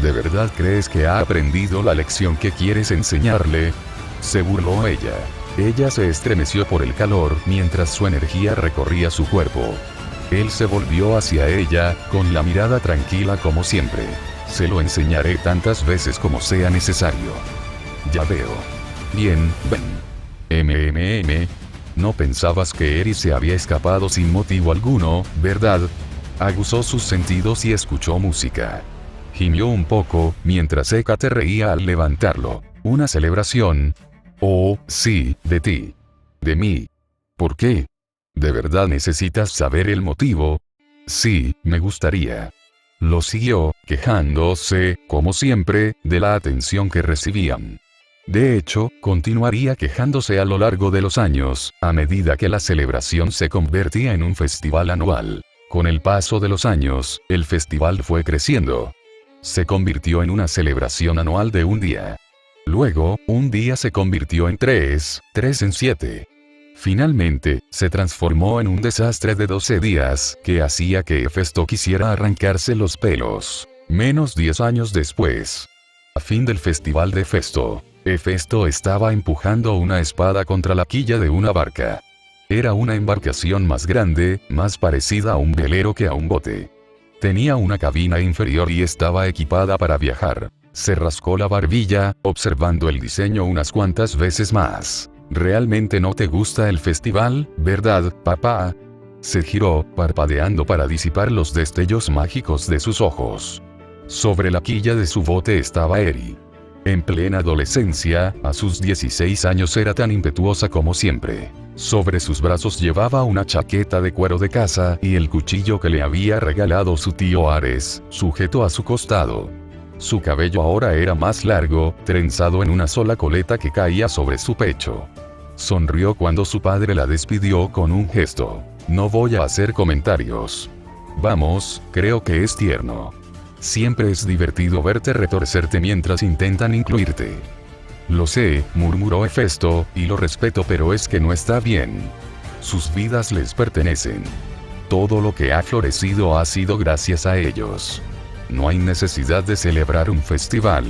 S1: «¿De verdad crees que ha aprendido la lección que quieres enseñarle?», se burló ella. Ella se estremeció por el calor mientras su energía recorría su cuerpo. Él se volvió hacia ella, con la mirada tranquila como siempre. «Se lo enseñaré tantas veces como sea necesario». «Ya veo. Bien, ven». «No pensabas que Eri se había escapado sin motivo alguno, ¿verdad?». Aguzó sus sentidos y escuchó música. Gimió un poco, mientras Hécate reía al levantarlo. «¿Una celebración?». «Oh, sí, de ti». «¿De mí? ¿Por qué? ¿De verdad necesitas saber el motivo?». «Sí, me gustaría». Lo siguió, quejándose, como siempre, de la atención que recibían. De hecho, continuaría quejándose a lo largo de los años, a medida que la celebración se convertía en un festival anual. Con el paso de los años, el festival fue creciendo. Se convirtió en una celebración anual de un día. Luego, un día se convirtió en 3 en 7. Finalmente, se transformó en un desastre de 12 días, que hacía que Hefesto quisiera arrancarse los pelos. Menos 10 años después. Fin del festival de Festo. Hefesto estaba empujando una espada contra la quilla de una barca. Era una embarcación más grande, más parecida a un velero que a un bote. Tenía una cabina inferior y estaba equipada para viajar. Se rascó la barbilla, observando el diseño unas cuantas veces más. ¿Realmente no te gusta el festival, verdad, papá? Se giró, parpadeando para disipar los destellos mágicos de sus ojos. Sobre la quilla de su bote estaba Eri. En plena adolescencia, a sus 16 años era tan impetuosa como siempre. Sobre sus brazos llevaba una chaqueta de cuero de caza y el cuchillo que le había regalado su tío Ares, sujeto a su costado. Su cabello ahora era más largo, trenzado en una sola coleta que caía sobre su pecho. Sonrió cuando su padre la despidió con un gesto. No voy a hacer comentarios. Vamos, creo que es tierno. Siempre es divertido verte retorcerte mientras intentan incluirte. Lo sé, murmuró Hefesto, y lo respeto, pero es que no está bien. Sus vidas les pertenecen. Todo lo que ha florecido ha sido gracias a ellos. No hay necesidad de celebrar un festival.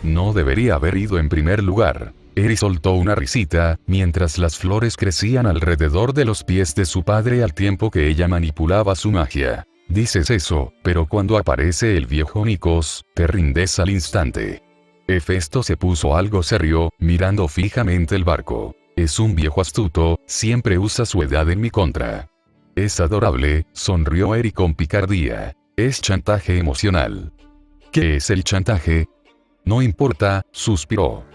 S1: No debería haber ido en primer lugar. Eri soltó una risita, mientras las flores crecían alrededor de los pies de su padre al tiempo que ella manipulaba su magia. Dices eso, pero cuando aparece el viejo Nikos, te rindes al instante. Hefesto se puso algo serio, mirando fijamente el barco. Es un viejo astuto, siempre usa su edad en mi contra. Es adorable, sonrió Eri con picardía. Es chantaje emocional. ¿Qué es el chantaje? No importa, suspiró.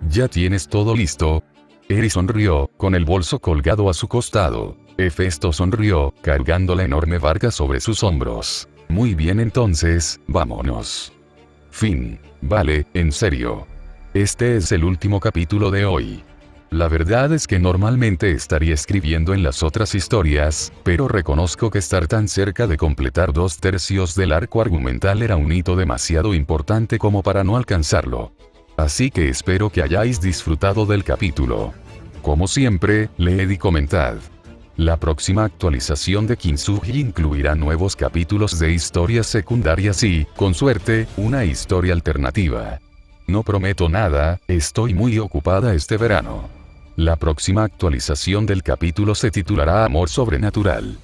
S1: ¿Ya tienes todo listo? Eri sonrió, con el bolso colgado a su costado. Hefesto sonrió, cargando la enorme barca sobre sus hombros. Muy bien, entonces, vámonos. Fin. Vale, en serio. Este es el último capítulo de hoy. La verdad es que normalmente estaría escribiendo en las otras historias, pero reconozco que estar tan cerca de completar 2/3 del arco argumental era un hito demasiado importante como para no alcanzarlo. Así que espero que hayáis disfrutado del capítulo. Como siempre, leed y comentad. La próxima actualización de Kintsugi incluirá nuevos capítulos de historias secundarias y, con suerte, una historia alternativa. No prometo nada, estoy muy ocupada este verano. La próxima actualización del capítulo se titulará Amor Sobrenatural.